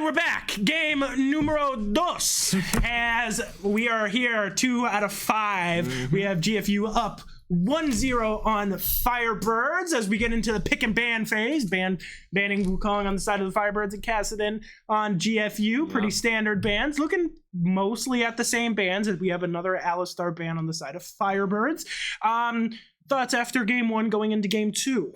And we're back. Game numero dos. As we are here, 2 out of 5. We have GFU up 1-0 on the Firebirds as we get into the pick and ban phase. Banning Wukong on the side of the Firebirds and Kassadin on GFU. Pretty standard bans. Looking mostly at the same bans as we have another Alistar ban on the side of Firebirds. Thoughts after game 1 going into game 2?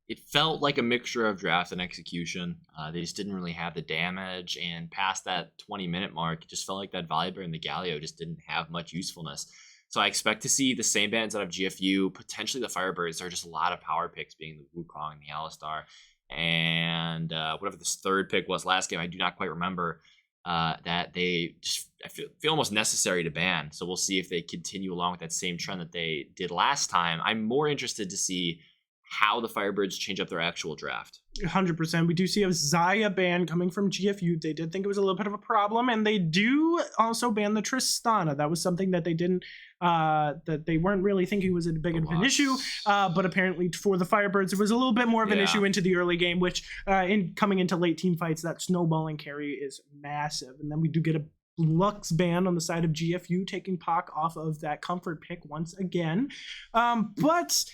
It felt like a mixture of draft and execution. They just didn't really have the damage, and past that 20-minute mark, it just felt like that Firebird and the Galio just didn't have much usefulness. So I expect to see the same bans out of GFU, potentially the Firebirds. There are just a lot of power picks, being the Wukong and the Alistar. And whatever this third pick was last game, I do not quite remember, that they just I feel almost necessary to ban. So we'll see if they continue along with that same trend that they did last time. I'm more interested to see how the Firebirds change up their actual draft. 100%. We do see a Zaya ban coming from GFU. They did think it was a little bit of a problem, and they do also ban the Tristana. That was something that they didn't, that they weren't really thinking was a big of an issue, but apparently for the Firebirds, it was a little bit more of an issue into the early game, which coming into late team fights, that snowballing carry is massive. And then we do get a Lux ban on the side of GFU, taking Pac off of that comfort pick once again. But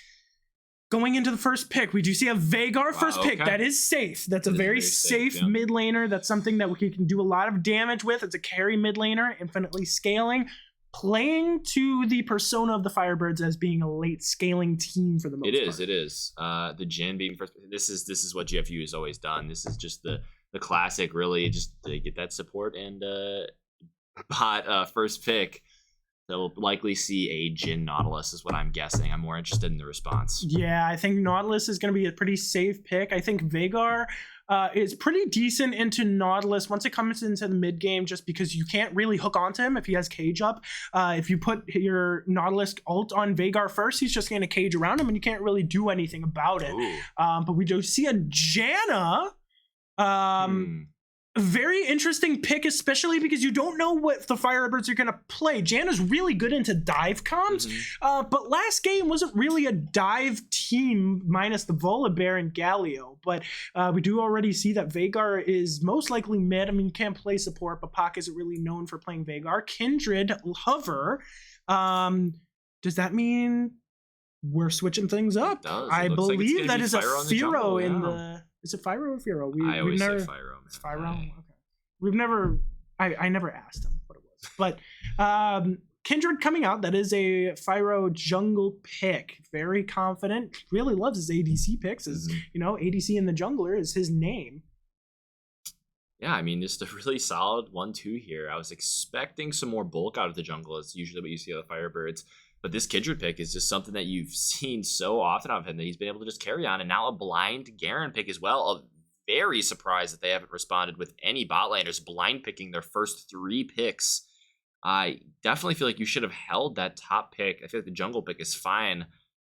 going into the first pick, we do see a Veigar first pick. That is safe. That's a very safe mid laner. That's something that we can do a lot of damage with. It's a carry mid laner, infinitely scaling, playing to the persona of the Firebirds as being a late scaling team for the most part. It is. The Jhin being first. This is what GFU has always done. This is just the classic, really, just to get that support and bot first pick. They'll likely see a Jhin Nautilus is what I'm guessing. I'm more interested in the response. Yeah, I think Nautilus is going to be a pretty safe pick. I think Veigar is pretty decent into Nautilus once it comes into the mid game, just because you can't really hook onto him if he has cage up. If you put your Nautilus ult on Veigar first, he's just going to cage around him and you can't really do anything about it. But we do see a Janna. Very interesting pick, especially because you don't know what the Firebirds are going to play. Janna's really good into dive comms, but last game wasn't really a dive team minus the Volibear and Galio. But we do already see that Veigar is most likely mid. I mean, you can't play support, but Pac isn't really known for playing Veigar. Kindred, Hover. Does that mean we're switching things up? I believe like that is a Firo in the... the... Is it Fyro or Firo? I always say Fyro, man. It's Fyro? Okay. We've never... I never asked him what it was. But Kindred coming out, that is a Fyro jungle pick. Very confident. Really loves his ADC picks. ADC in the jungler is his name. Yeah, I mean, just a really solid 1-2 here. I was expecting some more bulk out of the jungle. It's usually what you see out of the Firebirds. But this Kindred pick is just something that you've seen so often of him that he's been able to just carry on. And now a blind Garen pick as well. I'm very surprised that they haven't responded with any bot laners blind picking their first 3 picks. I definitely feel like you should have held that top pick. I feel like the jungle pick is fine,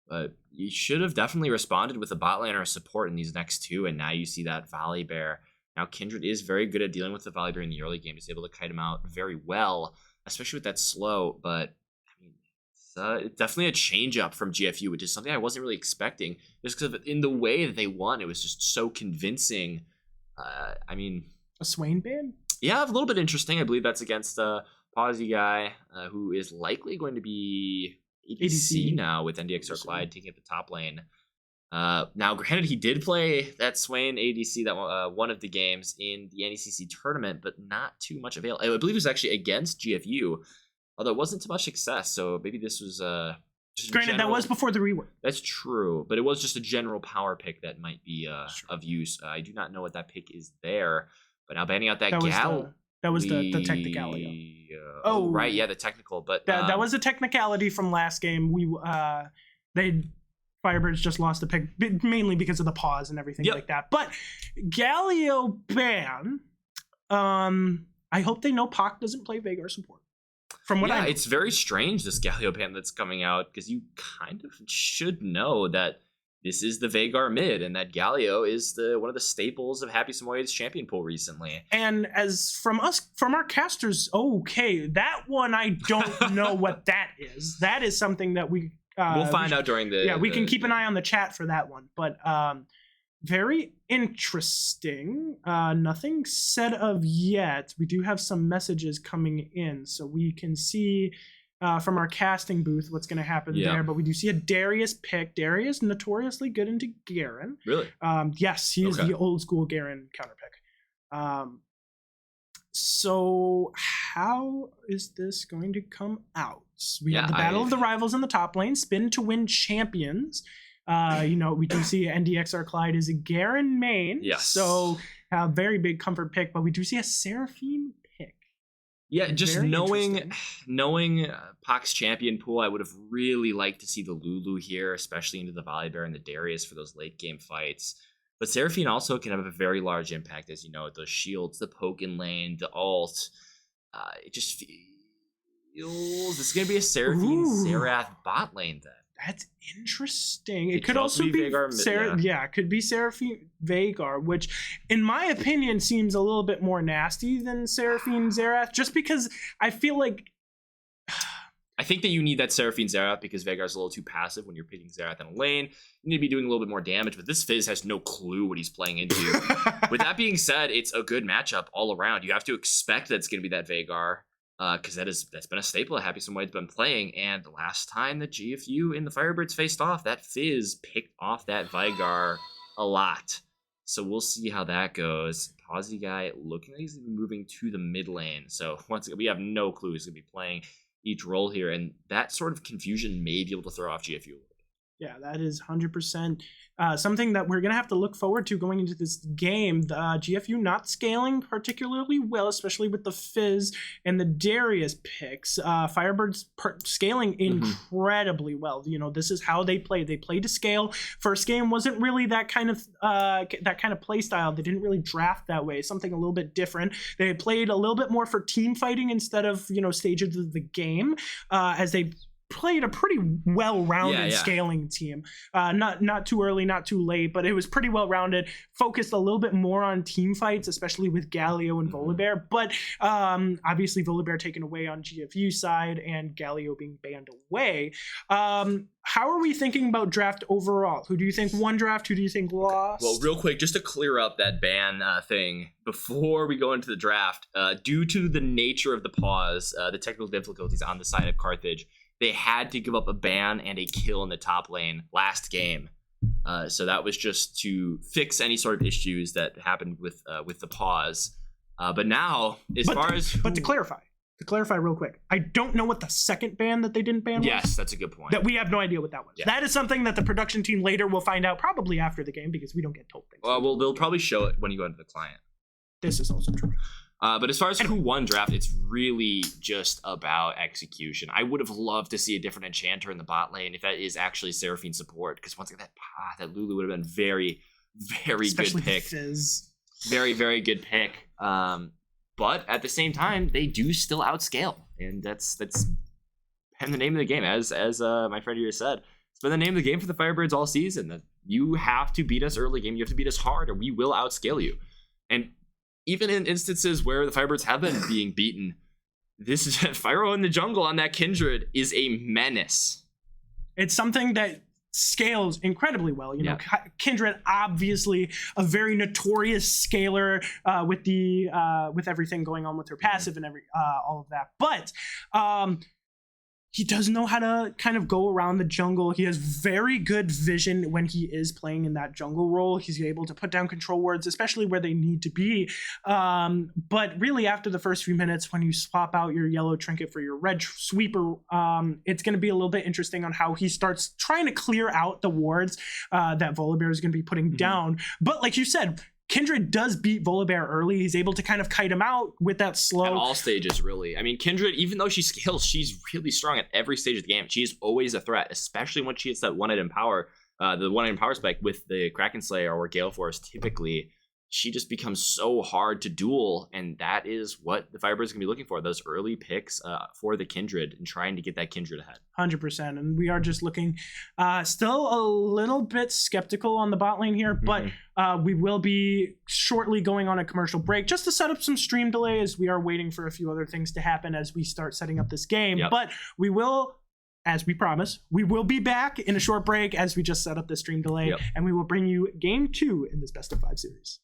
but you should have definitely responded with a bot laner support in these next 2. And now you see that Volibear. Now Kindred is very good at dealing with the Volibear in the early game. He's able to kite him out very well, especially with that slow, but it's definitely a change up from GFU, which is something I wasn't really expecting. Just because in the way that they won, it was just so convincing. I mean, a Swain ban? Yeah, a little bit interesting. I believe that's against a Pawsey guy who is likely going to be ADC now with NDXR Clyde taking up the top lane. Now, granted, he did play that Swain ADC that one of the games in the NECC tournament, but not too much avail. I believe it was actually against GFU. Although it wasn't too much success, so maybe this was just granted, that was before the rework. That's true, but it was just a general power pick that might be of use. I do not know what that pick is there, but now banning out that Gal. That was the technicality. Right, yeah, the technical. But that was a technicality from last game. Firebirds just lost the pick mainly because of the pause and everything like that. But Galio ban. I hope they know Pac doesn't play Veigar support. From what I know. It's very strange, this Galio ban that's coming out, because you kind of should know that this is the Veigar mid, and that Galio is one of the staples of Happy Samoyed's champion pool recently. And as from our casters, that one I don't know what that is. That is something that we'll find out during the... Yeah, we can keep an eye on the chat for that one. But very interesting. Nothing said of yet. We do have some messages coming in, so we can see from our casting booth what's going to happen there. But we do see a Darius pick. Darius notoriously good into Garen. Really? Yes, he is the old school Garen counter pick. So how is this going to come out? We have the Battle of the Rivals in the top lane, spin to win champions. We do see NDXR Clyde is a Garen main. Yes. So a very big comfort pick, but we do see a Seraphine pick. Yeah, just knowing Pac's champion pool, I would have really liked to see the Lulu here, especially into the Volibear and the Darius for those late game fights. But Seraphine also can have a very large impact, as you know, the shields, the poke in lane, the ult. It just feels it's going to be a Seraphine Xerath bot lane then. That's interesting. It could also be Veigar. It could be Seraphine Veigar, which, in my opinion, seems a little bit more nasty than Seraphine Xerath, just because I feel like. I think that you need that Seraphine Xerath because Veigar's a little too passive when you're picking Xerath in a lane. You need to be doing a little bit more damage, but this Fizz has no clue what he's playing into. With that being said, it's a good matchup all around. You have to expect that it's going to be that Veigar. Because that's been a staple that Happy Some Way's been playing, and the last time that GFU and the Firebirds faced off, that Fizz picked off that Veigar a lot. So we'll see how that goes. Pawsey guy looking like he's moving to the mid lane. So once again, we have no clue who's going to be playing each role here, and that sort of confusion may be able to throw off GFU. Yeah, that is 100% something that we're going to have to look forward to going into this game. The GFU not scaling particularly well, especially with the Fizz and the Darius picks. Firebirds scaling incredibly well. You know, this is how they play. They play to scale. First game wasn't really that kind of play style. They didn't really draft that way. Something a little bit different. They played a little bit more for team fighting instead of, stages of the game, as they played a pretty well-rounded scaling team. Not too early, not too late, but it was pretty well-rounded. Focused a little bit more on team fights, especially with Galio and Volibear. But obviously Volibear taken away on GFU side and Galio being banned away. How are we thinking about draft overall? Who do you think won draft? Who do you think lost? Well, real quick, just to clear up that ban thing before we go into the draft, due to the nature of the pause, the technical difficulties on the side of Carthage, they had to give up a ban and a kill in the top lane last game. So that was just to fix any sort of issues that happened with the pause. But now, to clarify real quick, I don't know what the second ban that they didn't ban was. Yes, that's a good point. That we have no idea what that was. Yeah. That is something that the production team later will find out, probably after the game, because we don't get told things. Well, they'll probably show it when you go into the client. This is also true. But as far as who won draft, it's really just about execution. I would have loved to see a different enchanter in the bot lane if that is actually Seraphine support, because once again, that Lulu would have been very, very Especially good pick. Fizz. Very, very good pick. But at the same time, they do still outscale, and that's been the name of the game. As my friend here said, it's been the name of the game for the Firebirds all season. That you have to beat us early game, you have to beat us hard, or we will outscale you. And even in instances where the Firebirds have been being beaten, this is Fyro in the jungle on that Kindred is a menace. It's something that scales incredibly well. You know, Kindred obviously a very notorious scaler with everything going on with her passive and all of that. But he does know how to kind of go around the jungle. He has very good vision when he is playing in that jungle role. He's able to put down control wards, especially where they need to be. But really, after the first few minutes, when you swap out your yellow trinket for your red sweeper, it's going to be a little bit interesting on how he starts trying to clear out the wards that Volibear is going to be putting down. But like you said, Kindred does beat Volibear early. He's able to kind of kite him out with that slow. At all stages, really. I mean, Kindred, even though she scales, she's really strong at every stage of the game. She's always a threat, especially when she hits that one-item power, the one-item power spike with the Kraken Slayer or Gale Force. Typically, she just becomes so hard to duel, and that is what the Firebirds are going to be looking for, those early picks for the Kindred and trying to get that Kindred ahead. 100%. And we are just looking still a little bit skeptical on the bot lane here, but we will be shortly going on a commercial break just to set up some stream delay as we are waiting for a few other things to happen as we start setting up this game. But we will as we promised, we will be back in a short break as we just set up the stream delay, Yep. and we will bring you game 2 in this best of 5 series.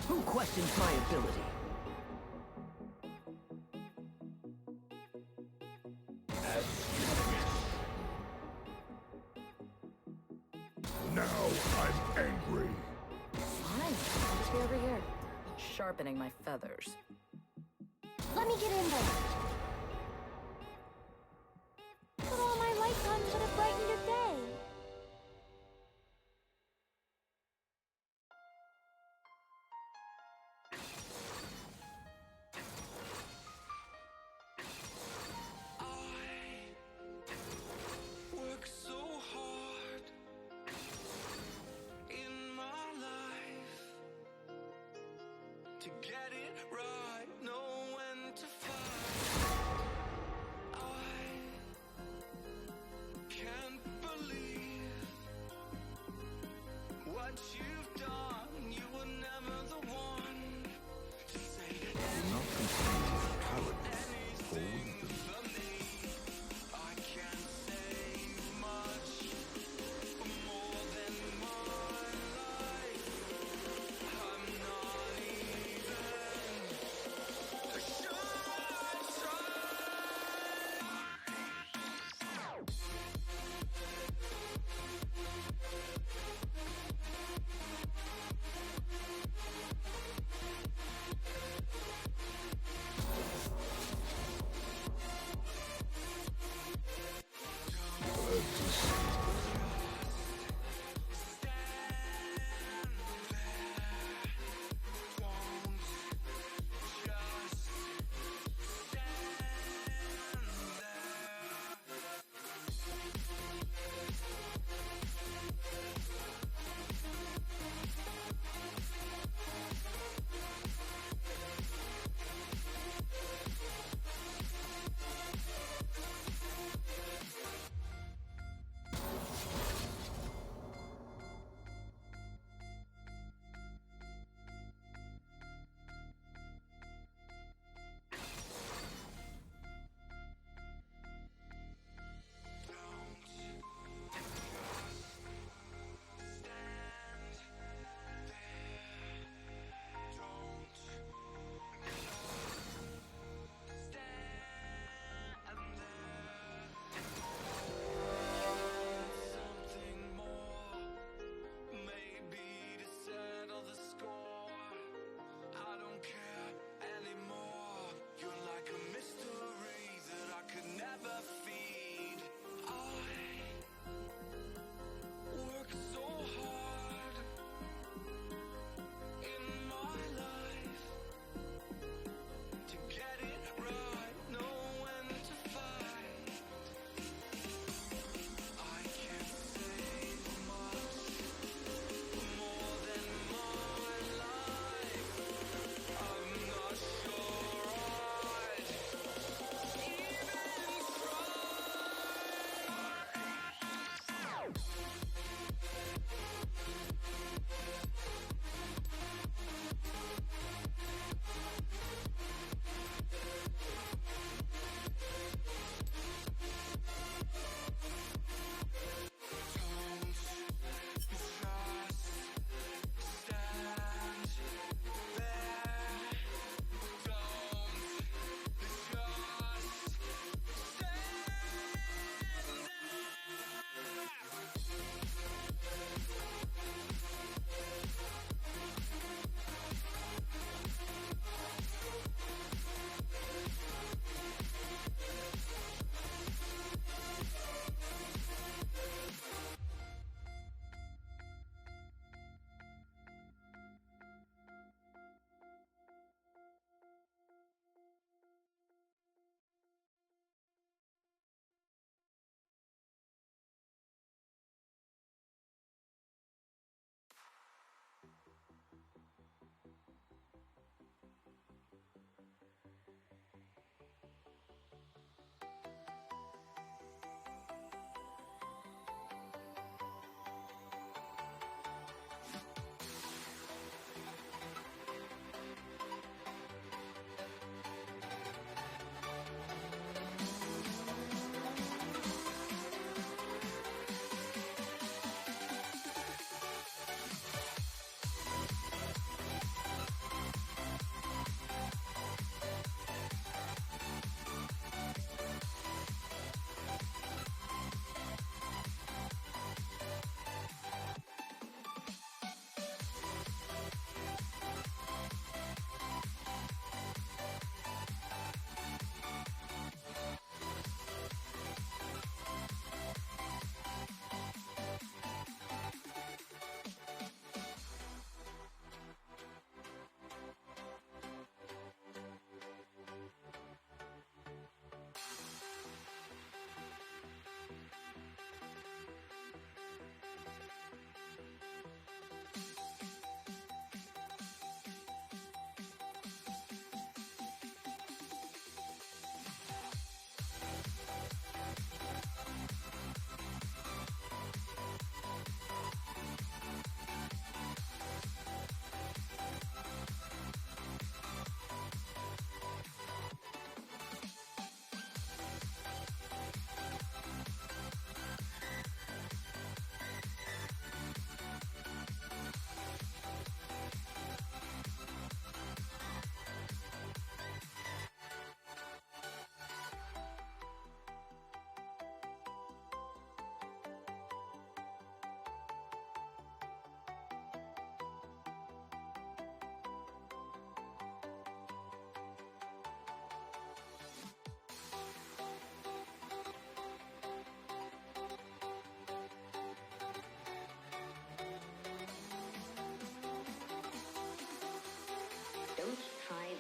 Who questions my ability? Now I'm angry. Fine, I'll just be over here, sharpening my feathers. Let me get in there. Put all my lights on would have brightened your day. Work so hard in my life to get it right, know when to fight. I can't believe what you've done. You were never the one to say Not confused cowardness for wisdom. for me. I can't say much more than my life. I'm not even sure I tried.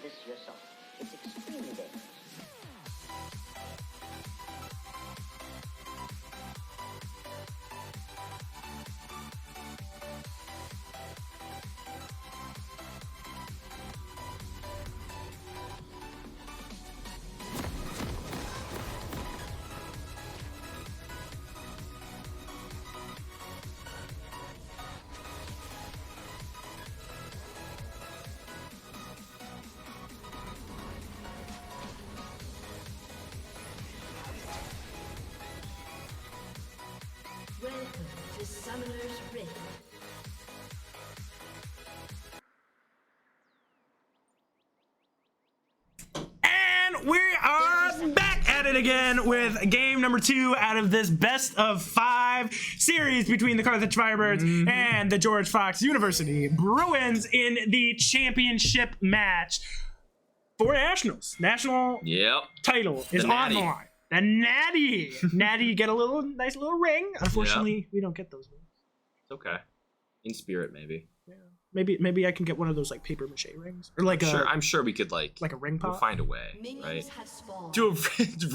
this yourself. It's extremely dangerous. Welcome to Summoner's Rift. And we are back at it again with game number 2 out of this best of 5 series between the Carthage Firebirds and the George Fox University Bruins in the championship match for Nationals. National Yep. title is on Natty. the line. The Natty. Natty, you get a nice little ring. Unfortunately, we don't get those rings. It's okay. In spirit, maybe. Yeah. Maybe I can get one of those like paper mache rings or like I'm sure we could like a ring we'll pop. find a way, Minions right? have spawned. Do a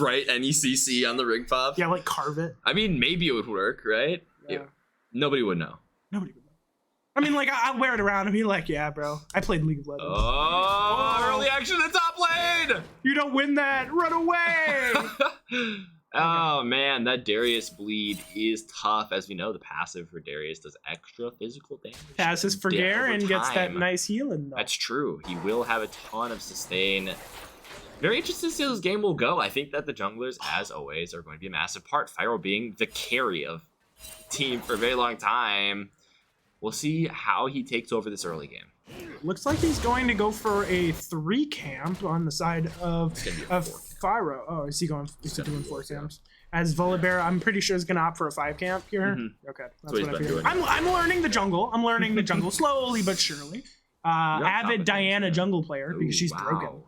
right NECC on the ring pop. Yeah, like carve it. I mean, maybe it would work, right? Yeah. Nobody would know. Nobody would know. I mean, like I'll wear it around and be like, yeah, bro, I played League of Legends. Oh, early action in the top lane! You don't win that. Run away. Oh man, that Darius bleed is tough. As we know, the passive for Darius does extra physical damage. Passes for over Garen and gets that time. nice healing though. That's true. He will have a ton of sustain. Very interested to see how this game will go. I think that the junglers, as always, are going to be a massive part. Fyro being the carry of the team for a very long time. We'll see how he takes over this early game. Looks like he's going to go for a 3 camp on the side of It's gonna be a 4 Fyro. Oh, is he going? Is he gonna doing be 4 4 camps? As Volibear, I'm pretty sure is going to opt for a 5 camp here. Mhm. Okay, that's what he's what I been figured. doing. I'm learning the jungle. I'm learning the jungle slowly but surely. Avid top Diana of things, jungle player because Ooh, she's wow. broken.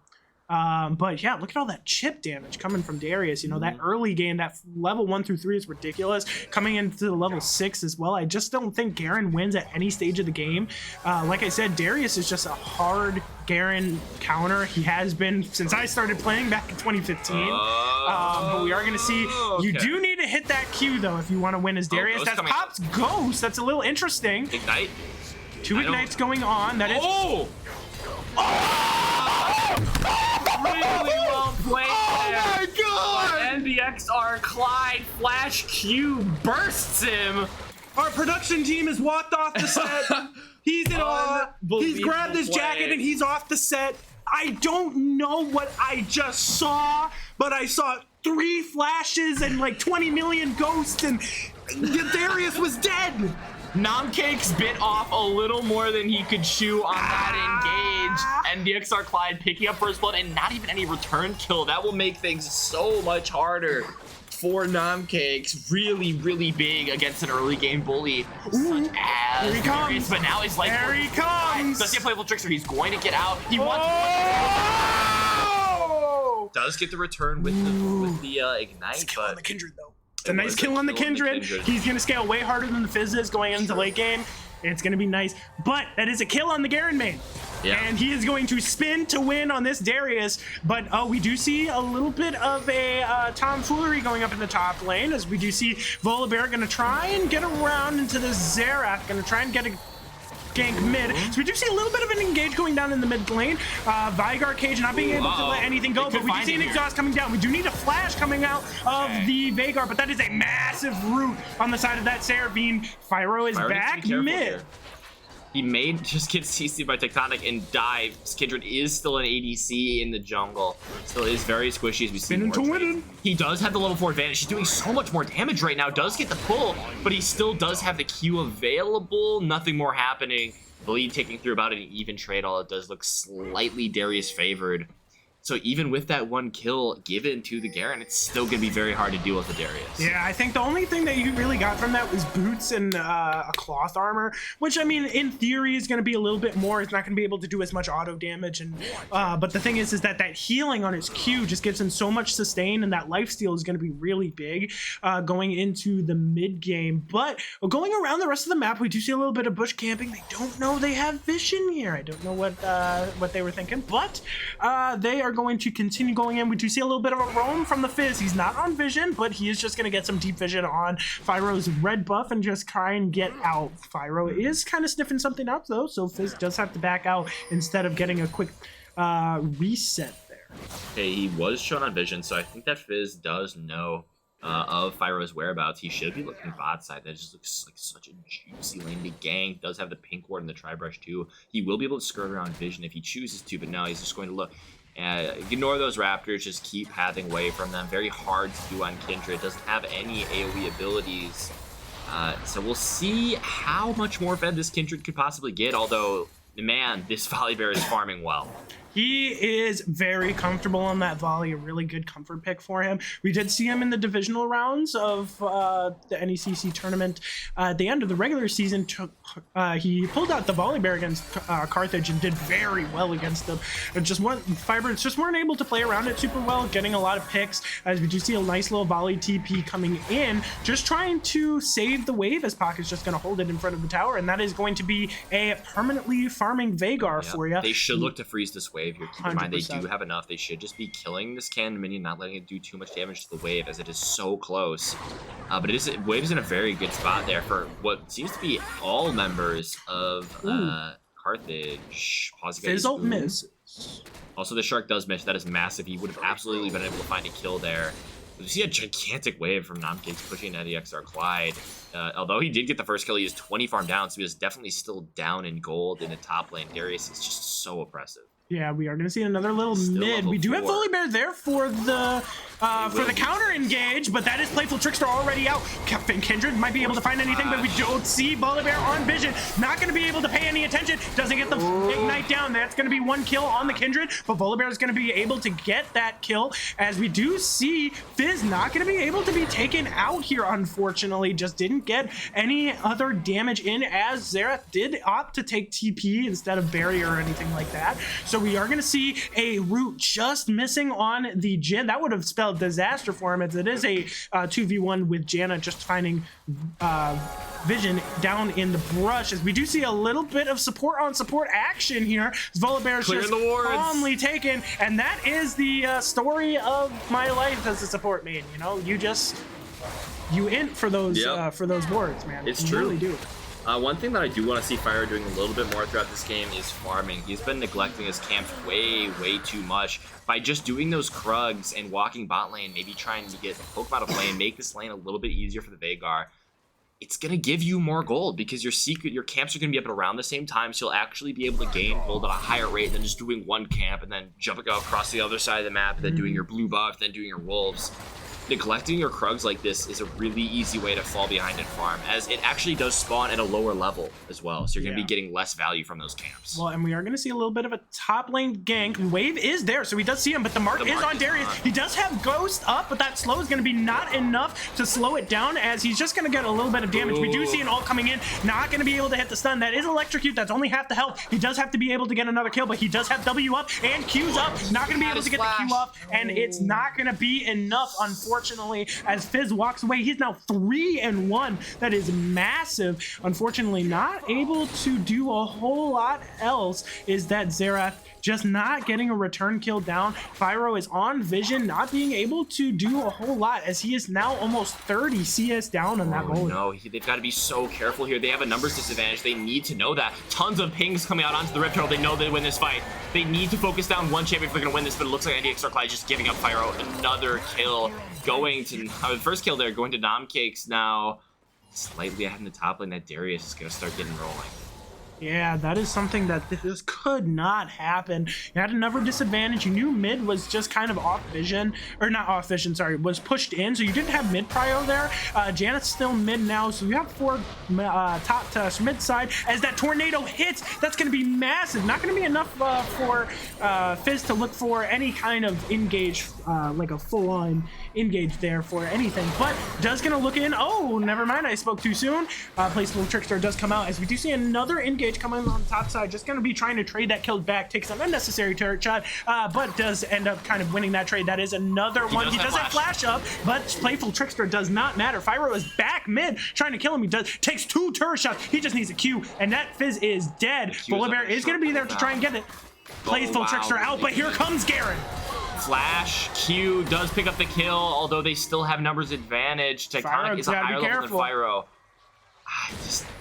But yeah, look at all that chip damage coming from Darius. You know, that Mm-hmm. early game, that level 1 through 3 is ridiculous. Coming into the level 6 as well. I just don't think Garen wins at any stage of the game. Like I said, Darius is just a hard Garen counter. He has been since I started playing back in 2015. But we are going to see. You okay. do need to hit that Q though if you want to win as Darius. Ghost That's coming Pop's Ghost. That's a little interesting. Ignite. 2 ignites going on. That is. Oh! Really well played there. my God! NBXR Clyde Flash Q bursts him. Our production team has walked off the set. He's in awe. He's grabbed his Unbelievable jacket play. and he's off the set. I don't know what I just saw, but I saw 3 flashes and like 20 million ghosts, and Darius was dead. Nomcakes bit off a little more than he could chew on that engage, and DXR Clyde picking up first blood and not even any return kill. That will make things so much harder for Nomcakes. Really, really big against an early game bully such as Here he Darius, comes. but now he's like, There he comes. does he have playful trickster? He's going to get out. He wants. Oh! Does get the return with the ignite, Kill on but the Kindred though. It's a It nice was a kill on the kill on the Kindred. Kindred. He's gonna scale way harder than the Fizz is going into late game. It's gonna be nice, but that is a kill on the Garen main. Yeah. And he is going to spin to win on this Darius, but we do see a little bit of a tomfoolery going up in the top lane, as we do see Volibear gonna try and get around into the Xerath, gonna try and get a gank mid. So we do see a little bit of an engage going down in the mid lane. Vigar Cage not being able to let anything go, They but could we do find see it an here. exhaust coming down. We do need a flash coming out of the Vagar, but that is a massive root on the side of that Seraphine. Fyro is Fyro needs to be back careful mid. here. He may just get CC'd by Tectonic and die. Kindred is still an ADC in the jungle. Still is very squishy as we see Spinning more to trades. winning. He does have the level 4 advantage. He's doing so much more damage right now. Does get the pull, but he still does have the Q available. Nothing more happening. Bleed taking through about an even trade. All it does look slightly Darius favored. So even with that one kill given to the Garen, it's still going to be very hard to deal with the Darius. Yeah, I think the only thing that you really got from that was boots and a cloth armor, which I mean, in theory, is going to be a little bit more. It's not going to be able to do as much auto damage, and but the thing is that healing on his Q just gives him so much sustain, and that lifesteal is going to be really big going into the mid game. But going around the rest of the map, we do see a little bit of bush camping. They don't know they have vision here. I don't know what they were thinking, but they are going to continue going in. We do see a little bit of a roam from the Fizz. He's not on vision, but he is just going to get some deep vision on Fyro's red buff and just try and get out. Fyro is kind of sniffing something out though, so Fizz does have to back out instead of getting a quick reset there. Okay, he was shown on vision, so I think that Fizz does know of Fyro's whereabouts. He should be looking bot side. That just looks like such a juicy lane to gank. Does have the pink ward and the tri-brush too. He will be able to skirt around vision if he chooses to, but no, he's just going to look. Ignore those Raptors, just keep pathing away from them. Very hard to do on Kindred. Doesn't have any AoE abilities. So we'll see how much more fed this Kindred could possibly get, although, man, this Volibear is farming well. He is very comfortable on that volley, a really good comfort pick for him. We did see him in the divisional rounds of the NECC tournament. At the end of the regular season, he pulled out the Volibear against Carthage and did very well against them. Firebirds just weren't able to play around it super well, getting a lot of picks, as we do see a nice little volley TP coming in, just trying to save the wave, as Pocket's just going to hold it in front of the tower, and that is going to be a permanently farming Veigar for you. They should look to freeze this wave here. Keep in mind, they 100%. do have enough. They should just be killing this cannon minion, not letting it do too much damage to the wave, as it is so close. But wave is in a very good spot there for what seems to be all members of Carthage. Fizz ult misses. Also, the Shark does miss. That is massive. He would have absolutely been able to find a kill there. You see a gigantic wave from NECC pushing NEXR Clyde. Although he did get the first kill, he is 20 farm down, so he is definitely still down in gold in the top lane. Darius is just so oppressive. Yeah, we are going to see another little Still mid. We do have 4. Volibear there for the counter engage, but that is Playful Trickster already out. Kindred might be able to find anything, but we don't see Volibear on vision. Not going to be able to pay any attention. Doesn't get the ignite down. That's going to be one kill on the Kindred, but Volibear is going to be able to get that kill, as we do see Fizz not going to be able to be taken out here, unfortunately. Just didn't get any other damage in, as Xerath did opt to take TP instead of barrier or anything like that. So we are going to see a root just missing on the Jhin. That would have spelled disaster for him, as it is a 2v1 with Janna just finding vision down in the brush, as we do see a little bit of support on support action here. Volibear is just calmly taken, and that is the story of my life as a support main. You know, you int for those wards, man. It's you true. Really do. One thing that I do want to see Fire doing a little bit more throughout this game is farming. He's been neglecting his camps way too much. By just doing those Krugs and walking bot lane, maybe trying to get Pokemon out of lane, make this lane a little bit easier for the Veigar, it's going to give you more gold, because your camps are going to be up at around the same time, so you'll actually be able to gain gold at a higher rate than just doing one camp and then jumping across the other side of the map, and then doing your blue buff, then doing your wolves. Neglecting your Krugs like this is a really easy way to fall behind and farm, as it actually does spawn at a lower level as well, so you're going to be getting less value from those camps. Well, and we are going to see a little bit of a top lane gank. Wave is there, so he does see him, but the mark is on Darius. He does have Ghost up, but that slow is going to be not enough to slow it down, as he's just going to get a little bit of damage. We do see an ult coming in, not going to be able to hit the stun. That is electrocute. That's only half the health. He does have to be able to get another kill, but he does have W up and Q's up. Not going to be able to get the Q up, and it's not going to be enough, unfortunately, as Fizz walks away. He's now 3-1. That is massive. Unfortunately, not able to do a whole lot else is that Xerath just not getting a return kill down. Fyro is on vision, not being able to do a whole lot, as he is now almost 30 CS down on that bullet. No, they've got to be so careful here. They have a numbers disadvantage. They need to know that. Tons of pings coming out onto the Rift Herald. They know they win this fight. They need to focus down one champion if they're going to win this, but it looks like NEXR Clyde just giving up Fyro. Another kill going to, the first kill there, going to NECC now. Slightly ahead in the top lane. That Darius is going to start getting rolling. Yeah, that is something that this could not happen. You had another disadvantage. You knew mid was just kind of off vision, or not off vision, sorry, was pushed in, so you didn't have mid prio there. Janet's still mid now, so you have 4 top to mid side. As that tornado hits, that's going to be massive. Not going to be enough for Fizz to look for any kind of engage, like a full-on engage there for anything, but does going to look in. Oh, never mind, I spoke too soon. Placeable Trickster does come out, as we do see another engage coming on the top side, just going to be trying to trade that kill back, takes an unnecessary turret shot, but does end up kind of winning that trade. That is another one. He does have flash up, but Playful Trickster does not matter. Fyro is back mid, trying to kill him. He takes 2 turret shots. He just needs a Q, and that Fizz is dead. Polar is going to be there to try and get it. Playful Trickster out, but here comes Garen. Flash, Q does pick up the kill, although they still have numbers advantage. Tectonic is a higher level than Fyro.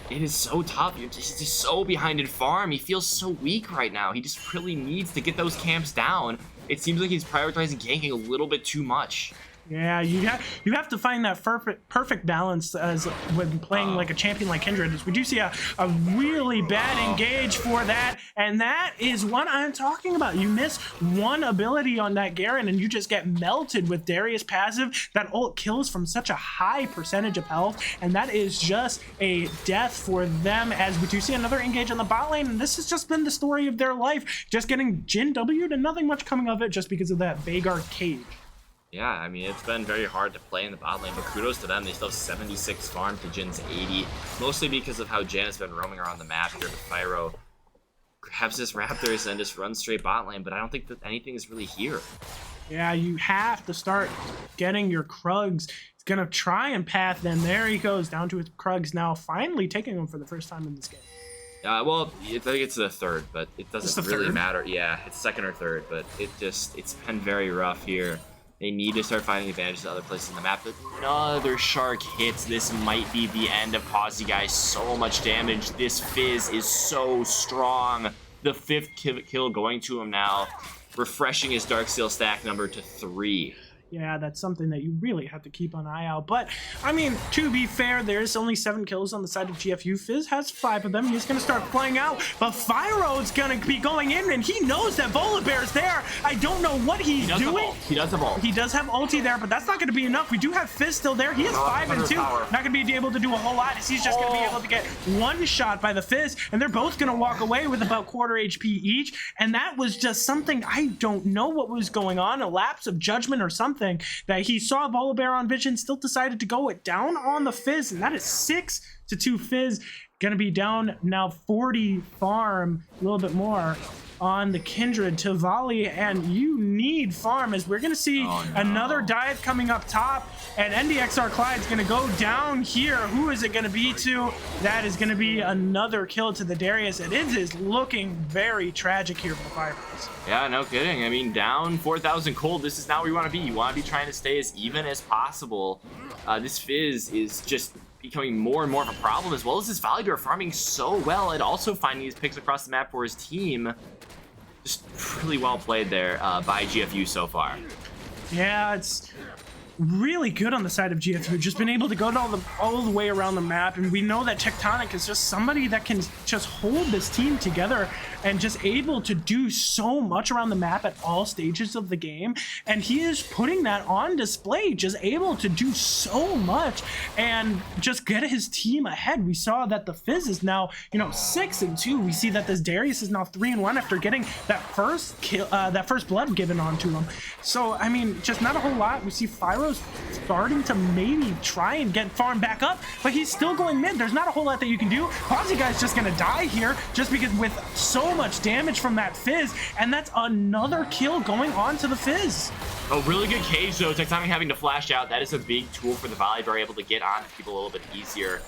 It is so tough. He's just so behind in farm. He feels so weak right now. He just really needs to get those camps down. It seems like he's prioritizing ganking a little bit too much. Yeah, you have to find that perfect balance as when playing like a champion like Kindred. As we do see a really bad engage for that, and that is what I'm talking about. You miss one ability on that Garen, and you just get melted with Darius passive. That ult kills from such a high percentage of health, and that is just a death for them. As we do see another engage on the bot lane, and this has just been the story of their life, just getting Jhin W'd and nothing much coming of it, just because of that Veigar cage. Yeah, I mean, it's been very hard to play in the bot lane, but kudos to them. They still have 76 farm to Jin's 80, mostly because of how Jan has been roaming around the map here with Fyro. Grabs his Raptors and just runs straight bot lane, but I don't think that anything is really here. Yeah, you have to start getting your Krugs. It's going to try and path them. There he goes, down to his Krugs now, finally taking them for the first time in this game. Well, I think it's the third, but it doesn't really matter. Yeah, it's second or third, but it's been very rough here. They need to start finding advantages to other places in the map, but another shark hits. This might be the end of Posy, guys. So much damage. This Fizz is so strong. The 5th kill going to him now, refreshing his Darksteel stack number to 3. Yeah, that's something that you really have to keep an eye out. But, I mean, to be fair, there's only 7 kills on the side of GFU. Fizz has 5 of them. He's going to start flying out. But Fyro's going to be going in, and he knows that Volibear's there. I don't know what he's doing. He does have ult. He does have ulti there, but that's not going to be enough. We do have Fizz still there. He is 5 and 2. Not going to be able to do a whole lot. He's just going to be able to get 1 shot by the Fizz, and they're both going to walk away with about quarter HP each. And that was just something, I don't know what was going on, a lapse of judgment or something, that he saw Volibear on vision, still decided to go it down on the Fizz, and that is 6-2 Fizz. Gonna be down now 40 farm, a little bit more on the Kindred to Volley, and you need farm, as we're gonna see another dive coming up top, and NDXR Clyde's gonna go down here. Who is it gonna be to? That is gonna be another kill to the Darius, and it is looking very tragic here for the Firebirds. Yeah, no kidding. I mean, down 4,000 cold, this is not where you want to be. You want to be trying to stay as even as possible. This Fizz is just becoming more and more of a problem, as well as this Volibear farming so well and also finding these picks across the map for his team. Just really well played there by GFU so far. Yeah, it's really good on the side of GFU, just been able to go all the way around the map, and we know that Tectonic is just somebody that can just hold this team together and just able to do so much around the map at all stages of the game, and he is putting that on display, just able to do so much and just get his team ahead. We saw that the Fizz is now, 6-2. We see that this Darius is now 3-1 after getting that first kill, that first blood given onto him. So I mean, just not a whole lot. We see Fyro's starting to maybe try and get farm back up, but he's still going mid. There's not a whole lot that you can do. Posy guy's just gonna die here, just because with so much damage from that Fizz, and that's another kill going on to the Fizz. Oh, really good cage though. Tectonic having to flash out. That is a big tool for the Volibear, able to get on people a little bit easier.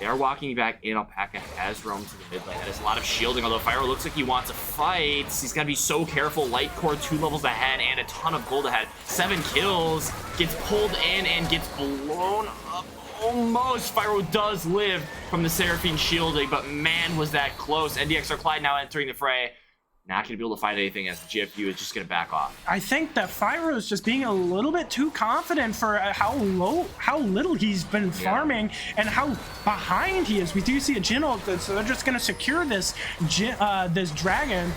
They are walking back in. Alpaca has roamed to the mid lane. That is a lot of shielding, although Fyro looks like he wants a fight. He's got to be so careful. Light core 2 levels ahead and a ton of gold ahead. 7 kills. Gets pulled in and gets blown up. Almost. Fyro does live from the Seraphine shielding, but man, was that close. NDXR Clyde now entering the fray. not going to be able to find anything as the GFU is just going to back off. I think that Fyro is just being a little bit too confident for how little he's been farming and how behind he is. We do see a Jin ult, so they're just going to secure this this dragon,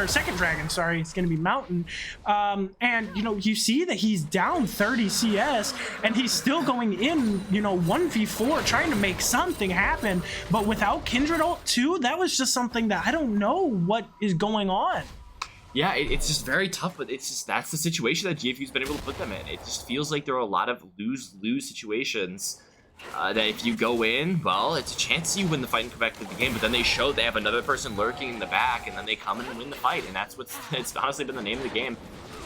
second dragon, sorry, it's going to be Mountain. And, you know, you see that he's down 30 CS and he's still going in, you know, 1v4 trying to make something happen. But without Kindred ult too, that was just something that I don't know what is going on. Yeah, it's just very tough, but it's just that's the situation that GFU's been able to put them in. It just feels like there are a lot of lose-lose situations that if you go in, well, it's a chance you win the fight and come back to the game, but then they show they have another person lurking in the back, and then they come in and win the fight, and that's it's honestly been the name of the game.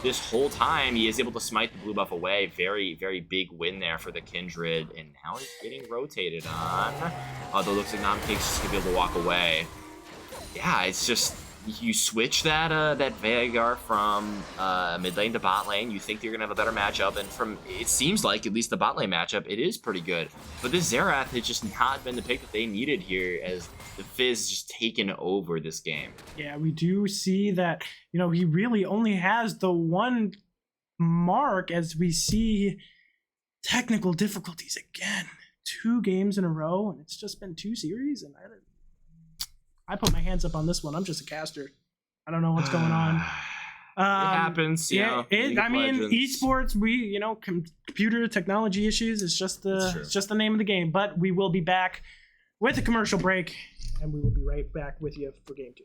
This whole time, he is able to smite the blue buff away. Very, very big win there for the Kindred, and now he's getting rotated on. Although it looks like NECC's just gonna be able to walk away. Yeah, it's just you switch that Veigar from mid lane to bot lane. You think you're gonna have a better matchup, and from it seems like at least the bot lane matchup, it is pretty good. But this Xerath has just not been the pick that they needed here, as the Fizz just taken over this game. Yeah, we do see that, you know, he really only has the one mark, as we see technical difficulties again. 2 games in a row, and it's just been 2 series, and I put my hands up on this one. I'm just a caster. I don't know what's going on. It happens, yeah. I mean, esports, you know, computer technology issues. It's just the name of the game. But we will be back with a commercial break, and we will be right back with you for game 2.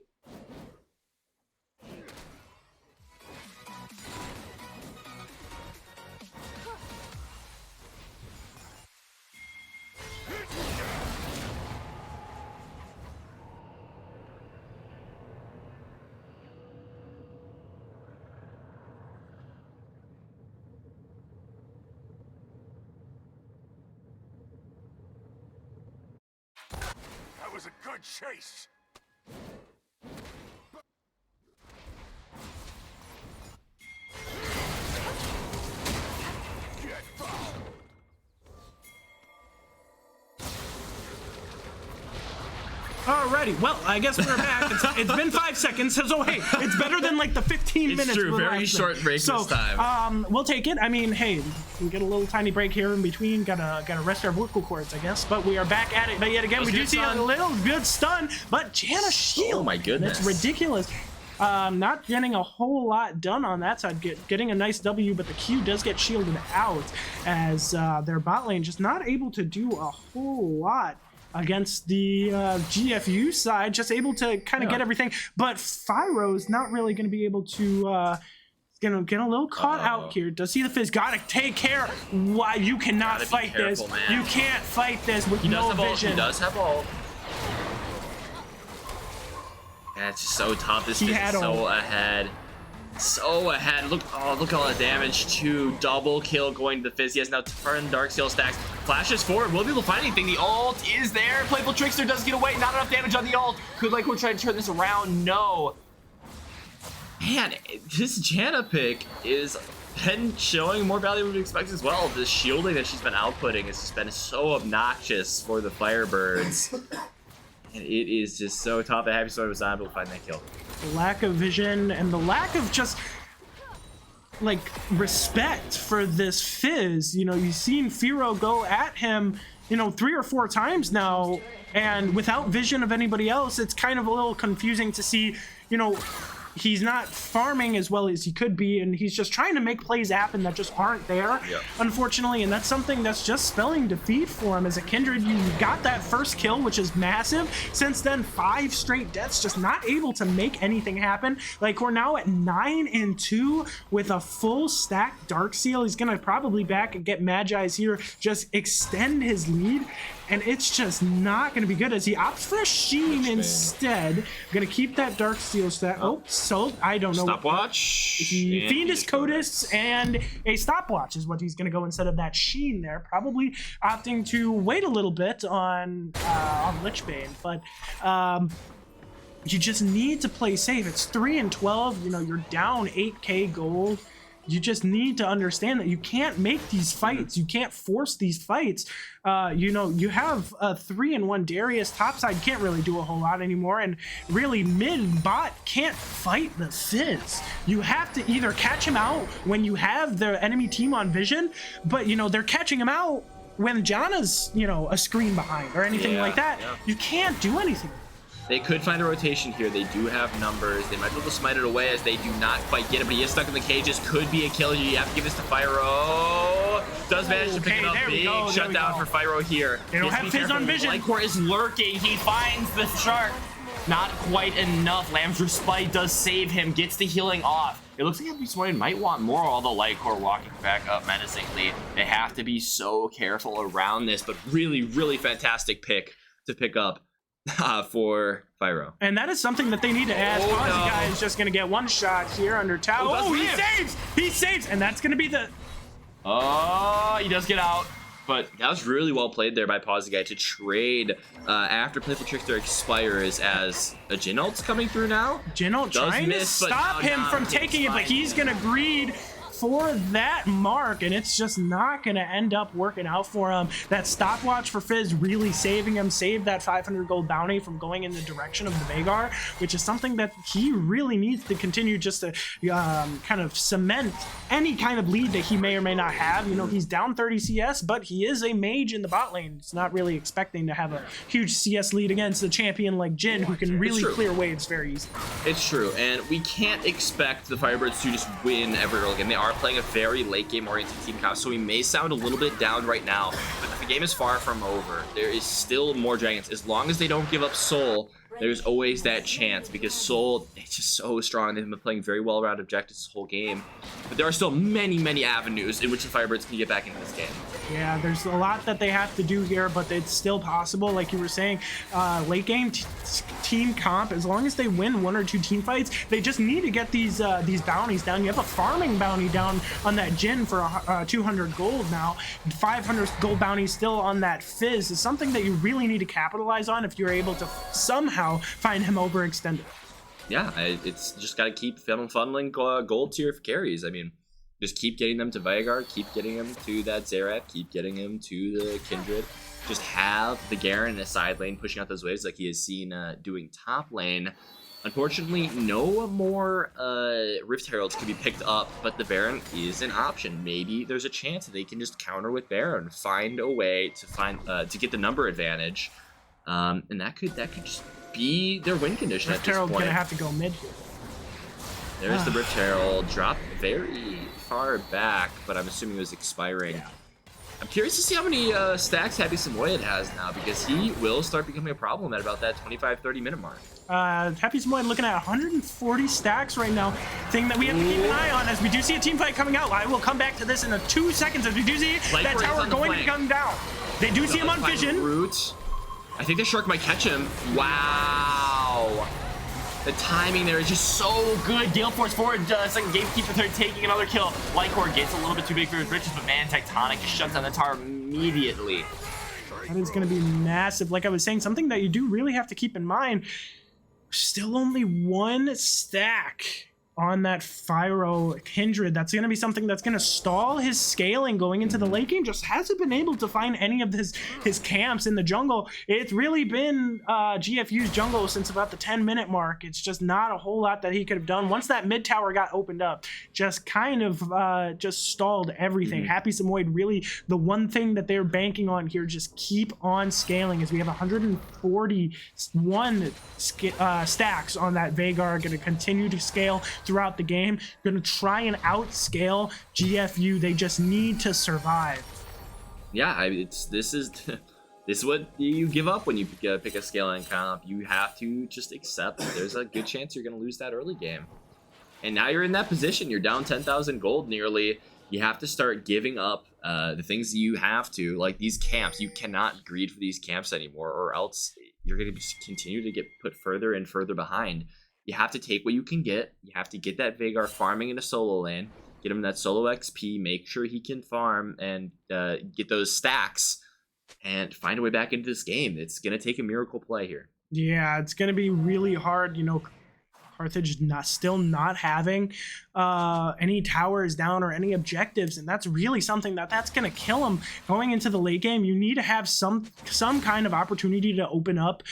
That was a good chase. Get fouled. Alrighty, well, I guess we're back. It's been 5 seconds, so hey, it's better than like the 15 minutes. It's true, very short break this time. We'll take it. I mean, hey, we get a little tiny break here in between. Gotta rest our vocal cords, I guess. But we are back at it. But yet again, we do see a little good stun. But Janna shield. Oh my goodness, it's ridiculous. Not getting a whole lot done on that side. Getting a nice W, but the Q does get shielded out as their bot lane just not able to do a whole lot against the GFU side, just able to kind of get everything. But Fyro's not really going to be able to gonna get a little caught out here. Does see the Fizz? Gotta take care. Why you cannot fight this? Man. You can't fight this with no vision. He does have ult. That's so tough. This Fizz is so ahead. So ahead. Look at all the damage. 2 double kill going to the Fizz. He has now turned Dark Seal stacks. Flashes forward. Will be able to find anything. The ult is there. Playful Trickster does get away. Not enough damage on the ult. Could like we're trying to turn this around. No. Man, this Janna pick is been showing more value than we expect as well. The shielding that she's been outputting has just been so obnoxious for the Firebirds. And it is just so tough that Happy Story was not able to find that kill. The lack of vision and the lack of just like respect for this Fizz. You know, you've seen Firo go at him, you know, 3 or 4 times now, and without vision of anybody else, it's kind of a little confusing to see, you know, he's not farming as well as he could be, and he's just trying to make plays happen that just aren't there, unfortunately, and that's something that's just spelling defeat for him as a Kindred. You got that first kill, which is massive. Since then, 5 straight deaths, just not able to make anything happen. Like, we're now at 9-2 with a full stack Dark Seal. He's gonna probably back and get Magi's here, just extend his lead, and it's just not going to be good as he opts for a Sheen instead. Going to keep that Dark Seal stat. Oh, so I don't know. Stopwatch. Fiendish Codis and a stopwatch is what he's going to go instead of that Sheen there. Probably opting to wait a little bit on Lichbane, but you just need to play safe. It's 3-12. You know, you're down 8k gold. you just need to understand that you can't make these fights. You can't force these fights. You know, you have a 3-1 Darius topside, can't really do a whole lot anymore, and really mid bot can't fight the Fizz. You have to either catch him out when you have the enemy team on vision, but you know, they're catching him out when Janna's, you know, a screen behind or anything like that. You can't do anything. They could find a rotation here. They do have numbers. They might be able to smite it away as they do not quite get it, but he is stuck in the cages. Could be a kill. You have to give this to Fyro. Does manage to pick it up. Big shutdown for Fyro here. They don't have Fizz on vision. Lycor is lurking. He finds the shark. Not quite enough. Lamb's Respite does save him. Gets the healing off. It looks like Happy Smoid might want more, although Lycor walking back up menacingly. They have to be so careful around this, but really, really fantastic pick to pick up for Fyro. And that is something that they need to add. Guy is just going to get one shot here under tower. Oh, he saves! He saves! And that's going to be the... Oh, he does get out. But that was really well played there by Pawsey Guy to trade after Playful Trickster expires as a Jin ult's coming through now. Jin ult trying to stop him from taking it, but he's going to greed for that mark, and it's just not going to end up working out for him. That stopwatch for Fizz really saving him, saved that 500 gold bounty from going in the direction of the Veigar, which is something that he really needs to continue just to kind of cement any kind of lead that he may or may not have. You know, he's down 30 CS, but he is a mage in the bot lane. It's not really expecting to have a huge CS lead against a champion like Jin, who can really clear waves very easily. It's true, and we can't expect the Firebirds to just win every early game. They are playing a very late game oriented team comp, so we may sound a little bit down right now, but the game is far from over. There is still more dragons. As long as they don't give up Soul, there's always that chance, because Soul, it's just so strong. They've been playing very well around objectives this whole game, but there are still many, many avenues in which the Firebirds can get back into this game. Yeah, there's a lot that they have to do here, but it's still possible. Like you were saying, late game team comp, as long as they win 1 or 2 team fights, they just need to get these bounties down. You have a farming bounty down on that Jin for 200 gold now. 500 gold bounty still on that Fizz is something that you really need to capitalize on if you're able to somehow find him overextended. Yeah, it's just got to keep funneling gold to your carries. I mean, just keep getting them to Veigar, keep getting him to that Xerath, keep getting him to the Kindred. Just have the Garen in the side lane pushing out those waves like he has seen doing top lane. Unfortunately, no more Rift Heralds can be picked up, but the Baron is an option. Maybe there's a chance that they can just counter with Baron, find a way to get the number advantage, and that could just be their win condition at this point. Rift Herald gonna have to go mid here. There's the Rift Herald, dropped very far back, but I'm assuming it was expiring. Yeah. I'm curious to see how many stacks Happy Samoyed has now, because he will start becoming a problem at about that 25-30 minute mark. Happy Samoyed looking at 140 stacks right now. Thing that we have to keep an eye on, as we do see a team fight coming out. I will come back to this in 2 seconds, as we do see that tower going to come down. They do see him on vision. Root. I think the Shark might catch him. Wow. The timing there is just so good. Gale Force forward, second Gatekeeper third, taking another kill. Lycor gets a little bit too big for his britches, but man, Tectonic just shuts down the tower immediately. That is going to be massive. Like I was saying, something that you do really have to keep in mind, still only 1 stack on that Fyro Kindred. That's going to be something that's going to stall his scaling going into the late game. Just hasn't been able to find any of his camps in the jungle. It's really been GFU's jungle since about the 10-minute mark. It's just not a whole lot that he could have done. Once that mid tower got opened up, just kind of just stalled everything. Happy Samoyed, really the one thing that they're banking on here, just keep on scaling, as we have 141 stacks on that Veigar, going to continue to scale throughout the game, going to try and outscale GFU. They just need to survive. Yeah, this is what you give up when you pick a scaling comp. You have to just accept that there's a good chance you're going to lose that early game. And now you're in that position. You're down 10,000 gold nearly. You have to start giving up the things you have to, like these camps. You cannot greed for these camps anymore, or else you're going to continue to get put further and further behind. You have to take what you can get. You have to get that Veigar farming in a solo lane, get him that solo XP, make sure he can farm and get those stacks, and find a way back into this game. It's going to take a miracle play here. Yeah, it's going to be really hard. You know, Carthage still not having any towers down or any objectives, and that's really something that's going to kill them going into the late game. You need to have some kind of opportunity to open up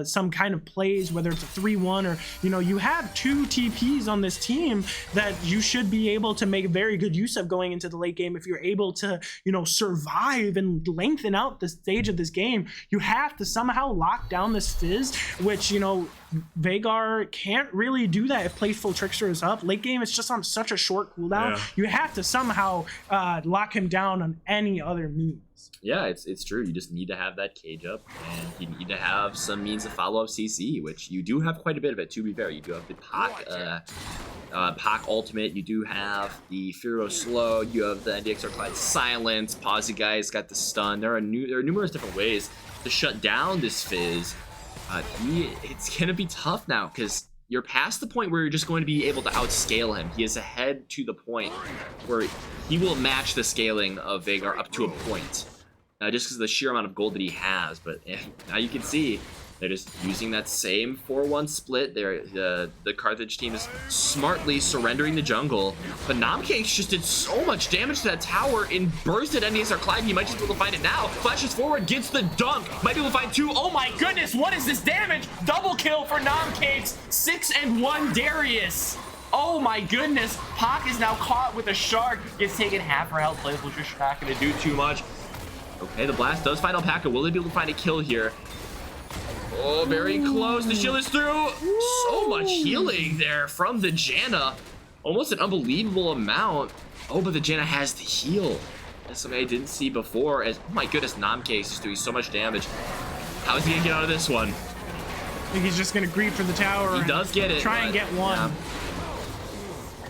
some kind of plays, whether it's a 3-1 or, you know, you have 2 TPs on this team that you should be able to make very good use of going into the late game. If you're able to, you know, survive and lengthen out the stage of this game, you have to somehow lock down this Fizz, which, you know, Veigar can't really do that if Playful Trickster is up. Late game, it's just on such a short cooldown. You have to somehow lock him down on any other means. Yeah, it's true. You just need to have that cage up, and you need to have some means of follow-up CC, which you do have quite a bit of it, to be fair. You do have the Pac ultimate, you do have the Firo slow, you have the NDXR Clyde silence, Pause Guy's got the stun. There are numerous different ways to shut down this Fizz. It's going to be tough now, because you're past the point where you're just going to be able to outscale him. He is ahead to the point where he will match the scaling of Veigar up to a point. Just because of the sheer amount of gold that he has. But now you can see they're just using that same 4-1 split. The Carthage team is smartly surrendering the jungle. But NECC just did so much damage to that tower and bursted NDSR Clyde. He might just be able to find it now. Flashes forward, gets the dunk. Might be able to find 2. Oh my goodness, what is this damage? Double kill for NECC. 6-1 Darius. Oh my goodness. Pac is now caught with a shark. Gets taken half her health. Playful just not going to do too much. Okay, the blast does find Alpaca. Will they be able to find a kill here? Oh, very close. The shield is through. So much healing there from the Janna. Almost an unbelievable amount. Oh, but the Janna has the heal. That's something I didn't see before. As, oh my goodness, NECC is just doing so much damage. How is he going to get out of this one? I think he's just going to greed for the tower. He does get it. Try and get one. Yeah.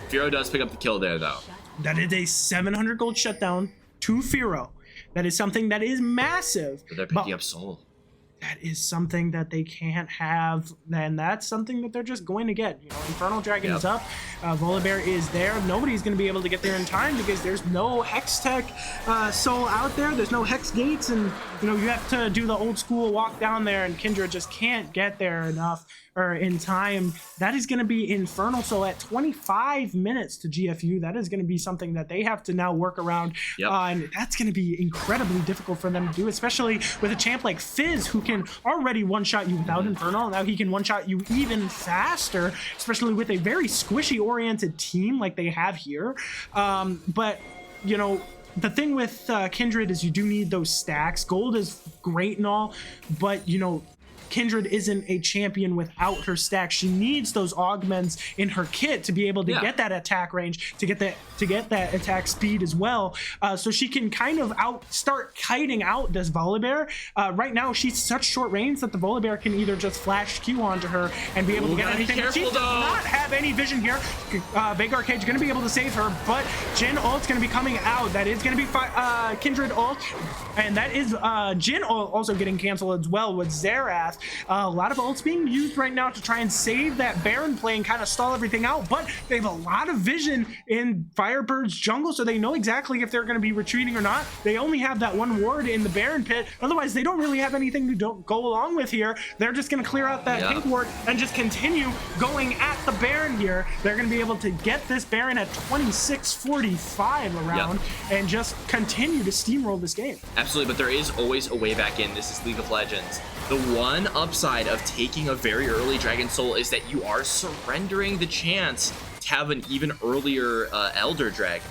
Firo does pick up the kill there, though. That is a 700 gold shutdown to Firo. That is something that is massive. But they're picking up Soul. That is something that they can't have, and that's something that they're just going to get. You know, Infernal Dragon is up, Volibear is there. Nobody's going to be able to get there in time because there's no Hex Tech Soul out there. There's no Hex Gates, and you know you have to do the old school walk down there, and Kindred just can't get there enough or in time. That is going to be Infernal. So at 25 minutes to GFU, that is going to be something that they have to now work around, and that's going to be incredibly difficult for them to do, especially with a champ like Fizz, who can already one-shot you without Infernal. Now he can one-shot you even faster, especially with a very squishy-oriented team like they have here. But, you know, the thing with Kindred is you do need those stacks. Gold is great and all, but, you know, Kindred isn't a champion without her stack. She needs those augments in her kit to be able to get that attack range, to get that attack speed as well. So she can kind of start kiting out this Volibear. Right now she's such short range that the Volibear can either just flash Q onto her and be able to get anything. She does not have any vision here. Veigar Cage going to be able to save her, but Jin ult's going to be coming out. That is going to be Kindred ult, and that is Jin ult also getting canceled as well with Xerath. A lot of ults being used right now to try and save that Baron play and kind of stall everything out, but they have a lot of vision in Firebirds jungle, so they know exactly if they're going to be retreating or not. They only have that one ward in the Baron pit. Otherwise, they don't really have anything to go along with here. They're just going to clear out that pink ward and just continue going at the Baron here. They're going to be able to get this Baron at 26:45 around and just continue to steamroll this game. Absolutely, but there is always a way back in. This is League of Legends. The one upside of taking a very early Dragon Soul is that you are surrendering the chance to have an even earlier Elder Dragon.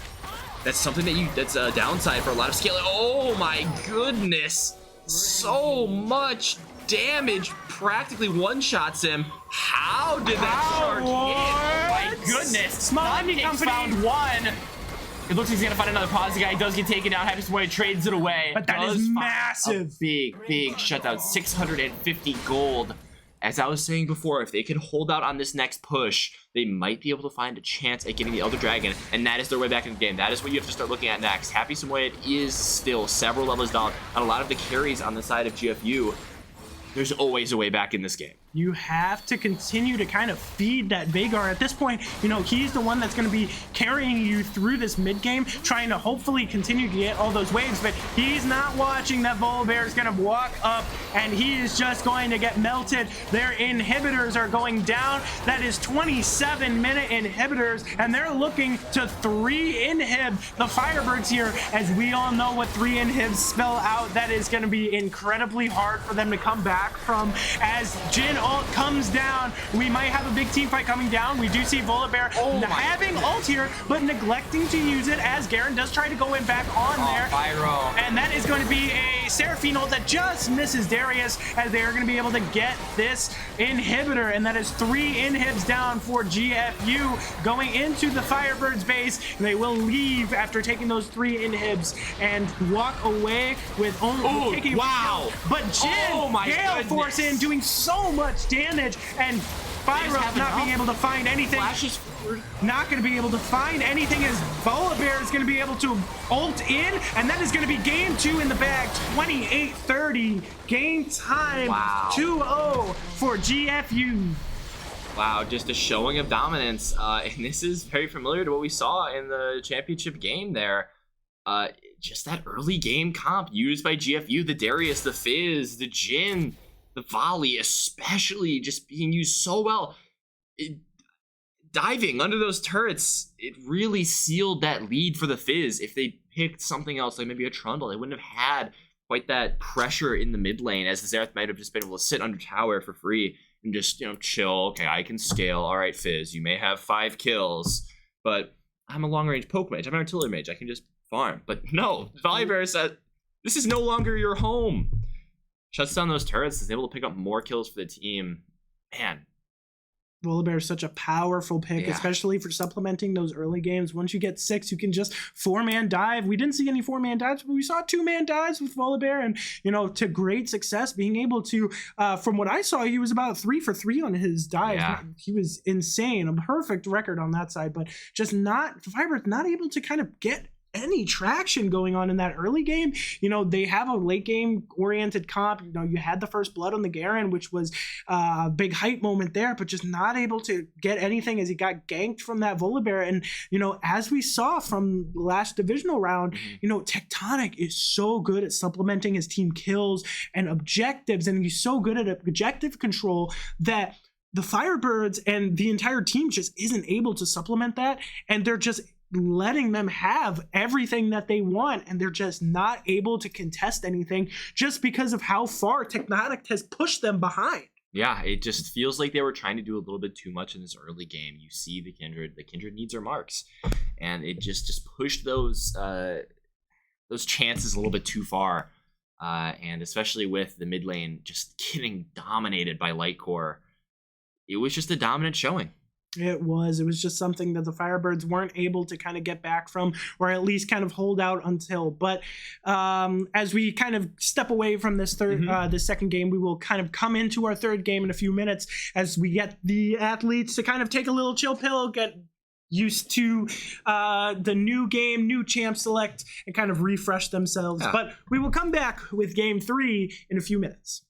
That's something that's a downside for a lot of scaling. Oh my goodness! So much damage, practically one-shots him. How did that shark hit? Oh my goodness! Small Enemy Company found one. It looks like he's gonna find another Pause guy. He does get taken down. Happy Way trades it away. But that is massive. Big shutdown. 650 gold. As I was saying before, if they can hold out on this next push, they might be able to find a chance at getting the Elder Dragon, and that is their way back in the game. That is what you have to start looking at next. Happy Samoyed is still several levels down on a lot of the carries on the side of GFU. There's always a way back in this game. you have to continue to kind of feed that Vagar. At this point, you know, he's the one that's going to be carrying you through this mid game, trying to hopefully continue to get all those waves, but he's not watching that Volibear is going to walk up and he is just going to get melted. Their inhibitors are going down. That is 27-minute inhibitors, and they're looking to 3 inhib the Firebirds here. As we all know what 3 inhibs spell out, that is going to be incredibly hard for them to come back from. As Jin ult comes down, we might have a big team fight coming down. We do see Volibear having ult here, but neglecting to use it as Garen does try to go in back on there. Pyro. And that is going to be a Seraphine ult that just misses Darius, as they are going to be able to get this inhibitor, and that is 3 inhibs down for GFU going into the Firebirds base. They will leave after taking those 3 inhibs and walk away with only taking wow. But Jin, Gale Force in, doing so much damage, and Pyro not being able to find anything. Flashes not going to be able to find anything, as Volibear is going to be able to ult in, and that is going to be game 2 in the bag. 28-30 game time. Wow. 2-0 for GFU. Wow, just a showing of dominance, and this is very familiar to what we saw in the championship game there. Just that early game comp used by GFU, the Darius, the Fizz, the Jin, the Volley, especially just being used so well. Diving under those turrets, it really sealed that lead for the Fizz. If they picked something else, like maybe a Trundle, they wouldn't have had quite that pressure in the mid lane, as the Xerath might have just been able to sit under tower for free and just, you know, chill. Okay, I can scale. All right, Fizz, you may have 5 kills, but I'm a long-range poke mage. I'm an artillery mage. I can just farm. But no, Volibear said, this is no longer your home. Shuts down those turrets, is able to pick up more kills for the team. Man. Volibear is such a powerful pick, especially for supplementing those early games. Once you get 6, you can just 4-man dive. We didn't see any 4-man dives, but we saw 2-man dives with Volibear, and, you know, to great success, being able to, from what I saw, he was about 3 for 3 on his dives. Yeah. He was insane, a perfect record on that side, but just not, Firebirds not able to kind of get any traction going on in that early game. You know, they have a late game oriented comp. You know, you had the first blood on the Garen, which was a big hype moment there, but just not able to get anything as he got ganked from that Volibear. And, you know, as we saw from the last divisional round, you know, Tectonic is so good at supplementing his team kills and objectives, and he's so good at objective control that the Firebirds and the entire team just isn't able to supplement that, and they're just letting them have everything that they want, and they're just not able to contest anything just because of how far Tectonic has pushed them behind. Yeah, it just feels like they were trying to do a little bit too much in this early game. You see the Kindred needs their marks, and it just pushed those chances a little bit too far, and especially with the mid lane just getting dominated by Lightcore, it was just a dominant showing. It was just something that the Firebirds weren't able to kind of get back from, or at least kind of hold out until. But as we kind of step away from this this second game, we will kind of come into our third game in a few minutes as we get the athletes to kind of take a little chill pill, get used to the new game, new champ select, and kind of refresh themselves. Yeah. But we will come back with game 3 in a few minutes.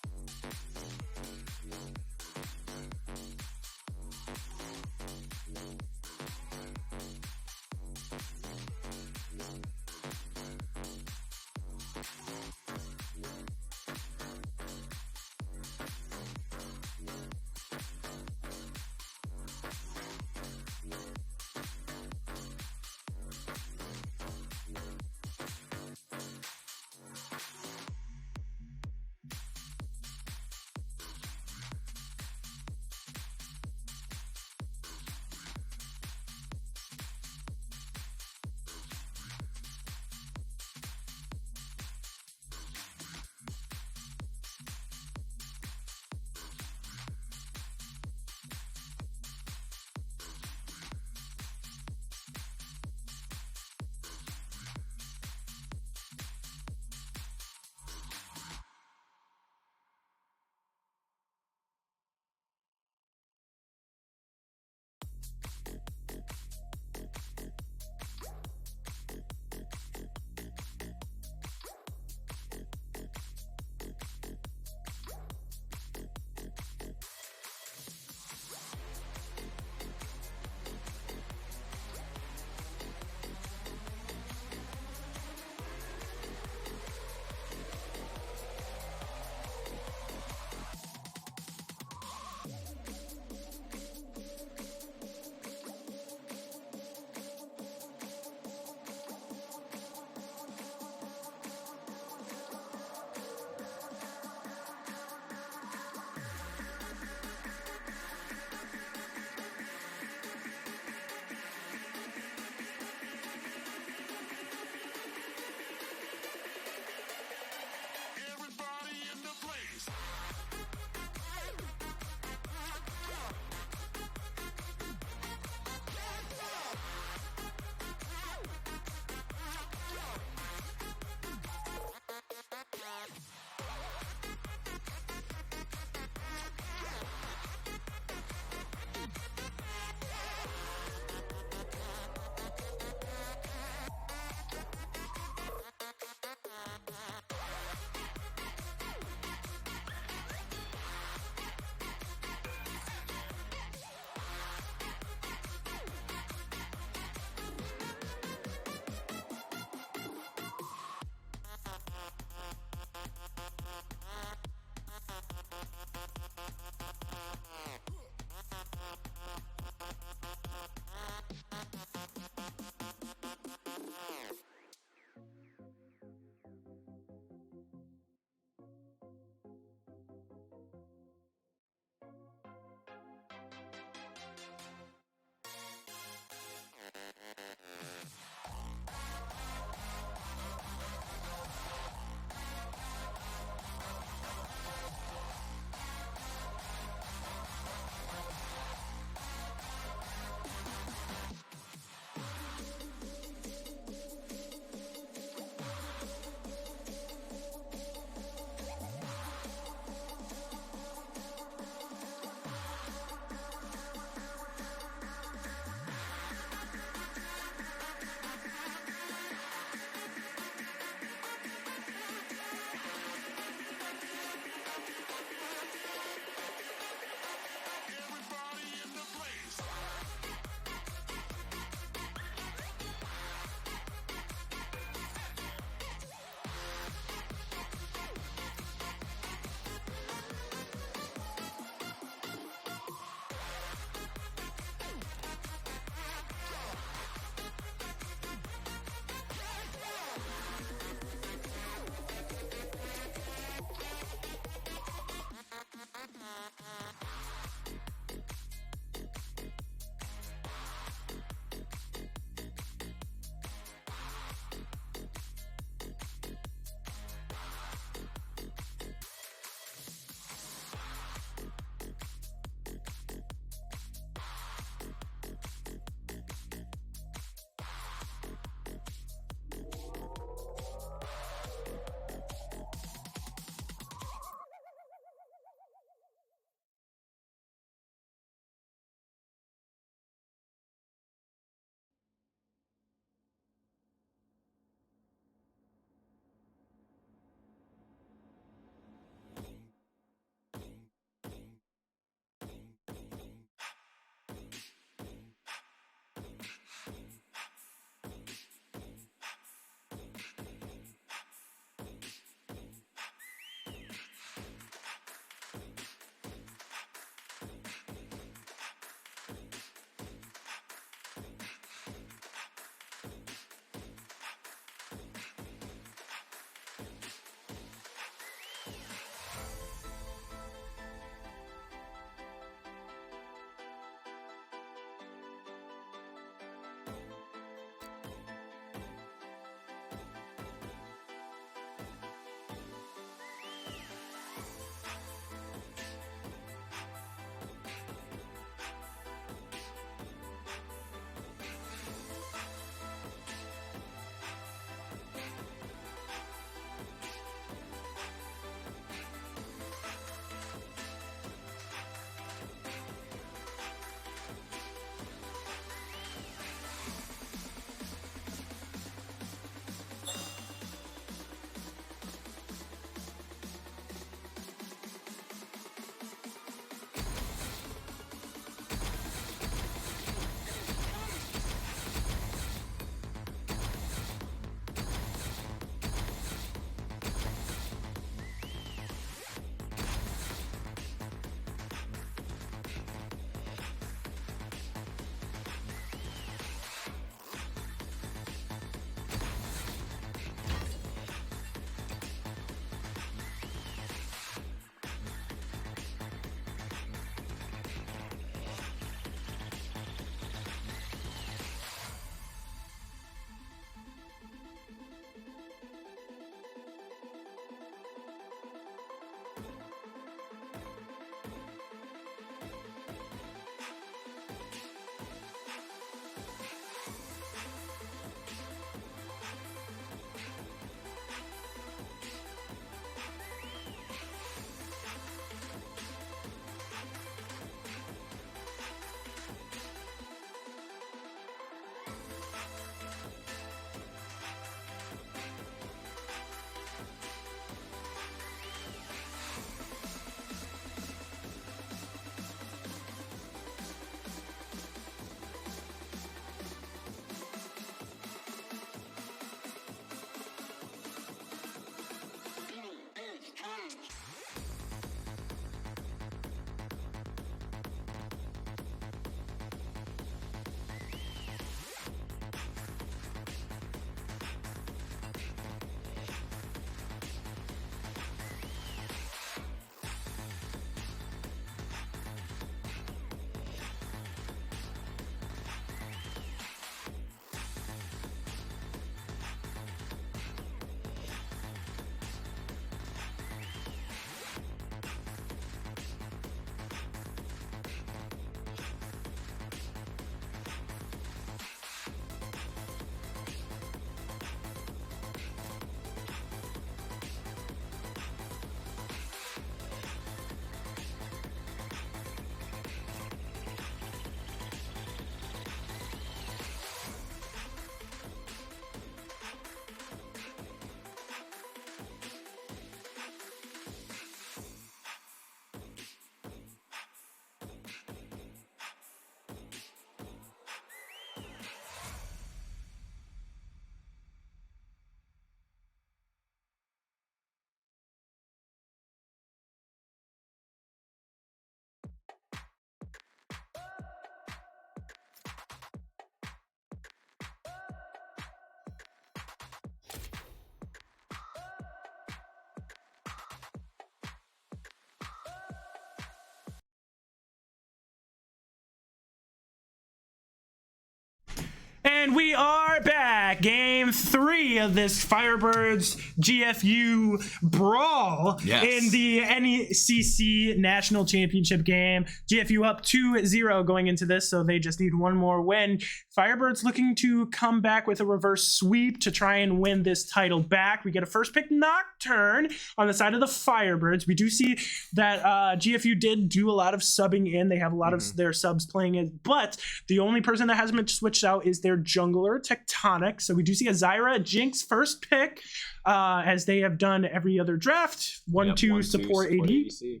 we are back. Game 3 of this Firebirds GFU brawl in the NECC National Championship game. GFU up 2-0 going into this, so they just need one more win. Firebirds looking to come back with a reverse sweep to try and win this title back. We get a first pick Nocturne on the side of the Firebirds. We do see that GFU did do a lot of subbing in. They have a lot of their subs playing it, but the only person that hasn't been switched out is their jungler, Tectonic. So we do see a Zyra, a Jinx first pick, as they have done every other draft. 1-2 support AD. ADC.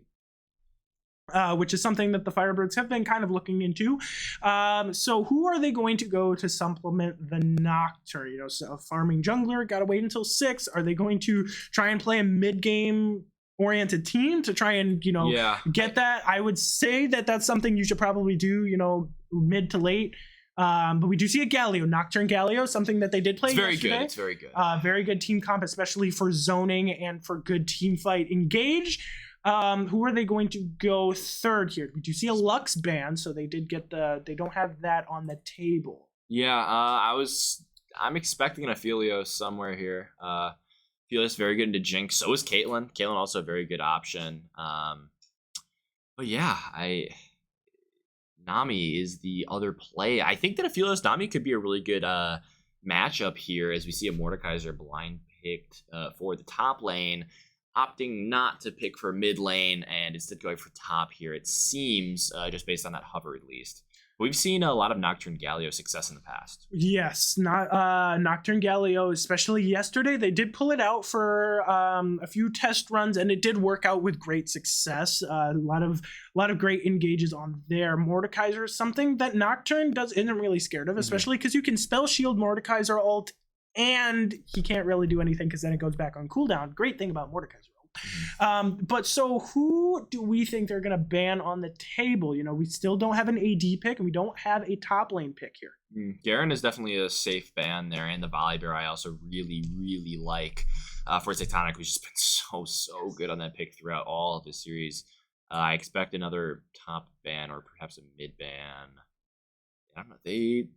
Which is something that the Firebirds have been kind of looking into. So who are they going to go to supplement the Nocturne? You know, so a farming jungler, gotta wait until 6. Are they going to try and play a mid-game oriented team to try and, you know, get that? I would say that that's something you should probably do, you know, mid to late. But we do see a Galio, Nocturne Galio, something that they did play yesterday. It's very good. Very good team comp, especially for zoning and for good team fight engage. Who are they going to go third here? We do see a Lux ban, so they did get they don't have that on the table. Yeah, I'm expecting an Aphelios somewhere here. Aphelios very good into Jinx. So is Caitlyn. Caitlyn also a very good option. But yeah, Nami is the other play. I think that Aphelios Nami could be a really good matchup here, as we see a Mordekaiser blind picked for the top lane, opting not to pick for mid lane and instead going for top here, it seems, just based on that hover at least. We've seen a lot of Nocturne Galio success in the past. Yes, Nocturne Galio, especially yesterday, they did pull it out for a few test runs, and it did work out with great success. A lot of great engages on there. Mordekaiser is something that Nocturne isn't really scared of, especially because you can spell shield Mordekaiser ult, and he can't really do anything because then it goes back on cooldown. Great thing about Mordekaiser. But so who do we think they're going to ban on the table? You know, we still don't have an AD pick, and we don't have a top lane pick here. Garen is definitely a safe ban there, and the Volibear I also really, really like for Tectonic, who's just been so good on that pick throughout all of the series. I expect another top ban or perhaps a mid ban. I don't know.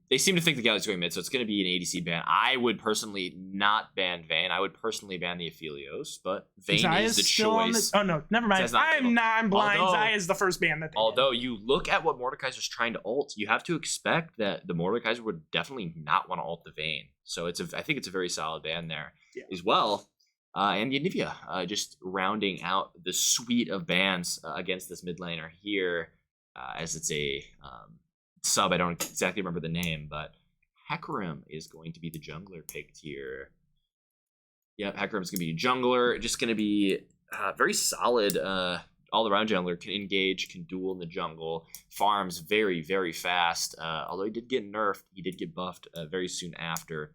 They seem to think the Galio's going mid, so it's going to be an ADC ban. I would personally not ban Vayne. I would personally ban the Aphelios, but Vayne is the choice. Oh no, never mind. I'm blind. Xayah is the first ban that. Although you look at what Mordekaiser's trying to ult, you have to expect that the Mordekaiser would definitely not want to ult the Vayne. So I think it's a very solid ban there as well. And Yanivia, just rounding out the suite of bans against this mid laner here, as it's a sub. I don't exactly remember the name, but Hecarim is going to be the jungler picked here. Yep, Hecarim's going to be a jungler. Just going to be very solid all-around jungler. Can engage, can duel in the jungle. Farms very, very fast. Although he did get nerfed, he did get buffed very soon after.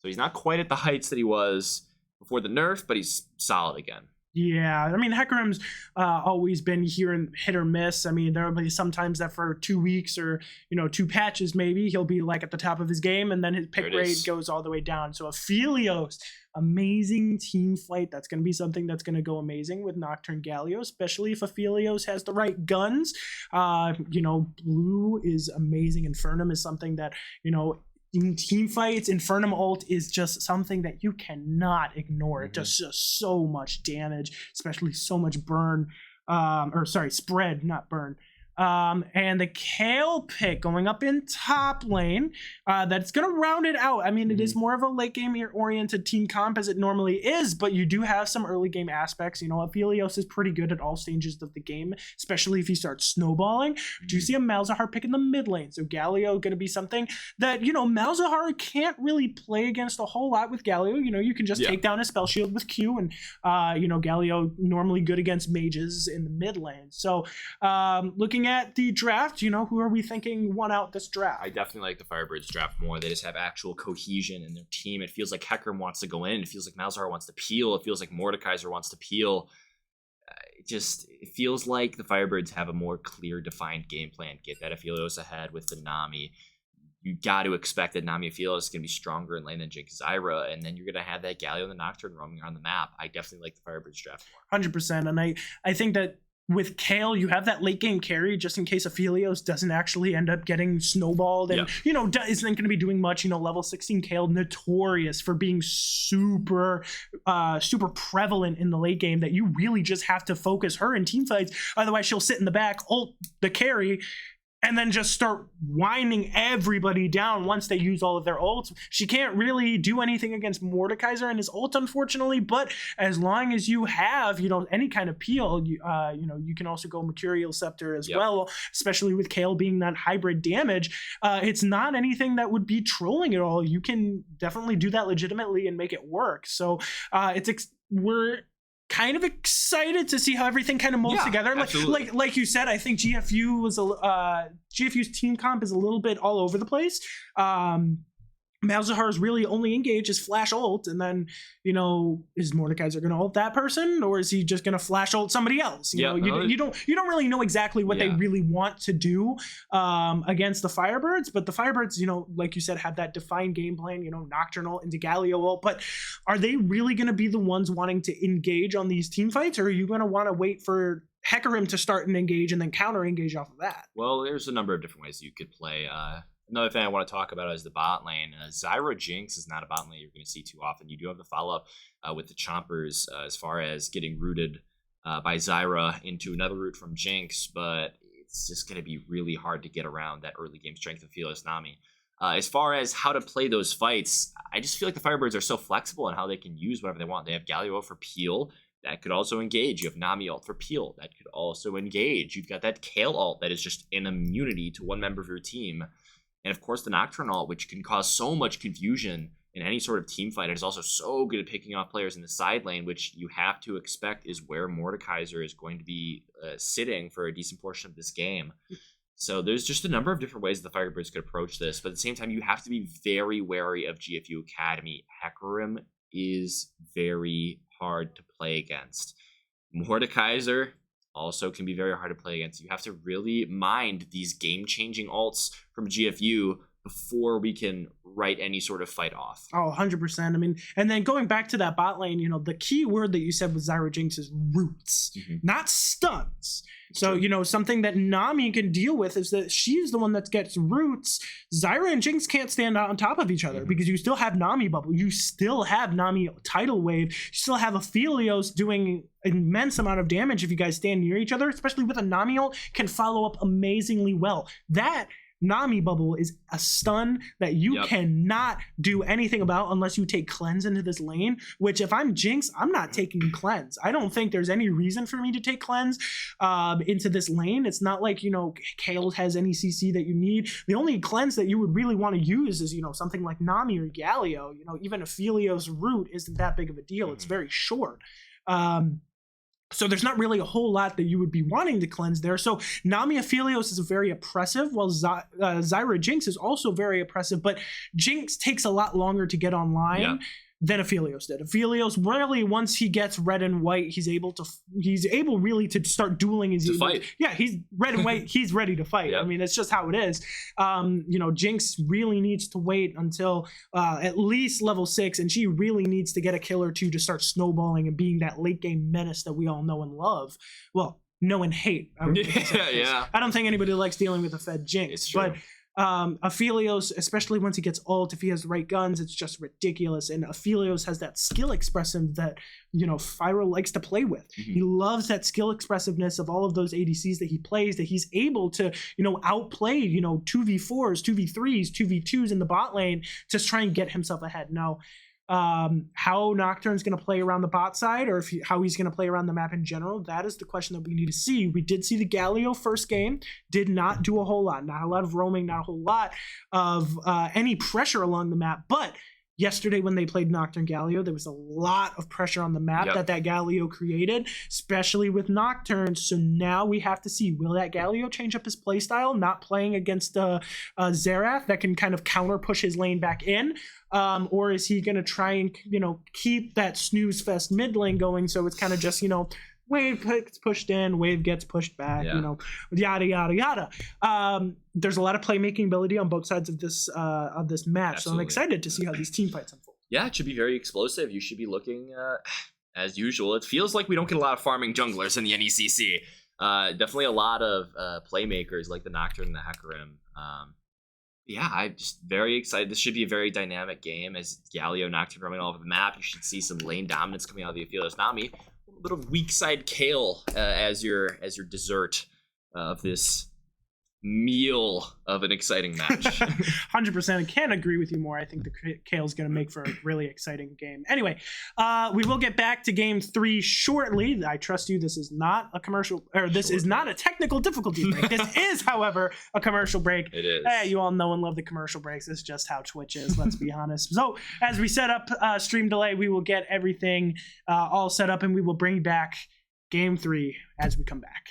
So he's not quite at the heights that he was before the nerf, but he's solid again. Yeah, I mean, Hecarim's always been here and hit or miss. I mean, there will be sometimes that for 2 weeks or, you know, 2 patches maybe, he'll be like at the top of his game, and then his pick rate goes all the way down. So Aphelios, amazing team fight. That's going to be something that's going to go amazing with Nocturne Galio, especially if Aphelios has the right guns. You know, blue is amazing. Infernum is something that, you know, in team fights, Infernum ult is just something that you cannot ignore. It does just so much damage, especially so much burn, spread, not burn. And the Kale pick going up in top lane, that's going to round it out. I mean, it is more of a late game oriented team comp as it normally is, but you do have some early game aspects. You know, Aphelios is pretty good at all stages of the game, especially if he starts snowballing. Do you see a Malzahar pick in the mid lane? So Galio going to be something that, you know, Malzahar can't really play against a whole lot with Galio. You know, you can just take down a spell shield with Q, and, you know, Galio normally good against mages in the mid lane. So looking at the draft, you know, who are we thinking won out this draft? I definitely like the Firebirds draft more. They just have actual cohesion in their team. It feels like Hecarim wants to go in. It feels like Malzahar wants to peel. It feels like Mordekaiser wants to peel. It feels like the Firebirds have a more clear, defined game plan. Get that Aphelios ahead with the Nami. You got to expect that Nami Aphelios is going to be stronger in lane than Jinx Zyra, and then you're going to have that Galio and the Nocturne roaming around the map. I definitely like the Firebirds draft more. 100%, and I think that with Kale, you have that late game carry just in case Aphelios doesn't actually end up getting snowballed and, isn't going to be doing much. Level 16 Kale, notorious for being super prevalent in the late game, that you really just have to focus her in team fights. Otherwise, she'll sit in the back, ult the carry, and then just start winding everybody down once they use all of their ults. She can't really do anything against Mordekaiser and his ult, unfortunately, but as long as you have, any kind of peel, you can also go Mercurial Scepter as well, especially with Kale being that hybrid damage. It's not anything that would be trolling at all. You can definitely do that legitimately and make it work. So we're kind of excited to see how everything kind of molds together. Like you said, I think GFU's team comp is a little bit all over the place. Malzahar's really only engage is flash ult, and then is Mordekaiser gonna ult that person, or is he just gonna flash ult somebody else? You don't really know exactly what they really want to do against the Firebirds, but the Firebirds, like you said, have that defined game plan, Nocturnal into Galio ult. But are they really gonna be the ones wanting to engage on these team fights, or are you gonna want to wait for Hecarim to start and engage and then counter engage off of that? Well, there's a number of different ways you could play. Another thing I want to talk about is the bot lane. Zyra Jinx is not a bot lane you're going to see too often. You do have the follow-up with the Chompers as far as getting rooted by Zyra into another route from Jinx, but it's just going to be really hard to get around that early game strength of Fearless Nami. As far as how to play those fights, I just feel like the Firebirds are so flexible in how they can use whatever they want. They have Galio for Peel. That could also engage. You have Nami ult for Peel. That could also engage. You've got that Kale ult that is just an immunity to one member of your team. And of course, the Nocturnal, which can cause so much confusion in any sort of team fight. It is also so good at picking off players in the side lane, which you have to expect is where Mordekaiser is going to be sitting for a decent portion of this game. So there's just a number of different ways the Firebirds could approach this. But at the same time, you have to be very wary of GFU Academy. Hecarim is very hard to play against. Mordekaiser also can be very hard to play against. You have to really mind these game-changing ults from GFU before we can write any sort of fight off. Oh, 100%. I mean, and then going back to that bot lane, the key word that you said with Zyra Jinx is roots, not stuns. So, something that Nami can deal with is that she's the one that gets roots. Zyra and Jinx can't stand out on top of each other because you still have Nami bubble. You still have Nami tidal wave. You still have Aphelios doing immense amount of damage if you guys stand near each other, especially with a Nami ult, can follow up amazingly well. That Nami bubble is a stun that you cannot do anything about unless you take cleanse into this lane, which if I'm Jinx, I'm not taking cleanse. I don't think there's any reason for me to take cleanse into this lane. It's not like, Kale has any CC that you need. The only cleanse that you would really want to use is, something like Nami or Galio. Even Aphelios' root isn't that big of a deal. It's very short. So there's not really a whole lot that you would be wanting to cleanse there. So Nami Aphelios is very oppressive, while Zyra Jinx is also very oppressive, but Jinx takes a lot longer to get online than Aphelios did. Aphelios really, once he gets red and white, he's able really to start dueling. Fight. Yeah, he's red and white. He's ready to fight. I mean, it's just how it is. Jinx really needs to wait until at least level 6, and she really needs to get a kill or two to start snowballing and being that late game menace that we all know and love. Well, know and hate. I don't think anybody likes dealing with a fed Jinx, but Aphelios, especially once he gets ult, if he has the right guns, it's just ridiculous. And Aphelios has that skill expressive that Fyro likes to play with. He loves that skill expressiveness of all of those ADCs that he plays, that he's able to outplay 2v4s, 2v3s, 2v2s in the bot lane to try and get himself ahead. Now how Nocturne's going to play around the bot side, or how he's going to play around the map in general, that is the question that we need to see. We did see the Galio first game, did not do a whole lot, not a lot of roaming, not a whole lot of any pressure along the map, but yesterday when they played Nocturne Galio, there was a lot of pressure on the map that Galio created, especially with Nocturne. So now we have to see, will that Galio change up his playstyle, not playing against Xerath that can kind of counter push his lane back in, or is he going to try and keep that snooze fest mid lane going, so it's kind of just wave gets pushed in, wave gets pushed back, yada yada yada. There's a lot of playmaking ability on both sides of this match. Absolutely. So I'm excited to see how these team fights unfold. Yeah, it should be very explosive. You should be looking as usual. It feels like we don't get a lot of farming junglers in the NECC. Definitely a lot of playmakers like the Nocturne and the Hecarim. Yeah, I'm just very excited. This should be a very dynamic game as Galio Nocturne roaming all over the map. You should see some lane dominance coming out of the Aphelios Nami. A little bit of weak side Kale as your dessert of this meal of an exciting match. 100%. I can't agree with you more. I think the Kale's going to make for a really exciting game. Anyway, we will get back to game 3 shortly. I trust you. This is not a commercial, or this is not a technical difficulty break. This is, however, a commercial break. It is. You all know and love the commercial breaks. It's just how Twitch is, let's be honest. So as we set up stream delay, we will get everything all set up and we will bring back game 3 as we come back.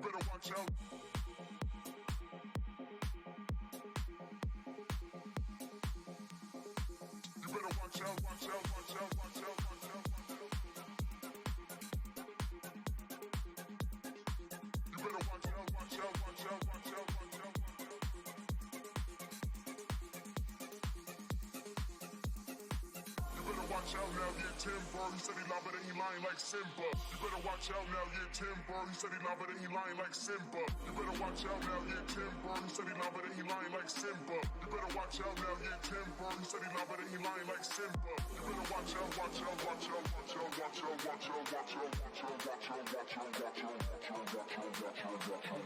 better watch out. You better watch out, watch out, watch out, watch out, watch out, You better watch out, watch out, watch out, watch out, watch out. You better watch out now, yeah, Timber. He said he live it and he lying like Simba. You better watch out now, yeah, Timber. He said he live it and he lying like Simba. You better watch out now, yeah, Timber. He said he live it and he lying like Simba. You better watch out now, yeah, Timber. He said he live it and he lying like Simba. You better watch out, watch out, watch out, watch out, watch out, watch out, watch out, watch out, watch out, watch out, watch out, watch out, watch out, watch out, watch out.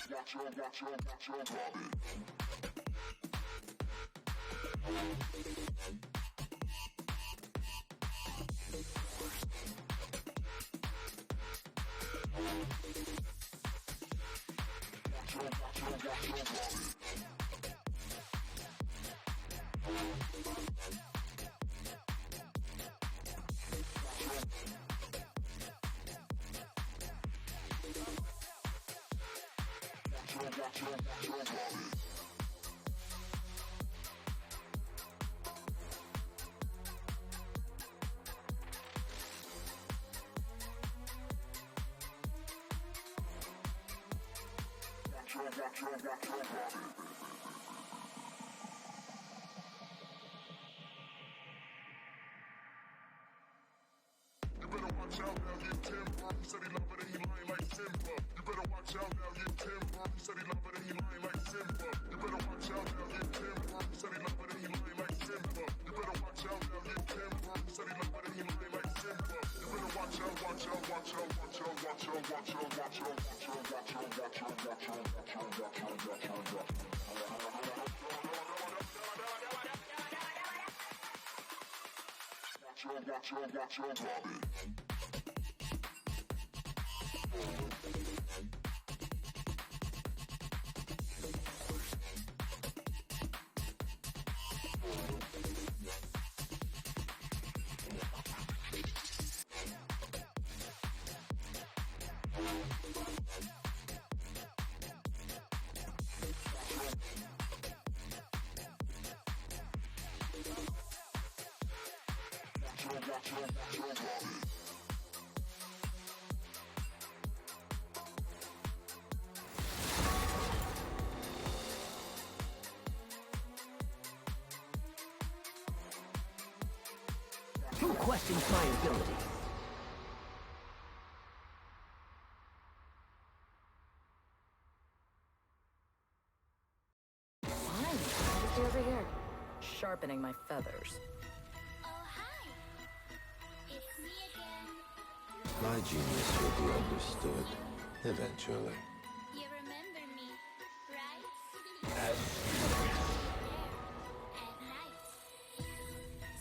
Watch out, watch out, watch out, drop it. You better watch out now, yeah, timber. He said he love it and he lying like Simba. You better watch out now, yeah, timber. He said he love it and he lying like Simba. You better watch out now, yeah, timber. He said he love it and he lying like Simba. You better watch out now, yeah, timber. He said he love it and he lying like Simba. You better watch out, watch out, watch out, watch out, watch out, watch out, watch out, watch out, watch out, watch out, watch out, watch out, watch out, watch out, watch out. Watch out, watch out, drop it. Who questions my ability? Fine, I'll just be over here, sharpening my feathers. Oh, hi. It's me again. My genius will be understood eventually. You remember me, right? As At night. You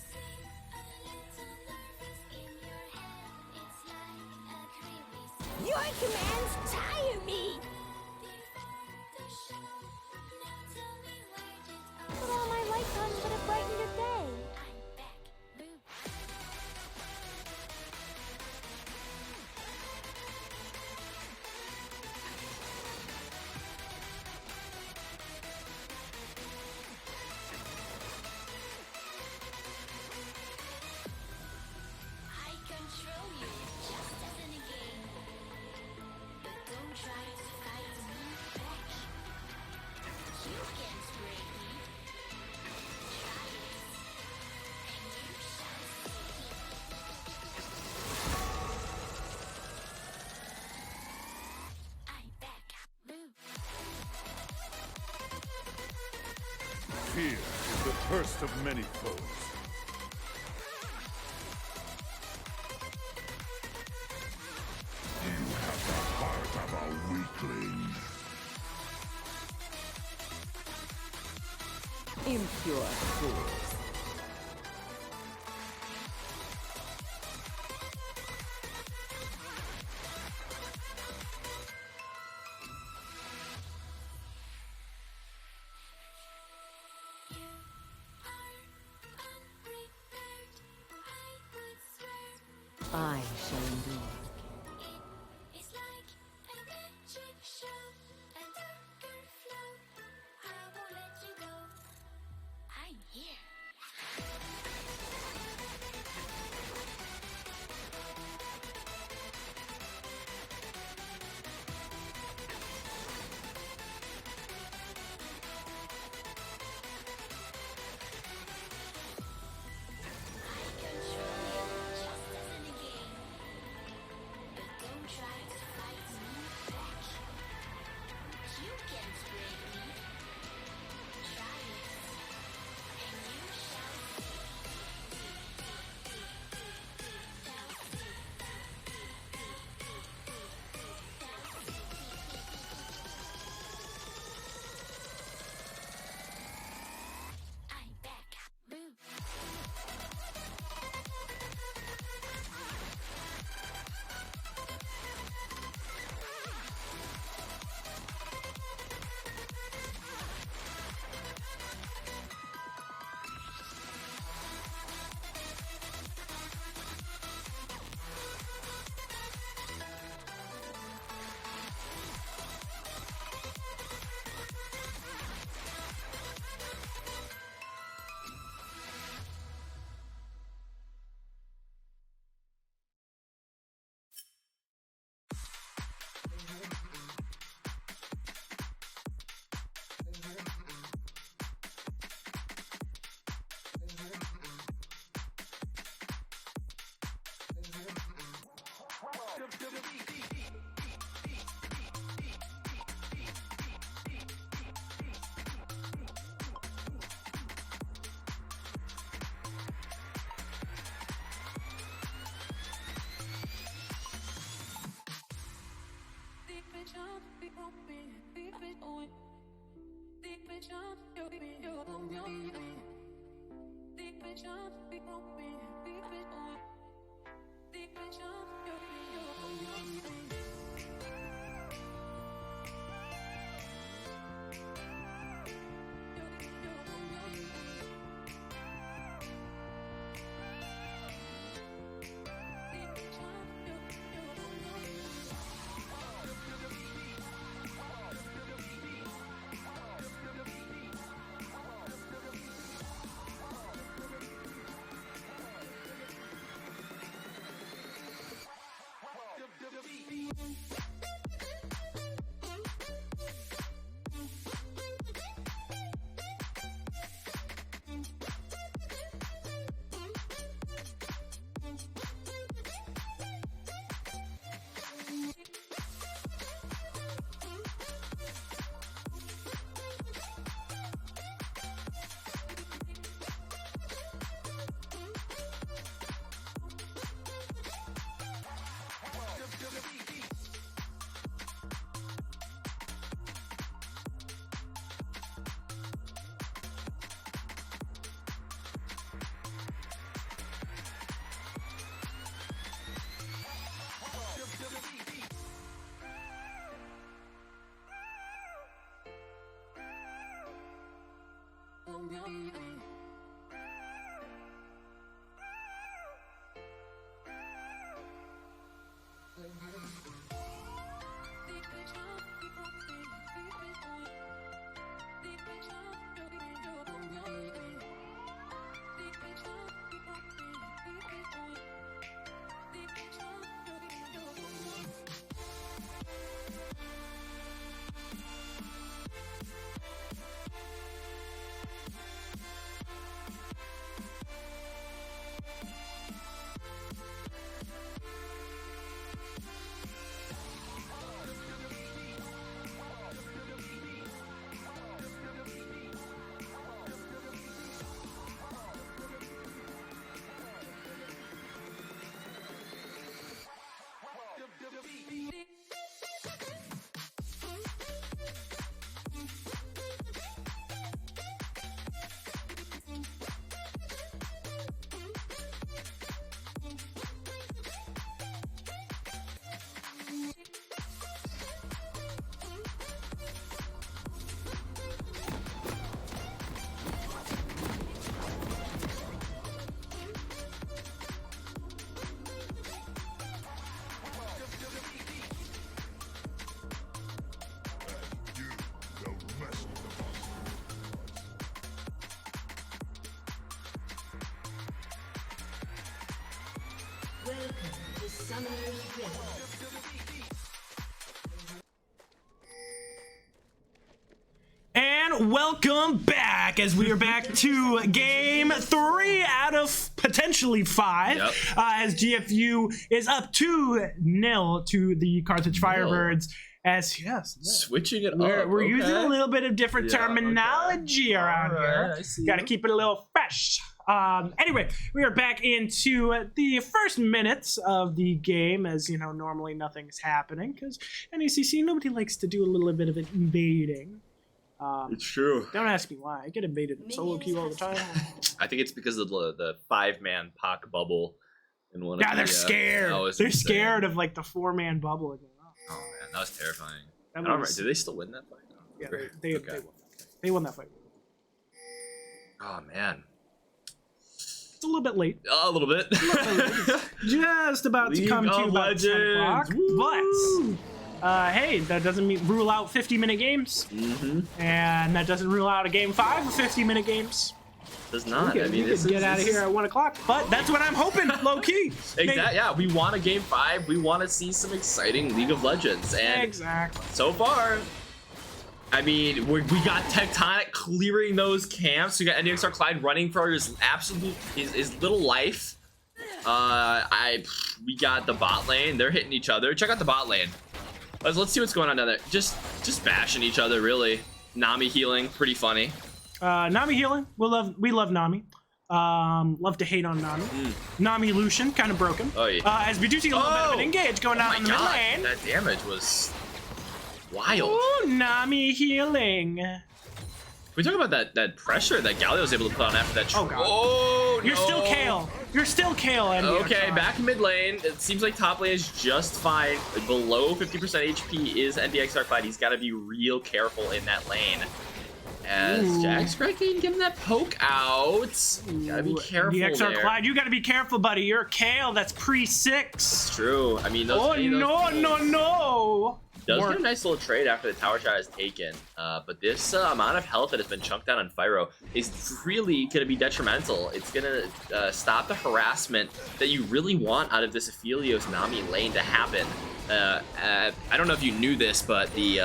seem a little nervous in your head. It's like a creepy Your commands tire me! before the show. Now tell me where did But all my lifetimes would have brightened your day. I'm back. Boo. I control you just as in a game. But don't try to fight me back. You can't break me. Try it, and you shall see. I'm back. Boo. Fear is the first of many foes. You have the heart of a weakling. impure fools. I shall endure. It's like a magic show, a darker flow. I won't let you go. I'm here. Welcome to Summoner's Rift. And welcome back as we are back to game 3 out of potentially 5. Yep. As GFU is up 2-0 to the Carthage Firebirds. As Switching it we're up. using a little bit of different terminology around here. Got to keep it a little fresh. Anyway, we are back into the first minutes of the game. As you know, normally nothing's happening because NECC, nobody likes to do a little bit of invading. It's true. Don't ask me why. I get invaded in solo queue all the time. I think it's because of the 5-man Pac bubble in one. Yeah, they're scared. They're scared of like the 4-man bubble again. Oh man, that was terrifying. That I don't was- remember. Did they still win that fight? No. Yeah, Okay. they won. They won that fight. Oh man, It's a little bit late. a little bit. Just about to League come to of about 10 o'clock. Legends. But hey, that doesn't rule out 50-minute games, and that doesn't rule out a game 5 of 50-minute games. Does not. We I mean, could get out of here at 1 o'clock, but that's what I'm hoping, low key. Exactly. Yeah, we want a game 5. We want to see some exciting League of Legends, and Exactly. so far, I mean, we got Tectonic clearing those camps. We got NECC Clyde running for his little life. We got the bot lane. They're hitting each other. Check out the bot lane. Let's see what's going on down there. Just bashing each other, really. Nami healing, pretty funny. Nami healing. We love Nami. Love to hate on Nami. Nami Lucian, kind of broken. Oh, yeah. As we do see a little bit of an engage going on in the mid lane. That damage was wild. Ooh, Nami healing. We talk about that pressure that Galio was able to put on after that. Oh, God. Oh, You're no. still Kale. You're still Kale. Okay, back mid lane. It seems like top lane is just fine. Below 50% HP is NDX Darklight. He's got to be real careful in that lane. As Jax Grekin giving that poke out. Gotta be careful NDX there. Darklight, you gotta be careful, buddy. You're Kale. That's pre-6. It's true. I mean, those. Oh, those no. Does get a nice little trade after the tower shot is taken, but this amount of health that has been chunked down on Fyro is really going to be detrimental. It's going to stop the harassment that you really want out of this Aphelios Nami lane to happen. I don't know if you knew this, but the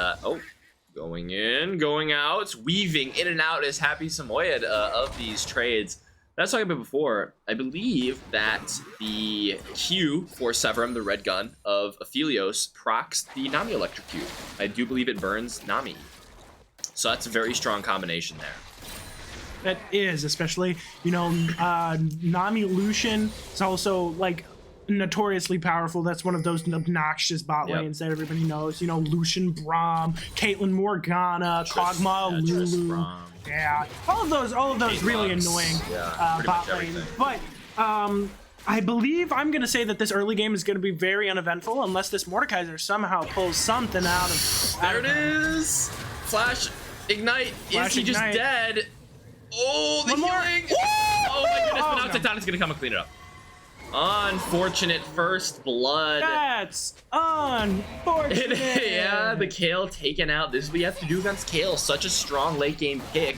going in, going out, weaving in and out is Happy Samoyed of these trades. That's talking about before. I believe that the Q for Severum, the red gun of Aphelios, procs the Nami electrocute. I do believe it burns Nami. So that's a very strong combination there. That is, especially, you know, Nami Lucian is also like notoriously powerful. That's one of those obnoxious bot lanes that everybody knows. You know, Lucian, Braum, Caitlyn Morgana, Kog'Maw, Lulu. Yeah, all of those really annoying bot lanes. But I believe I'm going to say that this early game is going to be very uneventful unless this Mordekaiser somehow pulls something out of. There it is. Flash ignite. Is he just dead? Oh, the healing. Oh my goodness! But now Titanic's going to come and clean it up. Unfortunate first blood. That's unfortunate. Yeah, the Kale taken out. This is what you have to do against Kale. Such a strong late game pick.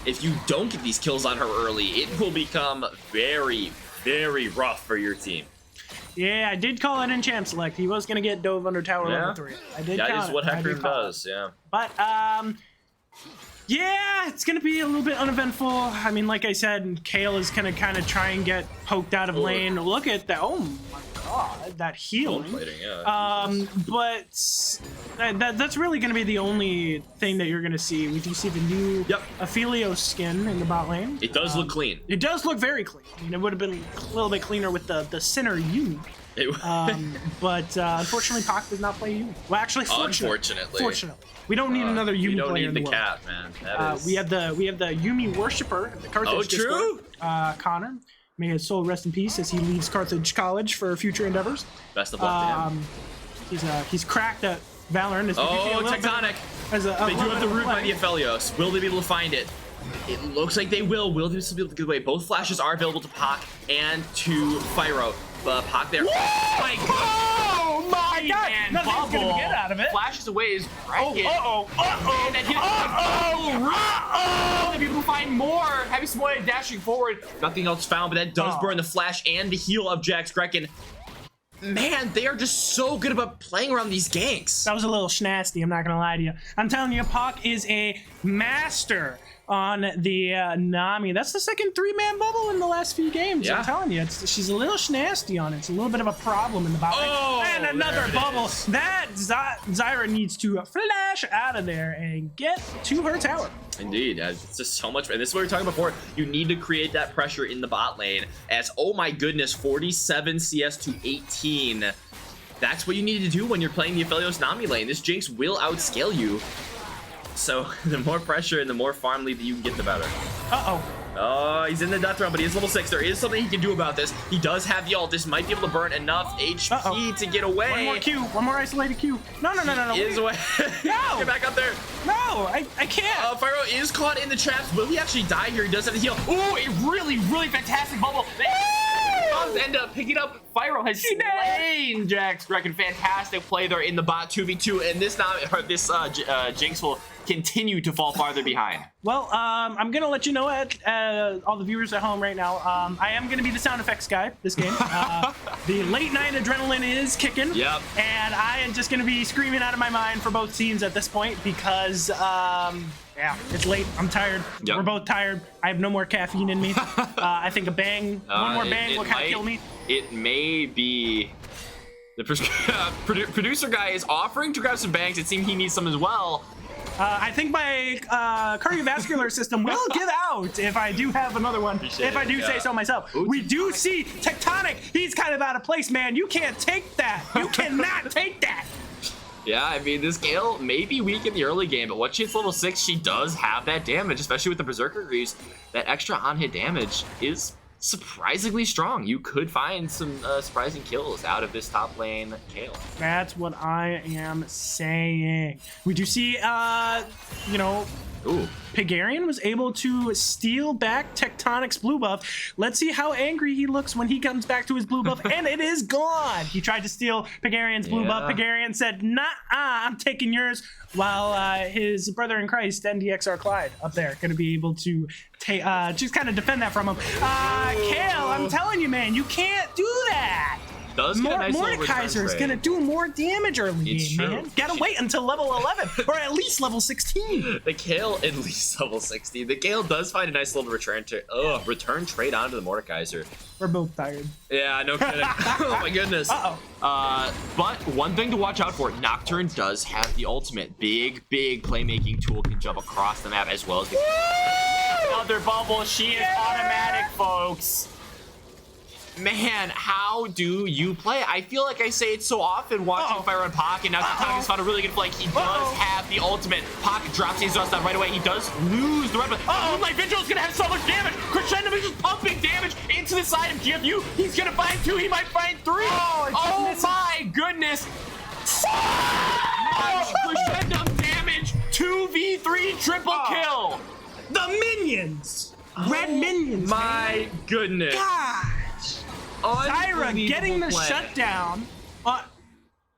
If you don't get these kills on her early, it will become very, very rough for your team. Yeah, I did call it in champ select. He was gonna get dove under tower level 3. I did. That is what Hecarim does. Yeah. But yeah, it's gonna be a little bit uneventful. I mean, like I said, Kale is gonna kind of try and get poked out of lane. Look at that! Oh my god, that healing. But that's really gonna be the only thing that you're gonna see. We do see the new Aphelios skin in the bot lane. It does look clean. It does look very clean. I mean, it would have been a little bit cleaner with the center Yumi. But unfortunately, Pac does not play Yumi. Well, actually, fortunately, we don't need another Yumi player. We don't in need the the world. cat, man. That is... We have the Yumi worshiper, the Carthage Discord, Connor. May his soul rest in peace as he leaves Carthage College for future endeavors. Best of luck to him. He's cracked at Valorant. Tectonic. They do have the root by the Aphelios. Will they be able to find it? It looks like they will. Will they be able to get away? Both flashes are available to Pac and to Fyro. Pac there. Oh my god! Nothing's gonna get out of it. Flashes away is Dragon. They'll be able to find more. Happy Samoyed dashing forward. Nothing else found, but that does burn the flash and the heal of Jax Grekin. Man, they are just so good about playing around these ganks. That was a little schnasty, I'm not gonna lie to you. I'm telling you, Pac is a master on the Nami. That's the second 3-man bubble in the last few games. I'm telling you, she's a little schnasty on it. It's a little bit of a problem in the bottom. And another bubble. That Zyra needs to flash out of there and get to her tower. Indeed, it's just so much. And this is what we were talking about before. You need to create that pressure in the bot lane. As, oh my goodness, 47 CS to 18. That's what you need to do when you're playing the Aphelios Nami lane. This Jinx will outscale you. So the more pressure and the more farm lead that you can get, the better. Oh, he's in the death run, but he is level 6. There is something he can do about this. He does have the ult. This might be able to burn enough HP to get away. One more Q. One more isolated Q. No. He is away. No. Get back up there. No, I can't. Fyro is caught in the traps. Will he actually die here? He does have the heal. Ooh, a really, really fantastic bubble. Does end up picking up. Fyro has slain Jax Grekin. Fantastic play there in the bot 2v2, and this Jinx will continue to fall farther behind. Well, I'm gonna let you know, all the viewers at home right now, I am gonna be the sound effects guy this game. The late night adrenaline is kicking. And I am just gonna be screaming out of my mind for both teams at this point because yeah, it's late. I'm tired. We're both tired. I have no more caffeine in me. I think one more bang will kind of kill me. It may be the producer guy is offering to grab some bangs. It seems he needs some as well. I think my cardiovascular system will give out if I do have another one, if I do say so myself. We do see Tectonic. He's kind of out of place, man. You can't take that. You cannot take that. Yeah, I mean, this Gale may be weak in the early game, but once she hits level 6, she does have that damage, especially with the Berserker Greaves. That extra on-hit damage is surprisingly strong. You could find some surprising kills out of this top lane Gale. That's what I am saying. We do see, you know, Ooh. Pegarian was able to steal back Tectonic's blue buff. Let's see how angry he looks when he comes back to his blue buff, and it is gone. He tried to steal Pegarian's blue buff. Pegarian said, nah, I'm taking yours, while his brother in Christ, NDXR Clyde, up there, going to be able to just kind of defend that from him. Kale, I'm telling you, man, you can't do that. Does get a nice little return Mordekaiser is trade. gonna do more damage early It's game, true. man. Gotta wait until level 11 or at least level 16. The Gale at least level 60. The Gale does find a nice little return trade onto the Mordekaiser. We're both tired. Yeah, no kidding. Oh my goodness. But one thing to watch out for, Nocturne does have the ultimate. Big playmaking tool, can jump across the map as well as the Another bubble. She is automatic, folks. Man, how do you play? I feel like I say it so often watching Fire on Pock, and now Tectonic's found a really good flank. He does have the ultimate. Pock drops his dust down right away. He does lose the red one. Moonlight Vigil's gonna have so much damage. Crescendo is just pumping damage into the side of GFU. He's gonna find 2. He might find 3. Oh my goodness. Crescendo damage. 2v3 triple kill. The minions! Red minions, My goodness. God! Zyra getting the play. shutdown.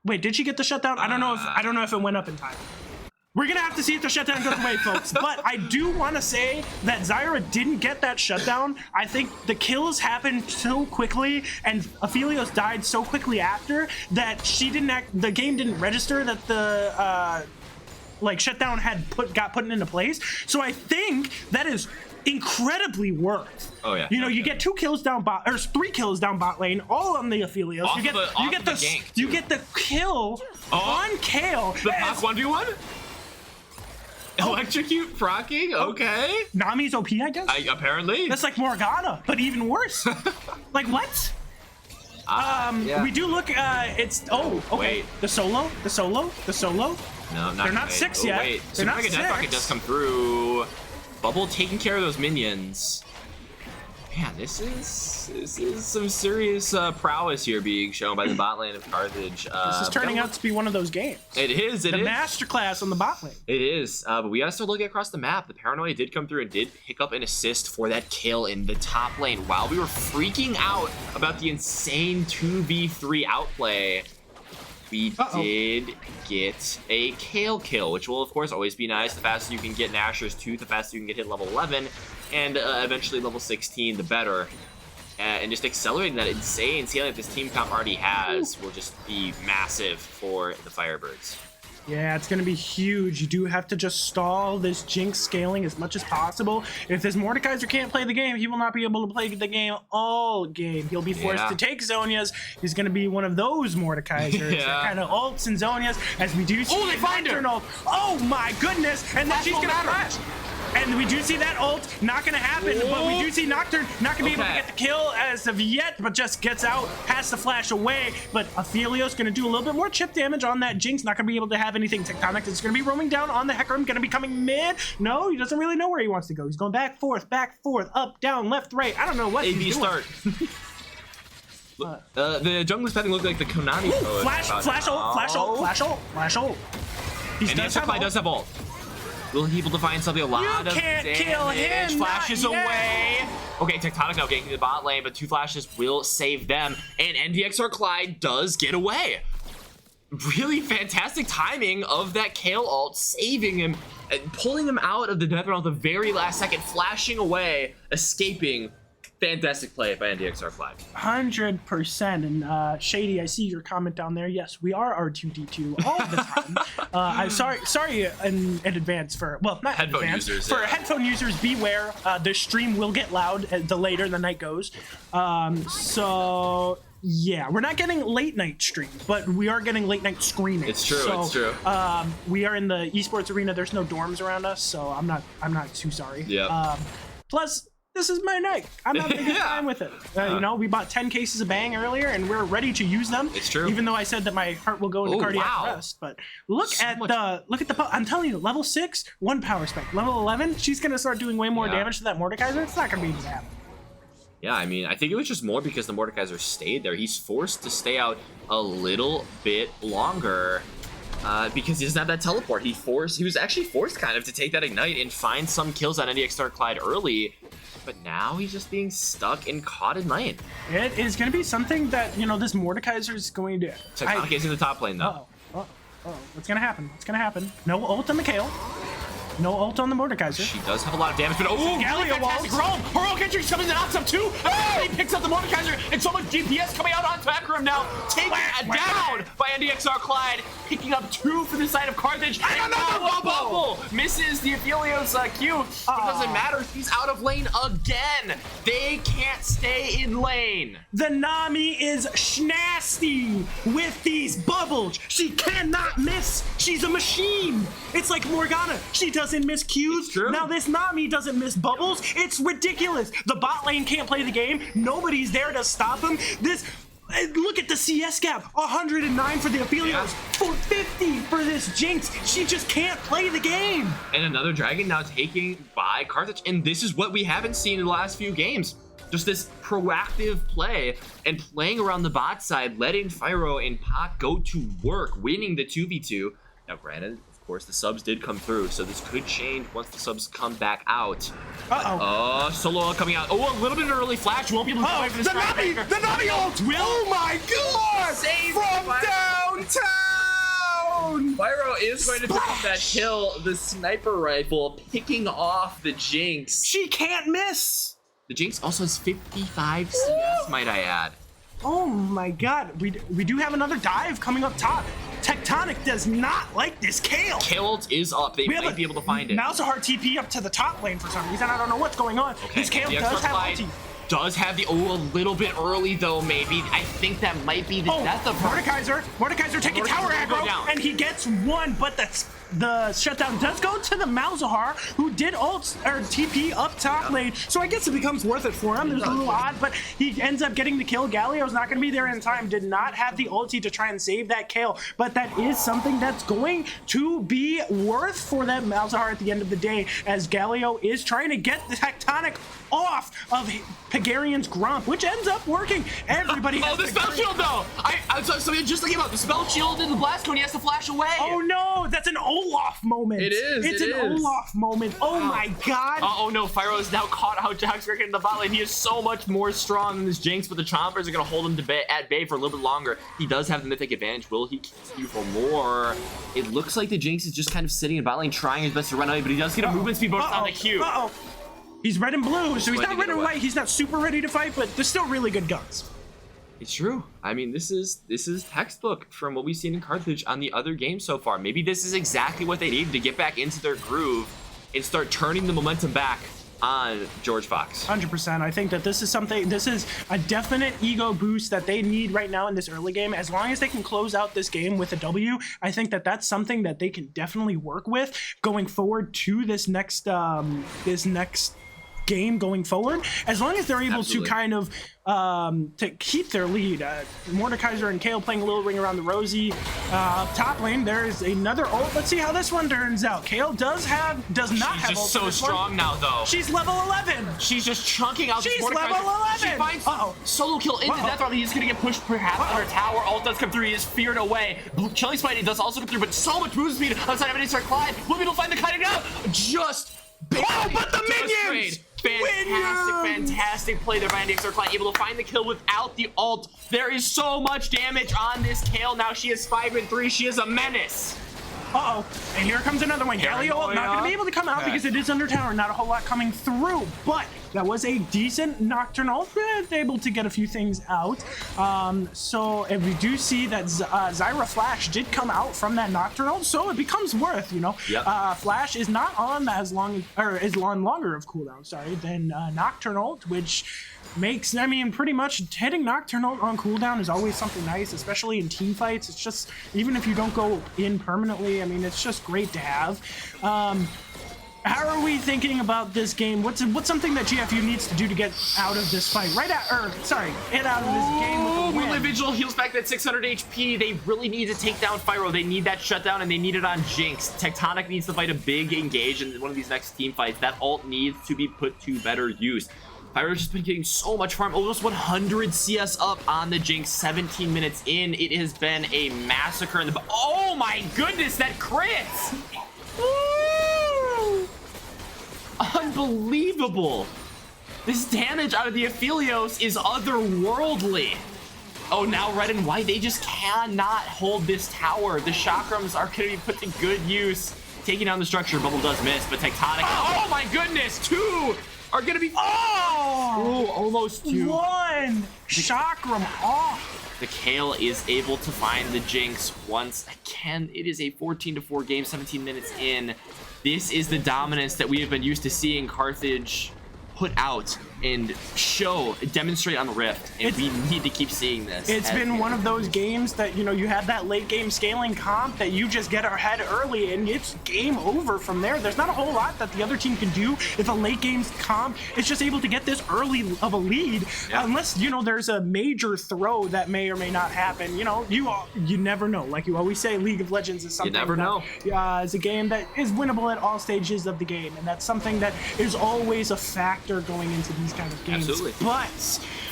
Wait, did she get the shutdown? I don't know if it went up in time. We're gonna have to see if the shutdown goes away, folks. But I do want to say that Zyra didn't get that shutdown. I think the kills happened so quickly, and Aphelios died so quickly after that she didn't the game didn't register that the shutdown got put into place. So I think that is incredibly worth. Oh yeah. You know, you get 2 kills down bot, or 3 kills down bot lane, all on the Aphelios. You get the kill on Kale. The Pock 1v1? Electrocute frocking? Okay. Nami's OP, I guess. Apparently. That's like Morgana, but even worse. Like what? Yeah. We do look. It's okay. Wait. The solo. No, They're not 6 yet. Wait, They're Super not Mega Death Bucket 6. does come through. Bubble taking care of those minions. Man, this is some serious prowess here being shown by the bot lane of Carthage. This is turning out to be one of those games. It is. The masterclass on the bot lane. It is. But we gotta start looking across the map. The Paranoia did come through and did pick up an assist for that kill in the top lane. While we were freaking out about the insane 2v3 outplay, we did get a Kale kill, which will of course always be nice. The faster you can get Nashor's Tooth, the faster you can get hit level 11, and eventually level 16, the better. And just accelerating that insane ceiling that this team comp already has will just be massive for the Firebirds. Yeah, it's going to be huge. You do have to just stall this Jinx scaling as much as possible. If this Mordekaiser can't play the game, he will not be able to play the game all game. He'll be forced to take Zonias. He's going to be one of those Mordekaisers that kind of ults and Zonias, as we do see. Oh, they find her! Oh my goodness! And then she's going to crash. And we do see that ult, not gonna happen, but we do see Nocturne not gonna be able to get the kill as of yet, but just gets out, has to flash away. But Aphelios gonna do a little bit more chip damage on that Jinx, not gonna be able to have anything Tectonic. It's gonna be roaming down on the Hecarim, gonna be coming mid. No, he doesn't really know where he wants to go. He's going back, forth, up, down, left, right. I don't know what AB he's doing. start. The jungler's pathing looked like the Konami code. Flash ult. He And the Clyde does have ult. Will he be able to find something? A lot of can't damage. kill him, Flashes not yet. away. Okay, Tectonic now getting to the bot lane, but 2 flashes will save them. And NDXR Clyde does get away. Really fantastic timing of that Kale ult, saving him and pulling him out of the death realm at the very last second, flashing away, escaping. Fantastic play by NDXR Clyde. 100%. And Shady, I see your comment down there. Yes, we are R2D2 all the time. I'm sorry in advance for, well, not Headphone advance, users, for yeah. headphone users. Beware, the stream will get loud the later the night goes. So yeah, we're not getting late night stream, but we are getting late night screaming. It's true. So, it's true. We are in the esports arena. There's no dorms around us, so I'm not too sorry. Yeah. Plus, this is my night. I'm having a good Yeah. time with it. You know, we bought 10 cases of Bang earlier, and we're ready to use them. It's true. Even though I said that my heart will go into Oh, cardiac wow. arrest, but look So at much- the. I'm telling you, level 6, 1 power spec. Level 11, she's gonna start doing way more Yeah. damage to that Mordekaiser. It's not gonna be easy to happen. Yeah, I mean, I think it was just more because the Mordekaiser stayed there. He's forced to stay out a little bit longer because he doesn't have that teleport. He was actually forced kind of to take that Ignite and find some kills on NECC Clyde early, but now he's just being stuck and caught in lane. It is gonna be something that, you know, this Mordekaiser is going to. Tectonic is in the top lane though. What's gonna happen? What's gonna happen? No ult on the Kayle. No ult on the Mordekaiser. She does have a lot of damage, but oh, Galio Fantastic roam! Heroic entry coming in knocks up too! Oh, he picks up the Mordekaiser, and so much DPS coming out on back room now, taken down by NDXR Clyde, picking up 2 for the side of Carthage. And another bubble! Misses the Aphelios Q, but it doesn't matter, he's out of lane again! They can't stay in lane! The Nami is schnasty with these bubbles. She cannot miss. She's a machine. It's like Morgana. She doesn't miss Qs. It's true. Now this Nami doesn't miss bubbles. It's ridiculous. The bot lane can't play the game. Nobody's there to stop him. Look at the CS gap. 109 for the Aphelios. Yeah. 450 for this Jinx. She just can't play the game. And another dragon now taking by Carthage, and this is what we haven't seen in the last few games. Just this proactive play and playing around the bot side, letting Fyro and Pac go to work, winning the 2v2. Now granted, of course, the subs did come through, so this could change once the subs come back out. Solo coming out. Oh, a little bit of an early flash. Won't be able to get away from this The Nami ult. Oh my God. Save From downtown. Fyro is going to pick up that kill. The sniper rifle picking off the Jinx. She can't miss. The Jinx also has 55 CS, might I add. Oh my God, we do have another dive coming up top. Tectonic does not like this Kayle. Kayle ult is up. They might be able to find it. Malzahar TP up to the top lane for some reason. I don't know what's going on. Okay, This Kayle the does extra have Clyde ulti. does have the a little bit early though. Maybe I think that might be the death of her. Mordekaiser taking tower Mordekaiser go aggro, down. and he gets 1, but the shutdown does go to the Malzahar, who did ult or TP up top lane. So I guess it becomes worth it for him. There's a little odd, but he ends up getting the kill. Galio's not going to be there in time. Did not have the ulti to try and save that Kayle, but that is something that's going to be worth for that Malzahar at the end of the day, as Galio is trying to get the Tectonic off of Pagarian's Grump, which ends up working. Everybody has the spell shield though! I was just thinking about the spell shield in the blast cone. He has to flash away. Oh no, that's an Olaf moment. It is. It's it an is. Olaf moment. Oh my God. Oh no, Fyro is now caught out Jaxrick in the bot lane. He is so much more strong than this Jinx, but the Chompers are going to hold him at bay for a little bit longer. He does have the mythic advantage. Will he continue for more? It looks like the Jinx is just kind of sitting in bot lane trying his best to run away, but he does get a movement speed bonus on the Q. He's red and blue, so he's Going not to red get and away. white. He's not super ready to fight, but they're still really good guns. It's true. I mean, this is textbook from what we've seen in Carthage on the other games so far. Maybe this is exactly what they needed to get back into their groove and start turning the momentum back on George Fox. 100%. I think that this is a definite ego boost that they need right now in this early game. As long as they can close out this game with a W, I think that that's something that they can definitely work with going forward to this next game going forward. As long as they're able to kind of to keep their lead. Mordekaiser and Kayle playing a little ring around the Rosie. Top lane, there is another ult. Let's see how this one turns out. Kayle does not have She's ult just for so this one. strong now, though. She's level 11. She's just chunking out. She's this Mordekaiser. level 11. She finds solo kill into death round. He's gonna get pushed perhaps on her tower. Ult does come through. He is feared away. Chilling Spidey does also come through, but so much movement speed outside of NECC Clyde. Will be able to find the cutting out. Just but the minions! Fantastic play there by NECC Clyde, able to find the kill without the ult. There is so much damage on this Kayle. Now she is 5-3. She is a menace. And here comes another one. Galio not going to be able to come out because it is under tower. Not a whole lot coming through, but that was a decent Nocturnal. Able to get a few things out. So if we do see that Zyra Flash did come out from that Nocturnal, so it becomes worth, you know. Yep. Flash is not on as long, or is on longer of cooldown, than Nocturnal, which makes, I mean, pretty much hitting Nocturnal on cooldown is always something nice, especially in team fights. It's just, even if you don't go in permanently, I mean, it's just great to have. How are we thinking about this game? What's something that GFU needs to do to get out of this fight? Get out of this game with a win. Will Vigil heals back that 600 HP. They really need to take down Fyro. They need that shutdown, and they need it on Jinx. Tectonic needs to fight a big engage in one of these next team fights. That ult needs to be put to better use. Fyro's just been getting so much farm, almost 100 CS up on the Jinx, 17 minutes in. It has been a massacre in the... Oh my goodness, that crits! Woo! Unbelievable. This damage out of the Aphelios is otherworldly. Oh, now red and white, they just cannot hold this tower. The chakrams are going to be put to good use. Taking down the structure, Bubble does miss, but Tectonic... Oh my goodness, two are going to be... Oh, almost two. One chakram off. The Kale is able to find the Jinx once again. It is a 14-4 game, 17 minutes in. This is the dominance that we have been used to seeing Carthage put out and demonstrate on the Rift, and we need to keep seeing this. It's been one of those games that, you have that late game scaling comp that you just get ahead early and it's game over from there. There's not a whole lot that the other team can do if a late game comp is just able to get this early of a lead, unless, there's a major throw that may or may not happen. You never know. Like you always say, League of Legends is something You never know. It's a game that is winnable at all stages of the game, and that's something that is always a factor going into these kind of games. Absolutely. But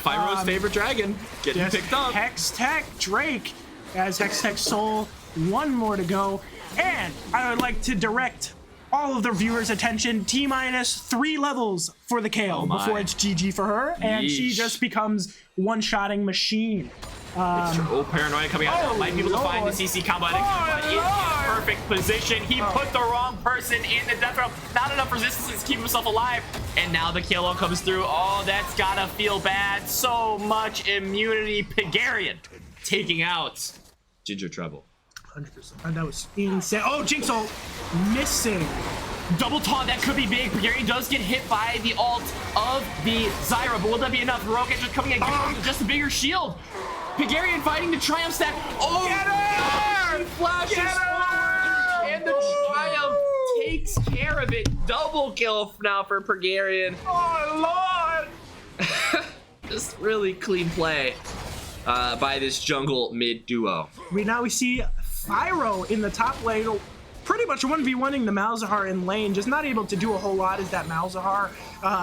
Fyro's favorite dragon getting picked up. Hextech Drake as Hextech Soul. One more to go. And I would like to direct all of the viewers' attention. T-minus 3 levels for the Kale before it's GG for her. And she just becomes one-shotting machine. Paranoia coming out. Might be able to find the CC combo. I think in perfect position. He put the wrong person in the death row. Not enough resistance to keep himself alive. And now the KO comes through. Oh, that's gotta feel bad. So much immunity. Pigarian taking out Ginger Treble. 100%. That was insane. Oh, Jinx ult missing. Double taunt, that could be big. Pigarian does get hit by the ult of the Zyra, but will that be enough? Heroic just coming in, just a bigger shield. Pigarian fighting the Triumph stack. Oh, get her! He flashes forward, and the Triumph takes care of it. Double kill now for Pigarian. Oh, Lord! Just really clean play by this jungle mid duo. We see Fyro in the top lane, pretty much 1v1ing the Malzahar in lane, just not able to do a whole lot as that Malzahar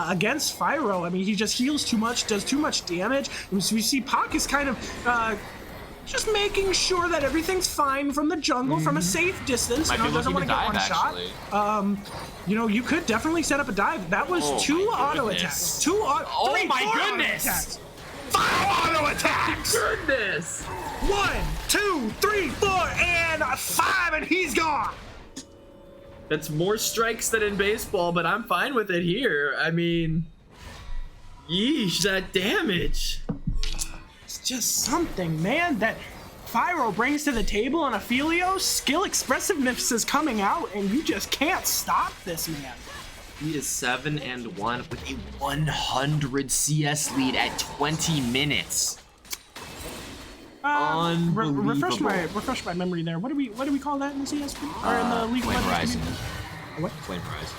against Fyro. I mean, he just heals too much, does too much damage. And so we see Pak is kind of just making sure that everything's fine from the jungle from a safe distance. Might be doesn't looking want to to get dive, one shot. You could definitely set up a dive. That was 2 auto attacks. 2 Oh three, my 4 goodness! Auto attacks. 5 auto attacks! Goodness! 1, 2, 3, 4, and 5, and he's gone! That's more strikes than in baseball, but I'm fine with it here. I mean, yeesh, that damage. It's just something, man, that Fyro brings to the table, and Aphelios' skill expressiveness is coming out, and you just can't stop this man. He is 7-1 with a 100 CS lead at 20 minutes. Unbelievable. Refresh my memory there. What do we call that in the CSP? Or in the League of Flame Legends? Horizon. What? Flame Horizon.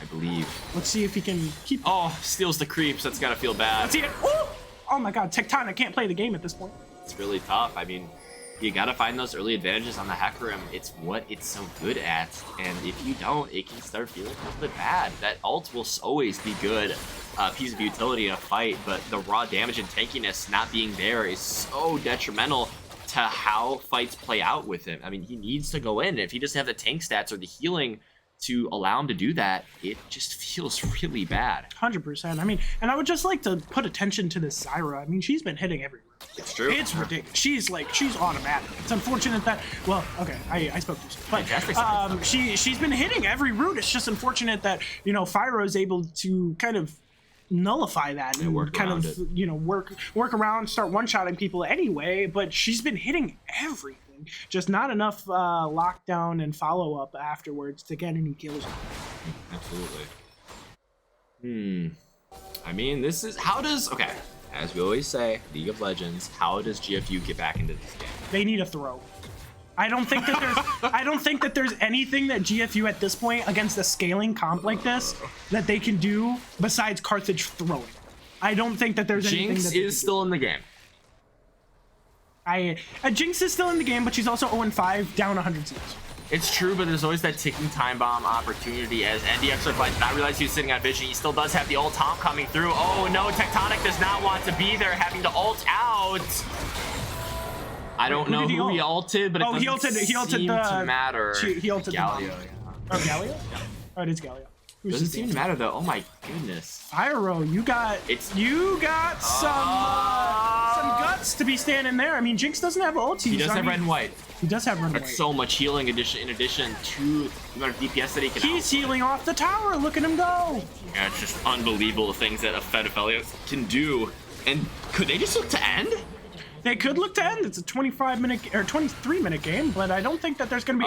I believe. Let's see if he can keep. Oh, steals the creeps. That's gotta feel bad. Let's see it. Oh my God, Tectonic can't play the game at this point. It's really tough. I mean, you gotta find those early advantages on the Hecarim. It's what it's so good at, and if you don't, it can start feeling a little bit bad. That ult will always be good. Piece of utility in a fight, but the raw damage and tankiness not being there is so detrimental to how fights play out with him. I mean, he needs to go in. If he doesn't have the tank stats or the healing to allow him to do that, it just feels really bad. 100%. I mean, and I would just like to put attention to this Zyra. I mean, she's been hitting everywhere. It's true. It's ridiculous. She's automatic. It's unfortunate that, well, okay, I spoke too soon. But she's been hitting every route. It's just unfortunate that, Fyro is able to kind of nullify that and work kind around of it. work around, start one-shotting people anyway. But she's been hitting everything, just not enough lockdown and follow-up afterwards to get any kills. Absolutely. I mean, this is okay, as we always say, League of Legends, how does GFU get back into this game? They need a throw. I don't think that there's anything that GFU at this point against a scaling comp like this that they can do besides Carthage throwing. I don't think that there's anything Jinx that they is can still in the game. Jinx is still in the game, but she's also 0-5, down 100 seeds. It's true, but there's always that ticking time bomb opportunity as NDX did not realize he was sitting on vision. He still does have the ult Tom coming through. Oh no, Tectonic does not want to be there, having to ult out. I don't know who he ulted, but it doesn't seem to matter. He ulted Galio. Yeah. Oh, Galio? Yeah. Oh, it is Galio. Doesn't seem to matter though. Oh my goodness. Pyro, you got some guts to be standing there. I mean, Jinx doesn't have ulti. He does have red and white. He does have red and white. That's so much healing in addition to the amount of DPS that he can. He's healing off the tower. Look at him go. Yeah, it's just unbelievable the things that a Fedifelios can do. And could they just look to end? They could look to end. It's a 25-minute or 23-minute game, but I don't think that there's gonna be.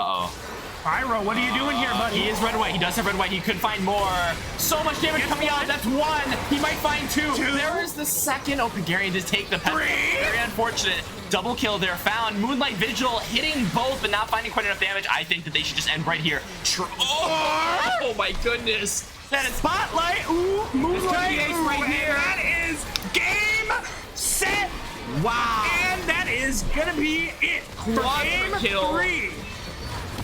Pyro, what are you doing here, buddy? He is red and white. He does have red and white. He could find more. So much damage coming out. That's one. He might find two. There is the second. Oh, Pagarian does take the pet. Very unfortunate. Double kill there found. Moonlight Vigil hitting both, but not finding quite enough damage. I think that they should just end right here. Oh my goodness. That is Spotlight. Ooh, Moonlight right here. That is game, set. Wow. And that is gonna be it for game 3.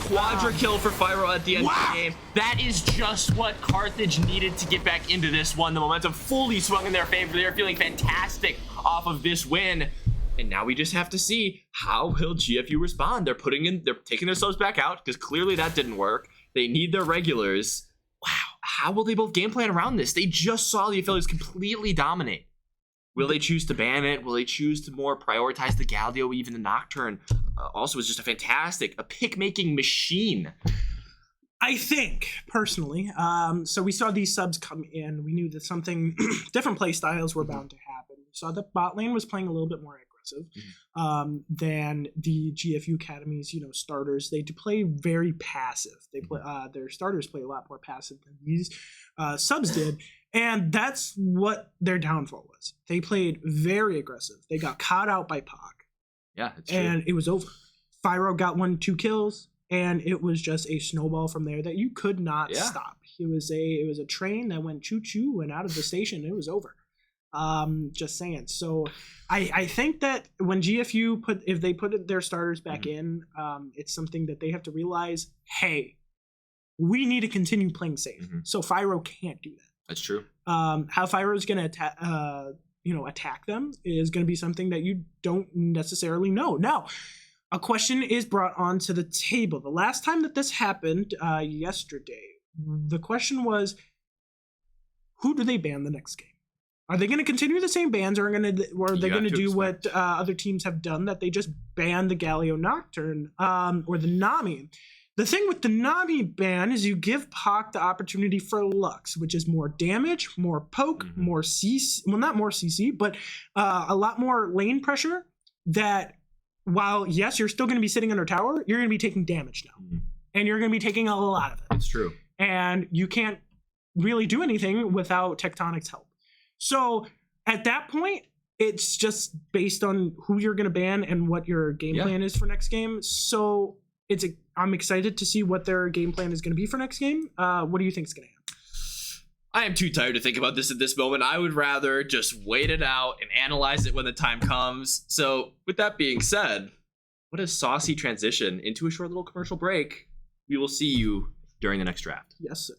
Quadra kill for Fyro at the end of the game. That is just what Carthage needed to get back into this one. The momentum fully swung in their favor. They're feeling fantastic off of this win. And now we just have to see how will GFU respond. They're taking their subs back out because clearly that didn't work. They need their regulars. Wow. How will they both game plan around this? They just saw the affiliates completely dominate. Will they choose to ban it? Will they choose to more prioritize the Galio, even the Nocturne? Also, is just a pick-making machine. I think, personally, so we saw these subs come in. We knew that something, different play styles were bound to happen. We saw that bot lane was playing a little bit more aggressive than the GFU Academy's, starters. They do play very passive. They play, their starters play a lot more passive than these subs did. And that's what their downfall was. They played very aggressive. They got caught out by Pac. Yeah, it's true. And it was over. Fyro got 1-2 kills, and it was just a snowball from there that you could not stop. It was a train that went choo-choo, went out of the station, and it was over. Just saying. So I think that when GFU if they put their starters back in, it's something that they have to realize, hey, we need to continue playing safe. So Fyro can't do that. That's true. How Fyro is going to attack them is going to be something that you don't necessarily know. Now, a question is brought onto the table. The last time that this happened, yesterday, the question was, who do they ban the next game? Are they going to continue the same bans, or are they going to do what other teams have done, that they just ban the Galio Nocturne or the Nami? The thing with the Nami ban is you give Pac the opportunity for Lux, which is more damage, more poke, more CC. Well, not more CC, but a lot more lane pressure. That while, yes, you're still going to be sitting under tower, you're going to be taking damage now. And you're going to be taking a lot of it. It's true. And you can't really do anything without Tectonic's help. So at that point, it's just based on who you're going to ban and what your game plan is for next game. So I'm excited to see what their game plan is going to be for next game. What do you think is going to happen? I am too tired to think about this at this moment. I would rather just wait it out and analyze it when the time comes. So with that being said, what a saucy transition into a short little commercial break. We will see you during the next draft. Yes, sir.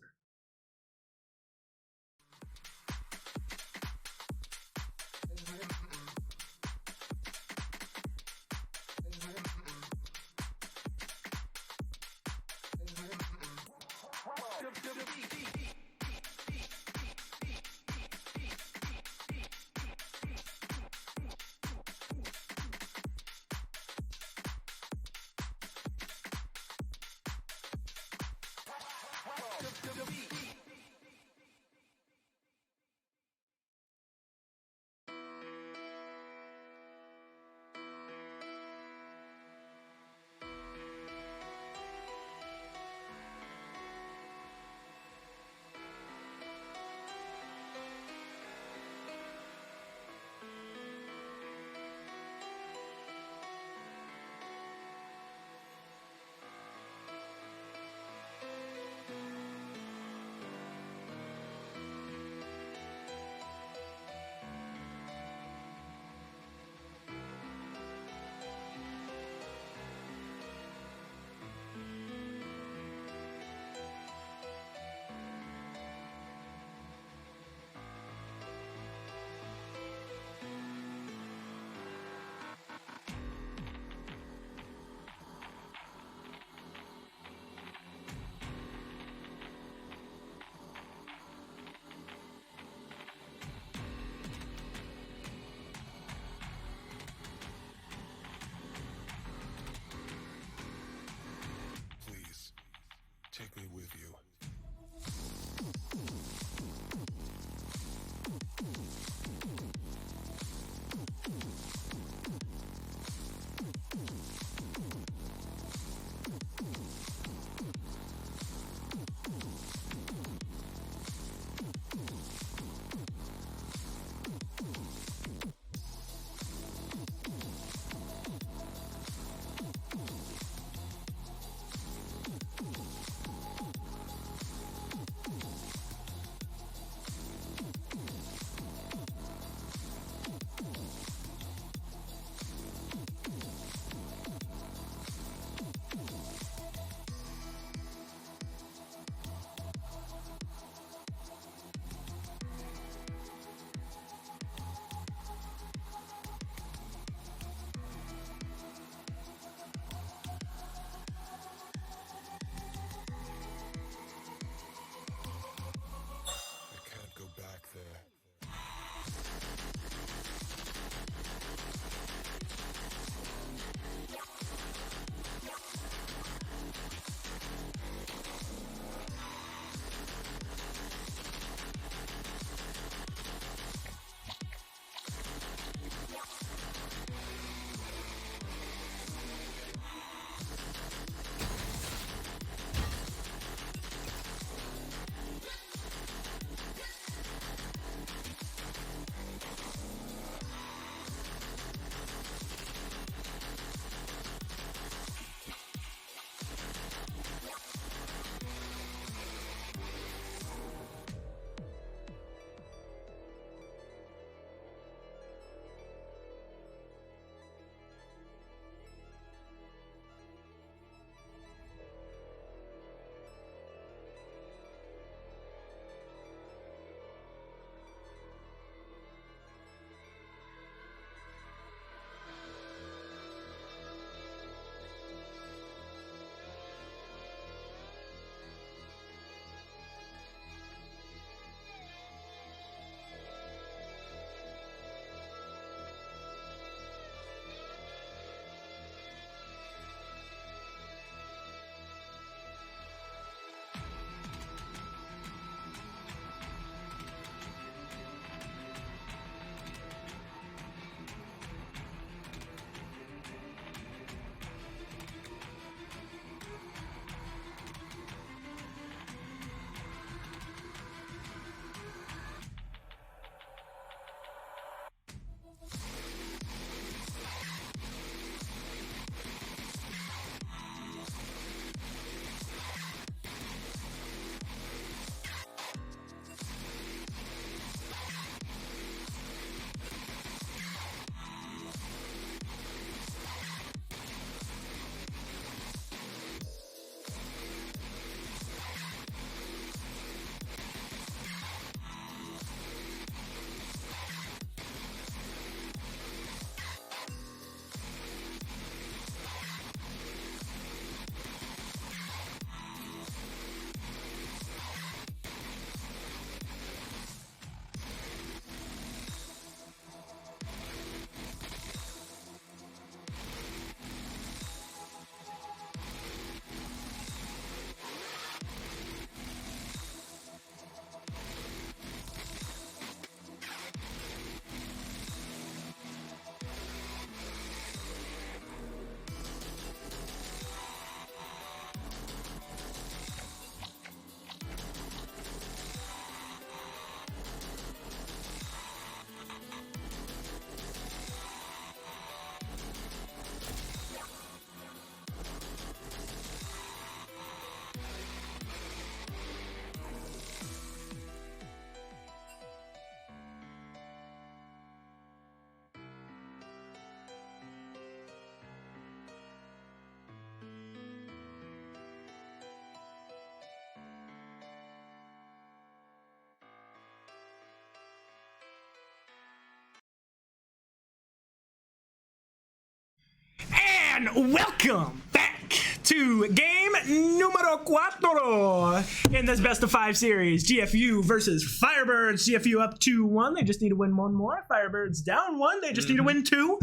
And welcome back to game numero cuatro in this best of 5 series. GFU versus Firebirds. GFU up 2-1. They just need to win one more. Firebirds down 1. They just need to win 2.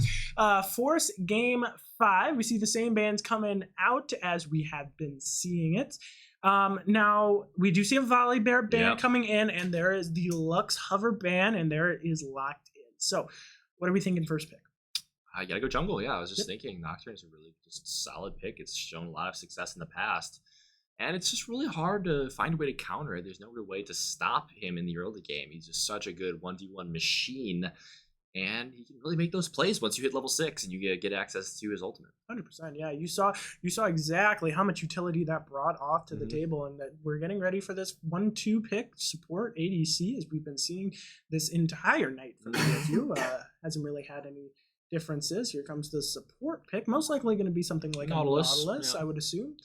Force game 5. We see the same bands coming out as we have been seeing it. Now, we do see a Volley Bear band coming in, and there is the Lux Hover band, and there it is locked in. So, what are we thinking first pick? I gotta go jungle. Yeah, I was just thinking Nocturne is a really just solid pick. It's shown a lot of success in the past, and it's just really hard to find a way to counter it. There's no real way to stop him in the early game. He's just such a good 1v1 machine, and he can really make those plays once you hit level 6 and you get access to his ultimate. 100%. Yeah, you saw exactly how much utility that brought off to the table, and that we're getting ready for this 1-2 pick support ADC as we've been seeing this entire night from GFU. Hasn't really had any differences. Here comes the support pick. Most likely going to be something like Nautilus, Nautilus, I would assume.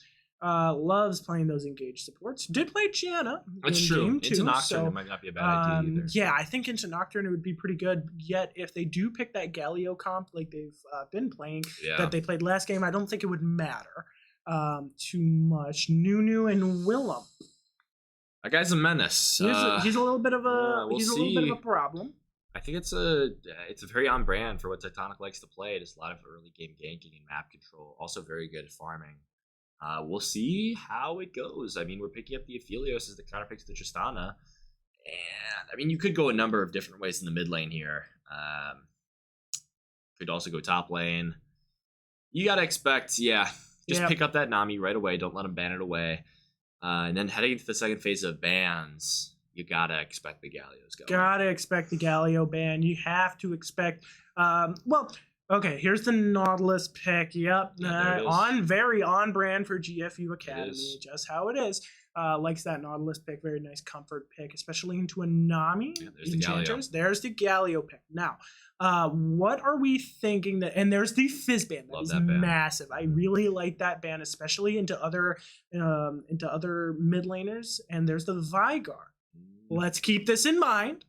Loves playing those engaged supports. Did play Gianna. That's in true. game 2, Into Nocturne, so, it might not be a bad idea either. Yeah, I think into Nocturne it would be pretty good. Yet, if they do pick that Galio comp like they've been playing, that they played last game, I don't think it would matter too much. Nunu and Willem. That guy's a menace. He's a little bit of a we'll a little bit of a problem. I think it's a very on brand for what Tectonic likes to play. Just a lot of early game ganking and map control. Also very good at farming. We'll see how it goes. I mean, we're picking up the Aphelios as the counterpick to the Tristana. And, I mean, you could go a number of different ways in the mid lane here. Could also go top lane. You got to expect, just pick up that Nami right away. Don't let him ban it away. And then heading into the second phase of bans, you got to expect the Galios going. Got to expect the Galio ban. You have to expect, okay, here's the Nautilus pick. Yep, very on brand for GFU Academy. Just how it is. Likes that Nautilus pick. Very nice comfort pick, especially into a Nami. There's Enchanters. There's the Galio pick. Now, what are we thinking that? And there's the Fizz band. That is massive. I really like that band, especially into other mid laners. And there's the Vigar. Let's keep this in mind.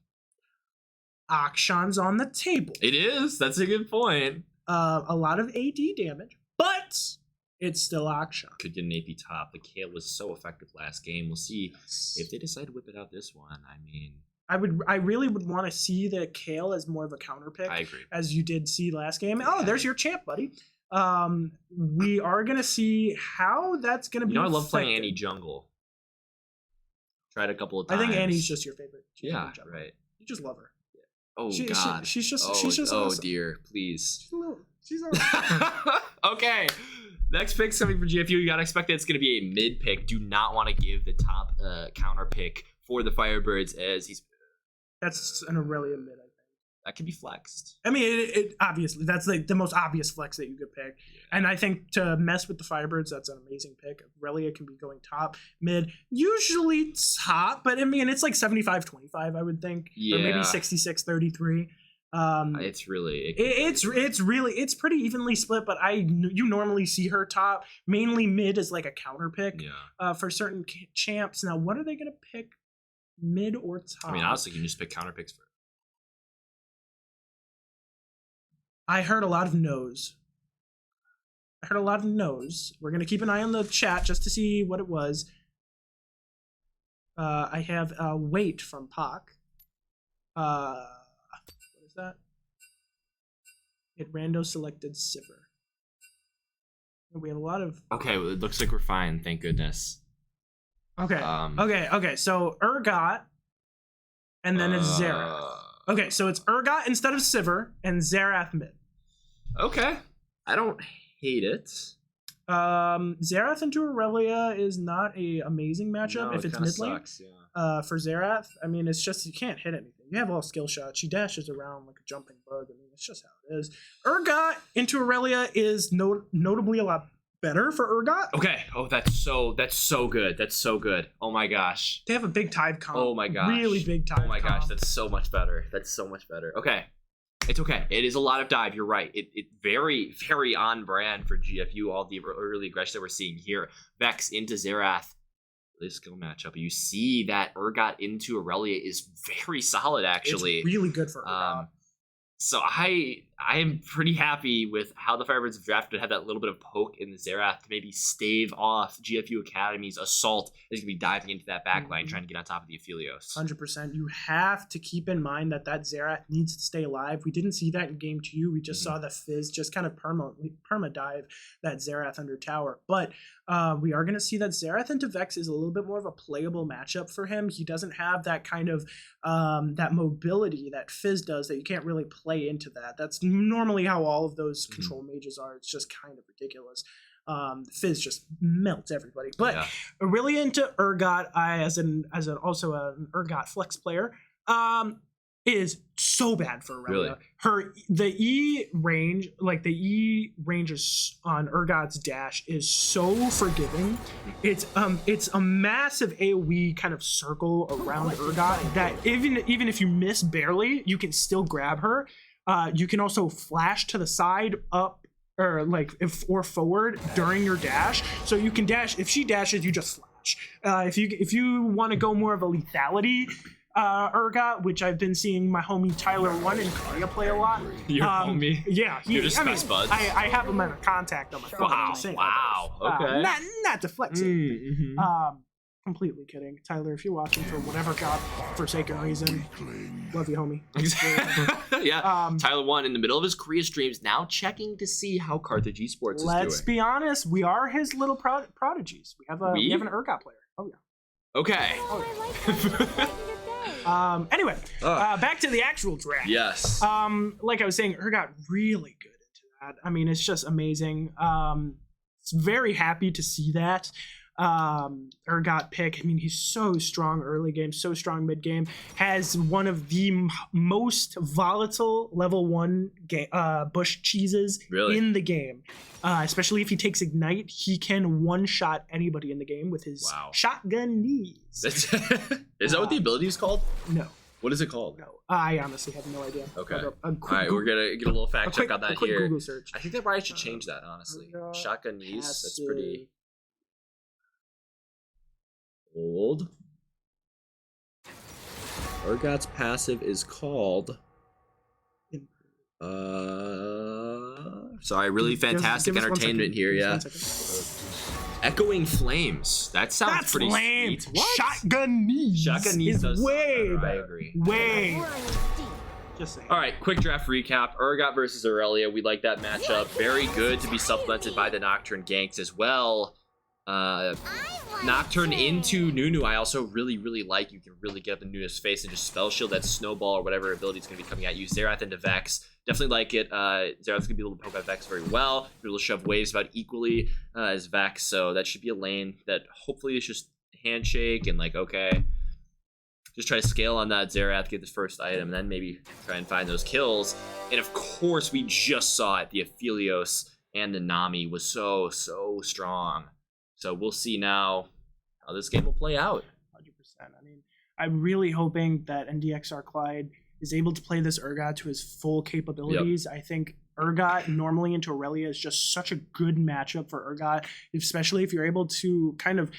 Akshan's on the table. It is. That's a good point. A lot of AD damage, but it's still Akshan. Could get an AP top. The Kale was so effective last game. We'll see if they decide to whip it out this one. I mean, I really would want to see the Kale as more of a counter pick. I agree. As you did see last game. Oh, there's your champ, buddy. We are gonna see how that's gonna be. I love playing Annie jungle. Tried a couple of times. I think Annie's just your favorite. Right. You just love her. Oh God. She's just oh awesome. Dear, please. She's awesome. Okay. Next pick's coming for GFU. You gotta expect that it's gonna be a mid pick. Do not want to give the top counter pick for the Firebirds as he's. That's an Aurelia mid, I think. That can be flexed. I mean, it obviously that's like the most obvious flex that you could pick, and I think to mess with the Firebirds, that's an amazing pick. Aurelia can be going top, mid, usually top, but I mean it's like 75-25, I would think, or maybe 66-33. It's really it's pretty evenly split, but you normally see her top, mainly mid as like a counter pick for certain champs. Now, what are they gonna pick, mid or top? I mean, honestly, you can just pick counter picks for. I heard a lot of no's. We're going to keep an eye on the chat just to see what it was. I have wait from Pac. What is that? It rando selected Sivir. We have a lot of... Okay, well, it looks like we're fine, thank goodness. Okay, okay. So Urgot, and then it's Xerath. Okay, so it's Urgot instead of Sivir, and Xerath mid. Okay. I don't hate it. Xerath into Aurelia is not a amazing matchup if it's mid lane. For Xerath, I mean, it's just you can't hit anything. You have all skill shots. She dashes around like a jumping bug. I mean, it's just how it is. Urgot into Aurelia is notably a lot better for Urgot. Okay. Oh, that's so good. That's so good. Oh my gosh. They have a big tide comp. Oh my gosh. Really big tide comp. Oh my gosh, that's so much better. Okay. It's okay. It is a lot of dive. You're right. It very, very on brand for GFU. All the early aggression that we're seeing here. Vex into Xerath. This skill matchup. You see that Urgot into Aurelia is very solid, actually. It's really good for Urgot. So I I am pretty happy with how the Firebirds have drafted, have that little bit of poke in the Xerath to maybe stave off GFU Academy's assault is going to be diving into that backline, trying to get on top of the Aphelios. 100%. You have to keep in mind that Xerath needs to stay alive. We didn't see that in game 2. We just saw the Fizz just kind of perma-dive that Xerath under tower. But we are going to see that Xerath into Vex is a little bit more of a playable matchup for him. He doesn't have that kind of that mobility that Fizz does that you can't really play into that. That's normally how all of those control mages are. It's just kind of ridiculous. Fizz just melts everybody. But really into Urgot, I as also an Urgot flex player, is so bad for Aurelia. Really? The E range, like the E ranges on Urgot's dash is so forgiving. It's a massive AoE kind of circle around Urgot that even if you miss barely, you can still grab her. You can also flash to the side, up, or or forward during your dash. So you can dash. If she dashes, you just flash. If you want to go more of a lethality Urgot, which I've been seeing my homie Tyler 1 and Kaya play a lot. Your homie? Yeah. You're just best buds? I have him as a contact on my phone. Wow. Okay. Not to flex it. Completely kidding. Tyler, if you're watching for whatever God-forsaken reason, love you, homie. Yeah. Tyler 1 in the middle of his Korea streams, now checking to see how Carthage Esports is doing. Let's be honest, we are his little prodigies. We have an Urgot player. Oh yeah. Okay. Anyway, back to the actual draft. Yes. Like I was saying, Urgot really good into that. I mean, it's just amazing. It's very happy to see that. Urgot pick. I mean, he's so strong early game, so strong mid game. Has one of the most volatile level 1 bush cheeses in the game. Especially if he takes Ignite, he can one-shot anybody in the game with his shotgun knees. Is that what the ability is called? No. What is it called? No, I honestly have no idea. Okay. All right, we're gonna get a little fact check on that here. Google search. I think that probably should change that, honestly. Shotgun knees. That's pretty old. Urgot's passive is called. Sorry, really fantastic entertainment here. Yeah. Echoing Flames. That sounds pretty lame. Sweet. What? Shotgun knees. Shotgun knees does way better. I agree. Way. Just saying. All right, quick draft recap. Urgot versus Aurelia. We like that matchup. Very good to be supplemented by the Nocturne ganks as well. Nocturne into Nunu, I also really like. You can really get up in Nunu's face and just spell shield that snowball or whatever ability is going to be coming at you. Xerath into Vex. Definitely like it. Xerath's going to be able to poke at Vex very well. Be able to shove waves about equally as Vex. So that should be a lane that hopefully is just handshake and okay. Just try to scale on that Xerath, get the first item, and then maybe try and find those kills. And of course, we just saw it. The Aphelios and the Nami was so strong. So we'll see now how this game will play out. 100%. I mean, I'm really hoping that NDXR Clyde is able to play this Urgot to his full capabilities. I think Urgot normally into Aurelia is just such a good matchup for Urgot, especially if you're able to kind of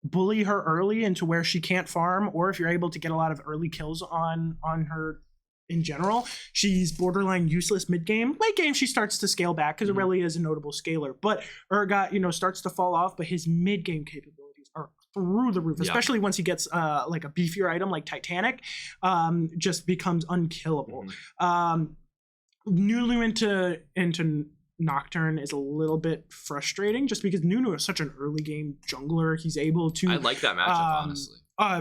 bully her early into where she can't farm, or if you're able to get a lot of early kills on her in general. She's borderline useless mid game. Late game, she starts to scale back because Aurelia is a notable scaler. But Urgot, starts to fall off, but his mid game capabilities are through the roof, especially once he gets like a beefier item like Titanic, just becomes unkillable. Nunu into Nocturne is a little bit frustrating just because Nunu is such an early game jungler. He's able to. I like that matchup, honestly.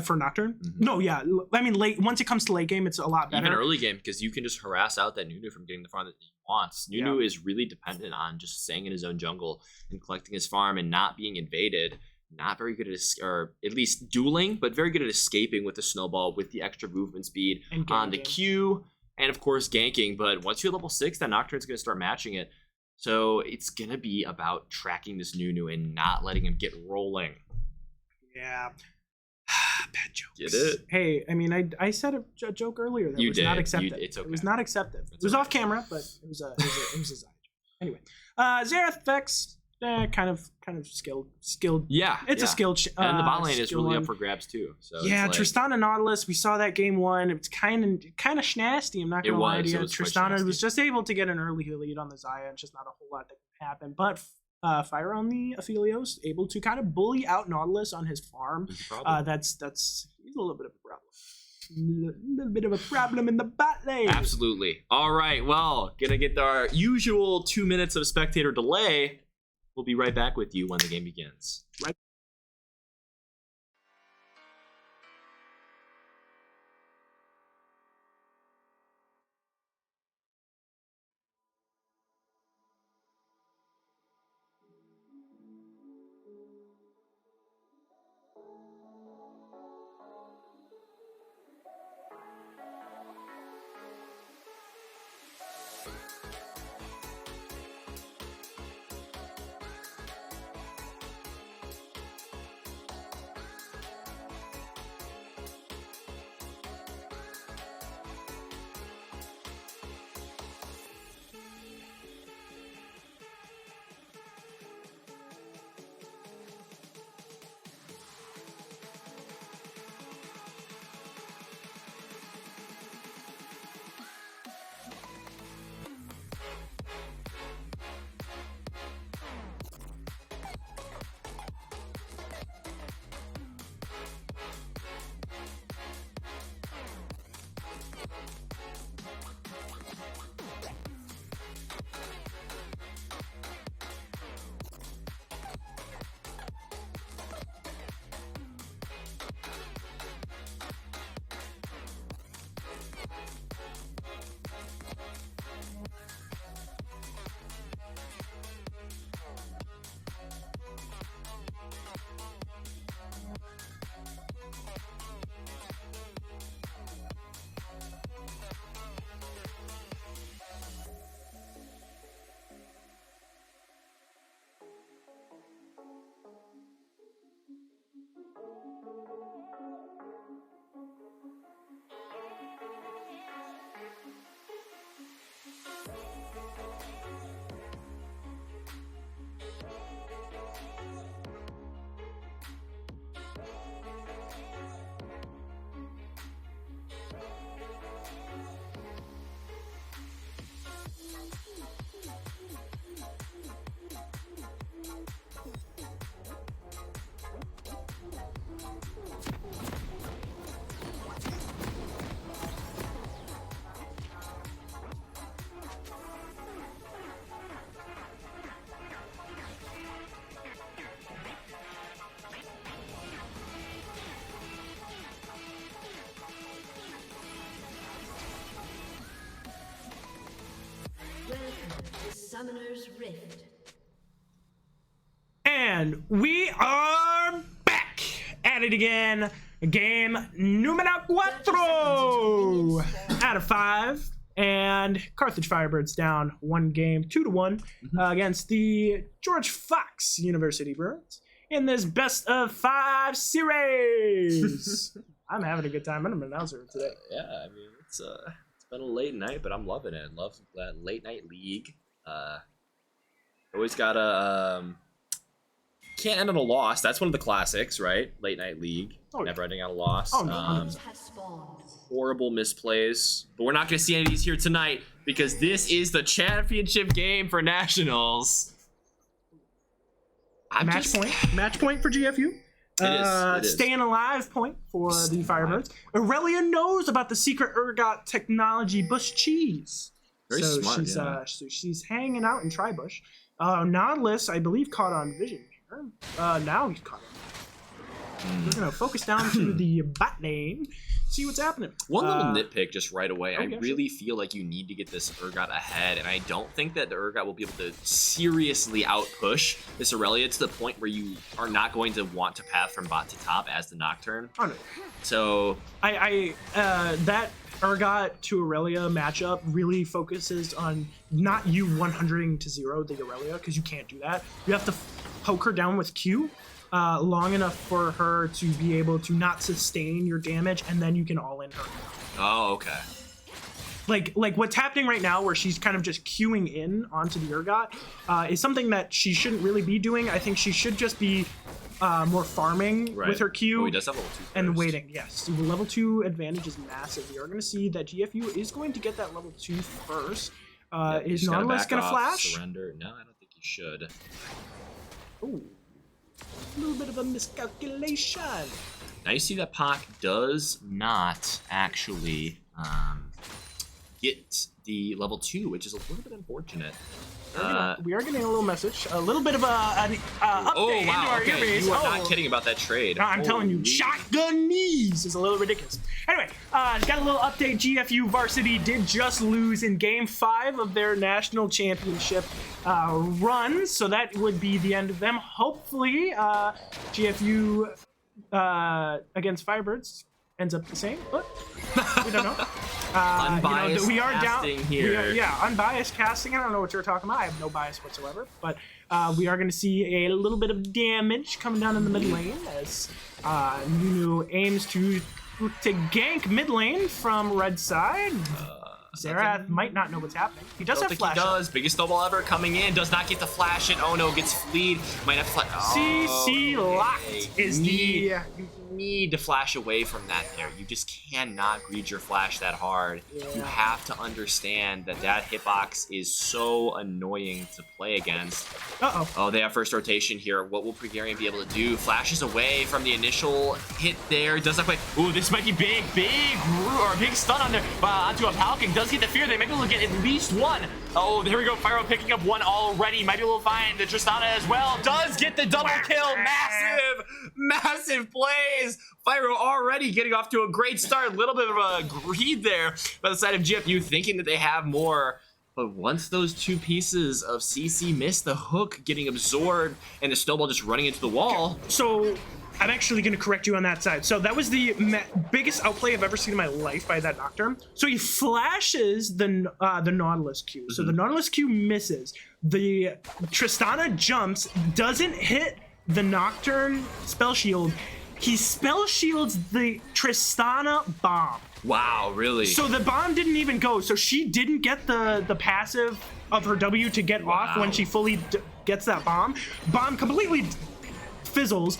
For Nocturne? No, yeah. I mean, once it comes to late game, it's a lot better. Even early game, because you can just harass out that Nunu from getting the farm that he wants. Nunu is really dependent on just staying in his own jungle and collecting his farm and not being invaded. Not very good at, or at least dueling, but very good at escaping with the snowball with the extra movement speed on the Q, and of course ganking. But once you're level 6, that Nocturne's going to start matching it. So it's going to be about tracking this Nunu and not letting him get rolling. Yeah. Bad jokes. Get it? Hey, I mean, I said a joke earlier that was not accepted. It's okay. It was not accepted. It was off camera, but it was a Zai joke. Anyway, Xerath Vex, kind of skilled. Yeah, It's a skilled. And the bot lane is skill really one. up for grabs too. So Yeah, it's like, Tristana Nautilus. We saw that game one. It's kind of schnasty. I'm not gonna lie to you. Tristana was just able to get an early lead on the Xayah. It's just not a whole lot that can happen. But Fire on the Aphelios, able to kind of bully out Nautilus on his farm. That's he's a little bit of a problem. A little bit of a problem in the bot lane. Absolutely. All right. Well, gonna get our usual 2 minutes of spectator delay. We'll be right back with you when the game begins. Right. Summoner's Rift. And we are back at it again. Game numero 4 out of 5. And Carthage Firebirds down 1 game, 2-1 against the George Fox University Bruins in this best of 5 series. I'm having a good time. I'm an announcer today. Yeah, I mean, it's been a late night, but I'm loving it. Love that late night league. Always gotta can't end on a loss. That's one of the classics, right? Late night league, never ending on a loss. Horrible misplays, but we're not gonna see any of these here tonight because this is the championship game for Nationals. Match point for GFU. It is. Staying alive point for the Firebirds. Aurelia knows about the secret ergot technology bush cheese. Very smart. So she's hanging out in Tribush. Nautilus, I believe, caught on vision here. Now he's caught on. We're gonna focus down to the bot lane, see what's happening. One little nitpick just right away. I really feel like you need to get this Urgot ahead, and I don't think that the Urgot will be able to seriously outpush this Aurelia to the point where you are not going to want to path from bot to top as the Nocturne. Oh, no. So that Urgot to Aurelia matchup really focuses on not you 100ing to 0 the Aurelia, because you can't do that. You have to poke her down with Q long enough for her to be able to not sustain your damage, and then you can all in her. Oh, okay. like what's happening right now, where she's kind of just queuing in onto the Urgot, is something that she shouldn't really be doing. I think she should just be more farming with her Q. Oh, he does have level 2 and first. waiting. Yes, the level 2 advantage is massive. We are going to see that GFU is going to get that level 2 first. Is Nautilus going to flash? Surrender? No, I don't think he should. Ooh, a little bit of a miscalculation. Now you see that Pac does not actually get the level 2, which is a little bit unfortunate. We are getting a little message, a little bit of an update Oh into wow! our Okay, earbase. you are not kidding about that trade. No, I'm telling you, Holy. shotgun knees is a little ridiculous. Anyway, got a little update. GFU Varsity did just lose in Game 5 of their national championship run, so that would be the end of them. Hopefully, GFU against Firebirds ends up the same, but we don't know. Unbiased we are casting down here. Unbiased casting. I don't know what you're talking about. I have no bias whatsoever, but we are going to see a little bit of damage coming down in the mid lane as Nunu aims to gank mid lane from red side. Xerath might not know what's happening. He does have flash. He does. Biggest snowball ever coming in. Does not get the flash in. Oh no, gets fleed. Might have flash. CC locked is You need to flash away from that there. You just cannot greed your flash that hard. You have to understand that that hitbox is so annoying to play against. Oh, they have first rotation here. What will Pregarian be able to do? Flashes away from the initial hit there. Does not quite. Ooh, this might be big stun on there. Onto a Falcon. Does get the fear. They might be able to get at least one. Oh, there we go. Pyro picking up one already. Might be able to find the Tristana as well. Does get the double kill. Massive plays. Pyro already getting off to a great start. A little bit of a greed there by the side of GFU, thinking that they have more. But once those two pieces of CC miss, the hook getting absorbed and the snowball just running into the wall. So I'm actually going to correct you on that side. So that was the biggest outplay I've ever seen in my life by that Nocturne. So he flashes the Nautilus Q. So the Nautilus Q misses. The Tristana jumps, doesn't hit the Nocturne spell shield. He spell shields the Tristana bomb. Wow, really? So the bomb didn't even go. So she didn't get the passive of her W to get off when she fully gets that bomb. Bomb completely fizzles.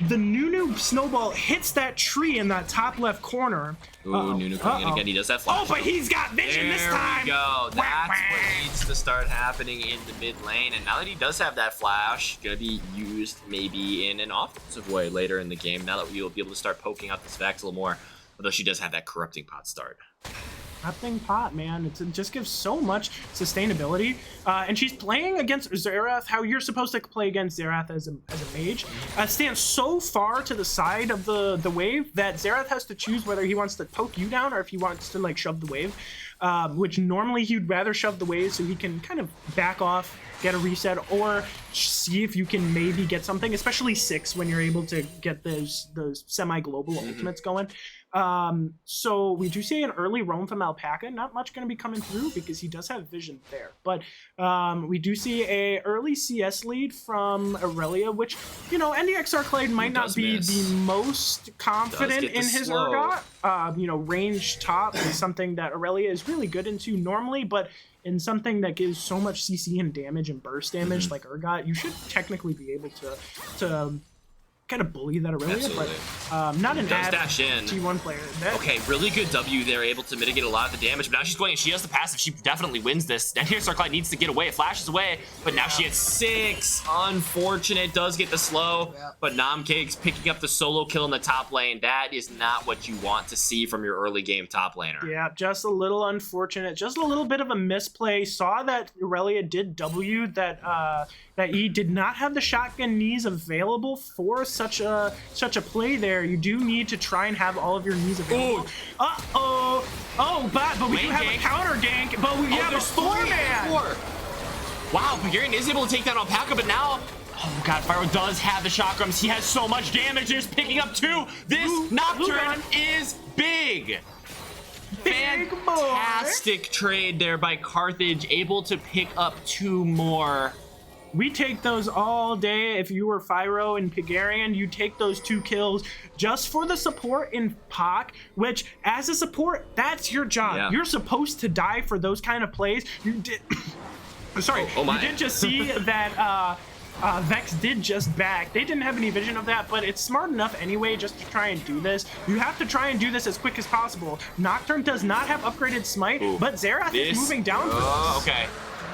The Nunu snowball hits that tree in that top left corner. Ooh, Nunu coming in again. He does have flash. Oh, but he's got vision this time. There we go. That's what needs to start happening in the mid lane. And now that he does have that flash, gonna be used maybe in an offensive way later in the game. Now that we'll be able to start poking out this Vex a little more. Although she does have that corrupting pot start. Corrupting pot, man. It just gives so much sustainability. And she's playing against Xerath, how you're supposed to play against Xerath as a mage. Stands so far to the side of the wave that Xerath has to choose whether he wants to poke you down or if he wants to like shove the wave. Which normally he'd rather shove the wave so he can kind of back off, get a reset, or see if you can maybe get something, especially 6 when you're able to get those semi-global ultimates going. So we do see an early roam from Alpaca. Not much going to be coming through because he does have vision there. But we do see a early CS lead from Aurelia, which, you know, NECC Arclade might not be the most confident in his Urgot. You know, range top is something that Aurelia is really good into normally, but in something that gives so much CC and damage and burst damage like Urgot, you should technically be able to kind of bully that Aurelia, but not an ad T1 player. Okay, really good W there, able to mitigate a lot of the damage, but now she's going and she has the passive. She definitely wins this. And here Sarklight needs to get away. It flashes away, but now she has 6. Unfortunate, does get the slow, but Namcake's picking up the solo kill in the top lane. That is not what you want to see from your early game top laner. Yeah, just a little unfortunate. Just a little bit of a misplay. Saw that Aurelia did W, that E did not have the shotgun knees available for such a play there. You do need to try and have all of your knees available. But we do have a counter gank, but we have a 4-man. Wow, Pregarian is able to take down Alpaca, but now, oh god, Pyro does have the chakrams. He has so much damage. He's picking up 2. This Nocturne is big. Fantastic trade there by Carthage, able to pick up 2 more. we take those all day. If you were Fyro and Pigarian, you take those 2 kills just for the support in Pac, which as a support, that's your job. Yeah. You're supposed to die for those kind of plays. You did sorry, you did just see that Vex did just back. They didn't have any vision of that, but it's smart enough anyway just to try and do this. You have to try and do this as quick as possible. Nocturne does not have upgraded smite, but Xerath is moving down. Oh, okay.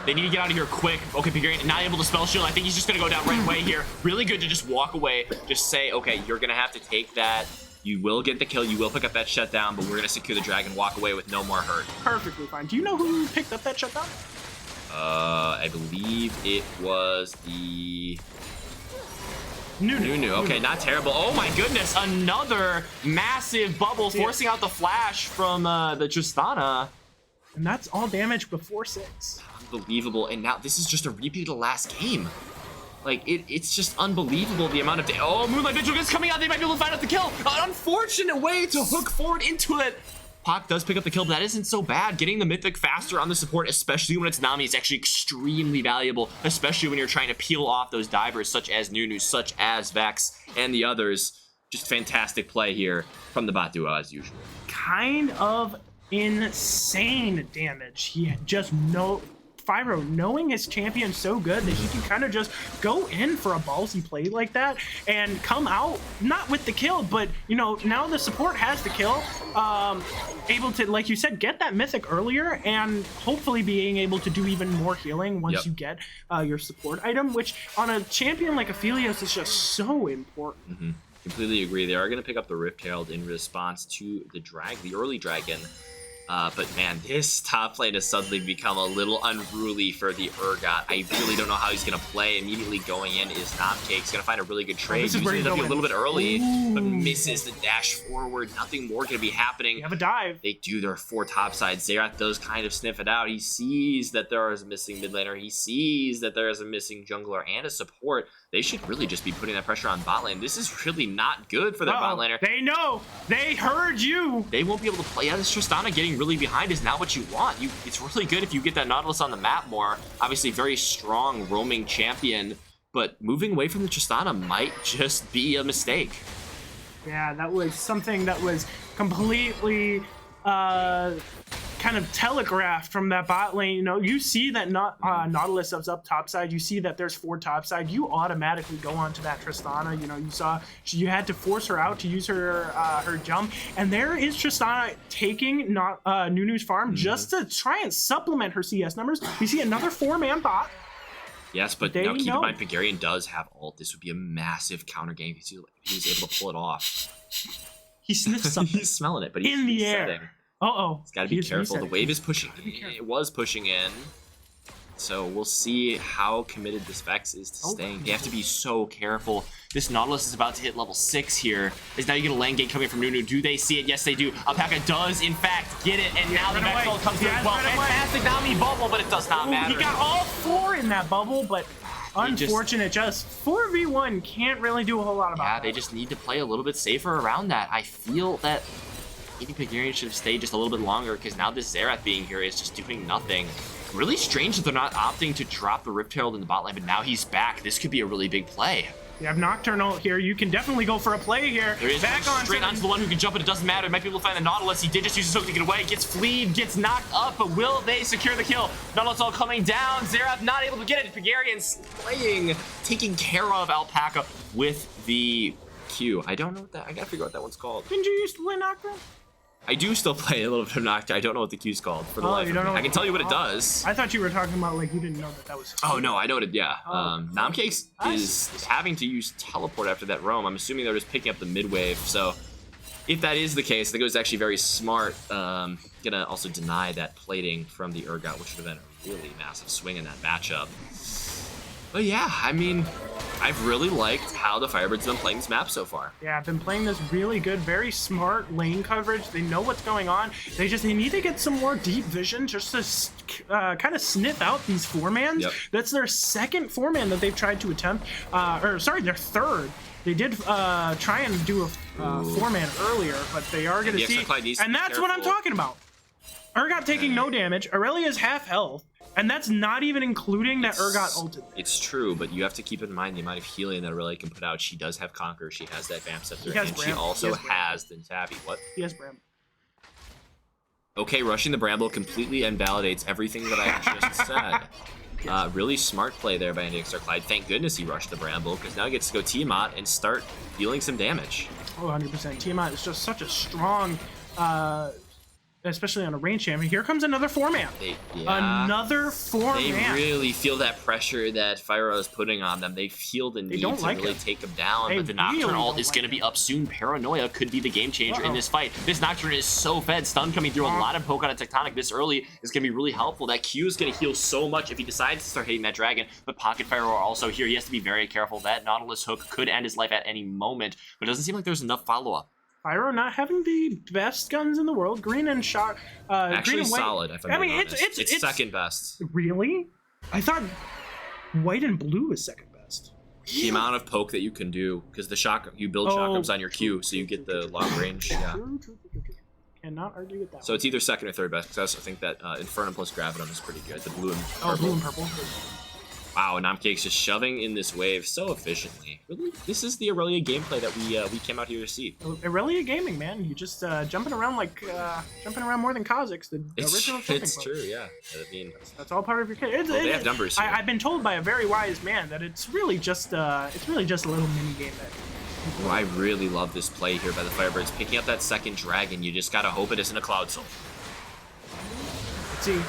They need to get out of here quick. Okay, Pigarian not able to spell shield. I think he's just gonna go down right away here. Really good to just walk away. Just say, okay, you're gonna have to take that. You will get the kill. You will pick up that shutdown, but we're gonna secure the dragon, walk away with no more hurt. Perfectly fine. Do you know who picked up that shutdown? I believe it was the Nunu. Okay, not terrible. Oh my goodness, another massive bubble forcing out the flash from the Tristana. And that's all damage before 6. Unbelievable. And now this is just a repeat of the last game. Like, it's just unbelievable the amount of oh, Moonlight Vigil is coming out. They might be able to find out the kill. An unfortunate way to hook forward into it. Pac does pick up the kill, but that isn't so bad. Getting the Mythic faster on the support, especially when it's Nami, is actually extremely valuable, especially when you're trying to peel off those divers such as Nunu, such as Vex, and the others. Just fantastic play here from the bot duo as usual. Kind of insane damage. He just Fyro knowing his champion so good that he can kind of just go in for a ballsy play like that and come out not with the kill, but you know, now the support has the kill, able to, like you said, get that mythic earlier and hopefully being able to do even more healing once you get your support item, which on a champion like Aphelios is just so important. Completely agree. They are going to pick up the Rift Herald in response to the early dragon. But man, this top lane has suddenly become a little unruly for the Urgot. I really don't know how he's going to play. Immediately going in is NECC. He's going to find a really good trade. Using it up a little bit early, but misses the dash forward. Nothing more going to be happening. You have a dive. They do their 4 top sides. Xerath does kind of sniff it out. He sees that there is a missing mid laner. He sees that there is a missing jungler and a support. They should really just be putting that pressure on bot lane. This is really not good for their bot laner. They know. They heard you. They won't be able to play out. This Tristana getting really behind is not what you want. It's really good if you get that Nautilus on the map more. Obviously, very strong roaming champion, but moving away from the Tristana might just be a mistake. Yeah, that was something that was completely kind of telegraphed from that bot lane. You know, you see that Nautilus is up topside. You see that there's 4 topside. You automatically go onto that Tristana. You know, you saw you had to force her out to use her her jump, and there is Tristana taking Nunu's farm just to try and supplement her CS numbers. You see another 4-man bot. Yes, but now keep in mind, Pigarian does have ult. This would be a massive counter game if he was able to pull it off. He sniffed something. He's smelling it, but he's in the air. Setting. He's got to be careful. The wave is pushing. It was pushing in. So we'll see how committed this Vex is to staying. They have to be so careful. This Nautilus is about to hit level 6 here. Is now you get a lane gate coming from Nunu. Do they see it? Yes, they do. Alpaca does, in fact, get it. And now the Vex ult comes through. Well, fantastic Nami bubble, but it does not matter. He got all 4 in that bubble, but unfortunate. Just 4v1 can't really do a whole lot about that. They just need to play a little bit safer around that. I feel that maybe Pigarian should have stayed just a little bit longer because now this Xerath being here is just doing nothing. Really strange that they're not opting to drop the Rift Herald in the bot lane, but now he's back. This could be a really big play. You have Nocturnal here. You can definitely go for a play here. There is back on straight onto the one who can jump, but it doesn't matter. Might be able to find the Nautilus. He did just use his hook to get away. Gets fleed, gets knocked up, but will they secure the kill? Nautilus all coming down. Xerath not able to get it. Pigarian's playing, taking care of Alpaca with the Q. I don't know what that. I gotta figure out what that one's called. Didn't you used to play Nocturne? I do still play a little bit of Nocturne. I don't know what the Q's called for the life of me. I can tell you what it does. I thought you were talking about like you didn't know that was. Oh no, I know what it. Yeah, NECC is having to use teleport after that roam. I'm assuming they're just picking up the mid wave. So if that is the case, I think it was actually very smart. Gonna also deny that plating from the Urgot, which would have been a really massive swing in that matchup. But yeah, I mean, I've really liked how the Firebirds have been playing this map so far. Yeah, I've been playing this really good, very smart lane coverage. They know what's going on. They need to get some more deep vision just to kind of sniff out these 4-mans. Yep. That's their second 4-man that they've tried to attempt. Or sorry, their third. They did try and do a 4-man earlier, but they are going to see. And that's what I'm talking about. Urgot taking no damage. Aurelia's half health. And that's not even including that Urgot ulted. It's true, but you have to keep in mind the amount of healing that Aurelia can put out. She does have Conquer. She has that Vamp Scepter, and she also has the Tabby. What? He has Bram. Okay, rushing the Bramble completely invalidates everything that I just said. Really smart play there by NECC Clyde. Thank goodness he rushed the Bramble, because now he gets to go Tiamat and start dealing some damage. Oh, 100%. Tiamat is just such a strong, especially on a range champion. Here comes another 4-man. Another 4-man. They really feel that pressure that Fyro is putting on them. They feel the need to really take them down. But the Nocturne ult is going to be up soon. Paranoia could be the game changer in this fight. This Nocturne is so fed. Stun coming through. A lot of poke on a Tectonic this early is going to be really helpful. That Q is going to heal so much if he decides to start hitting that dragon. But Pocket Fyro are also here. He has to be very careful. That Nautilus hook could end his life at any moment. But it doesn't seem like there's enough follow-up. Pyro not having the best guns in the world. Green and shot. Actually, green and white. solid. If I'm being honest. It's second best. Really? I thought white and blue is second best. The amount of poke that you can do, because the shock you build chakras on your Q, so you get the long range. Yeah. True. Cannot argue with that. So it's either second or third best. Because I also think that Infernum plus Gravitum is pretty good. The blue and purple. Oh, blue and purple. Wow, Namcake's just shoving in this wave so efficiently. Really, this is the Aurelia gameplay that we came out here to see. Aurelia gaming, man. You just jumping around like jumping around more than Kha'Zix, the original. It's true, yeah. I mean, that's all part of your kit. They have numbers here. I've been told by a very wise man that it's really just a little mini game that. Oh, I really love this play here by the Firebirds, picking up that second dragon. You just gotta hope it isn't a Cloud Soul. Let's see.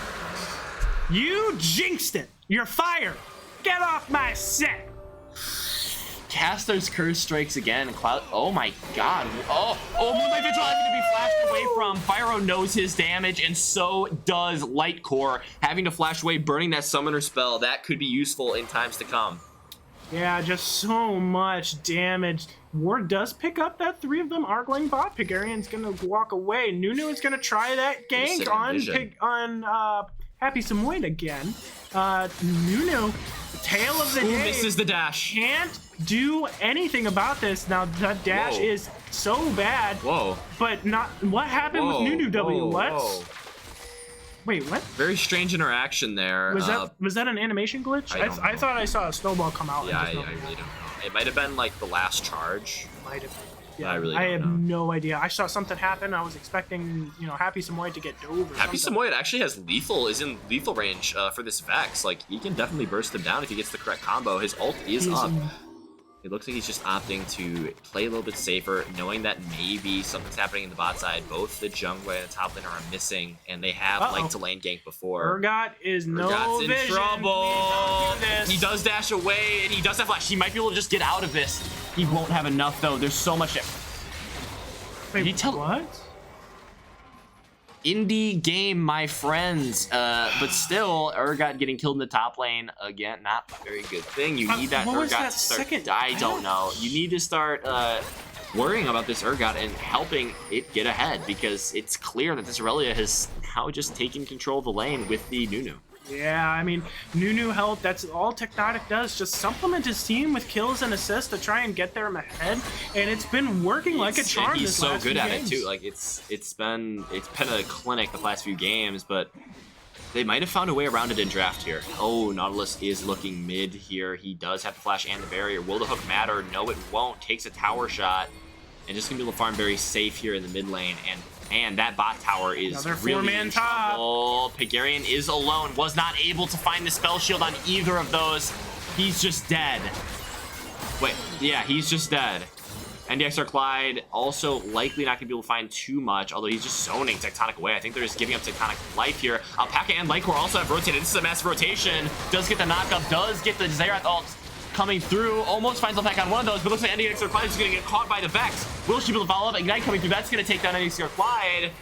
You jinxed it. You're fired. Get off my set! Caster's Curse strikes again. Cloud. Oh my god. Oh, Moonlight Vigil having to be flashed away from. Fyro knows his damage, and so does Light Core. Having to flash away, burning that summoner spell. That could be useful in times to come. Yeah, just so much damage. Ward does pick up that 3 of them are going bot. Pigarian's gonna walk away. Nunu is gonna try that gank on Happy Samoyed again. Nunu, tail of the day. Misses the dash. Can't do anything about this. Now that dash is so bad. Whoa. But not. What happened with Nunu W? What? Wait, what? Very strange interaction there. Was that an animation glitch? I thought I saw a snowball come out. Yeah, I really don't know. It might have been like the last charge. Might have. Yeah, I have no idea. I saw something happen. I was expecting, Happy Samoyed to get dove. Happy Samoyed actually has lethal, is in lethal range for this Vex. Like, he can definitely burst him down if he gets the correct combo. His ult is up. It looks like he's just opting to play a little bit safer, knowing that maybe something's happening in the bot side. Both the jungler and the top laner are missing, and they have liked to lane gank before. Urgot is Urgot's in trouble. He does dash away, and he does have flash. He might be able to just get out of this. He won't have enough, though. There's so much. Wait, what? Indie game, my friends. But still, Urgot getting killed in the top lane again. Not a very good thing. You need that Urgot to start. I don't know. You need to start worrying about this Urgot and helping it get ahead, because it's clear that this Aurelia has now just taken control of the lane with the Nunu. Yeah, I mean, Nunu help. That's all Tectonic does. Just supplement his team with kills and assists to try and get them ahead, and it's been working like a charm. He's so good at it too. Like it's been a clinic the last few games, but they might have found a way around it in draft here. Oh, Nautilus is looking mid here. He does have to flash and the barrier. Will the hook matter? No, it won't. Takes a tower shot, and just gonna be able to farm very safe here in the mid lane. And that bot tower is really in trouble. Pigarian is alone. Was not able to find the spell shield on either of those. He's just dead. Wait, yeah, he's just dead. NECC Clyde also likely not going to be able to find too much, although he's just zoning Tectonic away. I think they're just giving up Tectonic life here. Alpaca and Lightcore also have rotated. This is a massive rotation. Does get the knockup, does get the Xerath ult coming through. Almost finds Alpaca on one of those, but looks like NECC Clyde is going to get caught by the Vex. Will she be able to follow up? Ignite coming through. That's going to take down NECC Clyde.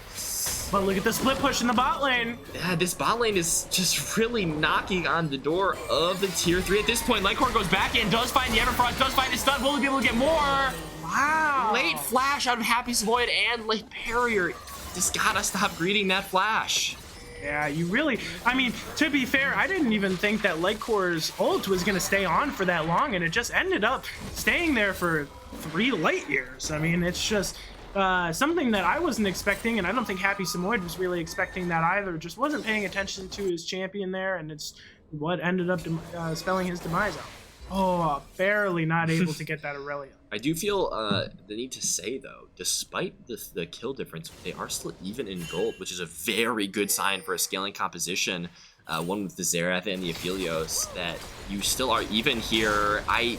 But look at the split push in the bot lane. Yeah, this bot lane is just really knocking on the door of the tier 3 at this point. Lightcore goes back in, does find the Everfrost, does find his stun. Will he be able to get more? Wow. Late flash out of Happy Samoyed and late barrier. Just gotta stop greeting that flash. Yeah, you really, I mean, to be fair, I didn't even think that Lightcore's ult was going to stay on for that long, and it just ended up staying there for 3 light years. I mean, it's just, something that I wasn't expecting, and I don't think Happy Samoyed was really expecting that either. Just wasn't paying attention to his champion there, and it's what ended up spelling his demise out. Oh, barely not able to get that Aurelia. I do feel the need to say, though, despite the kill difference, they are still even in gold, which is a very good sign for a scaling composition. One with the Xerath and the Aphelios, that you still are even here. I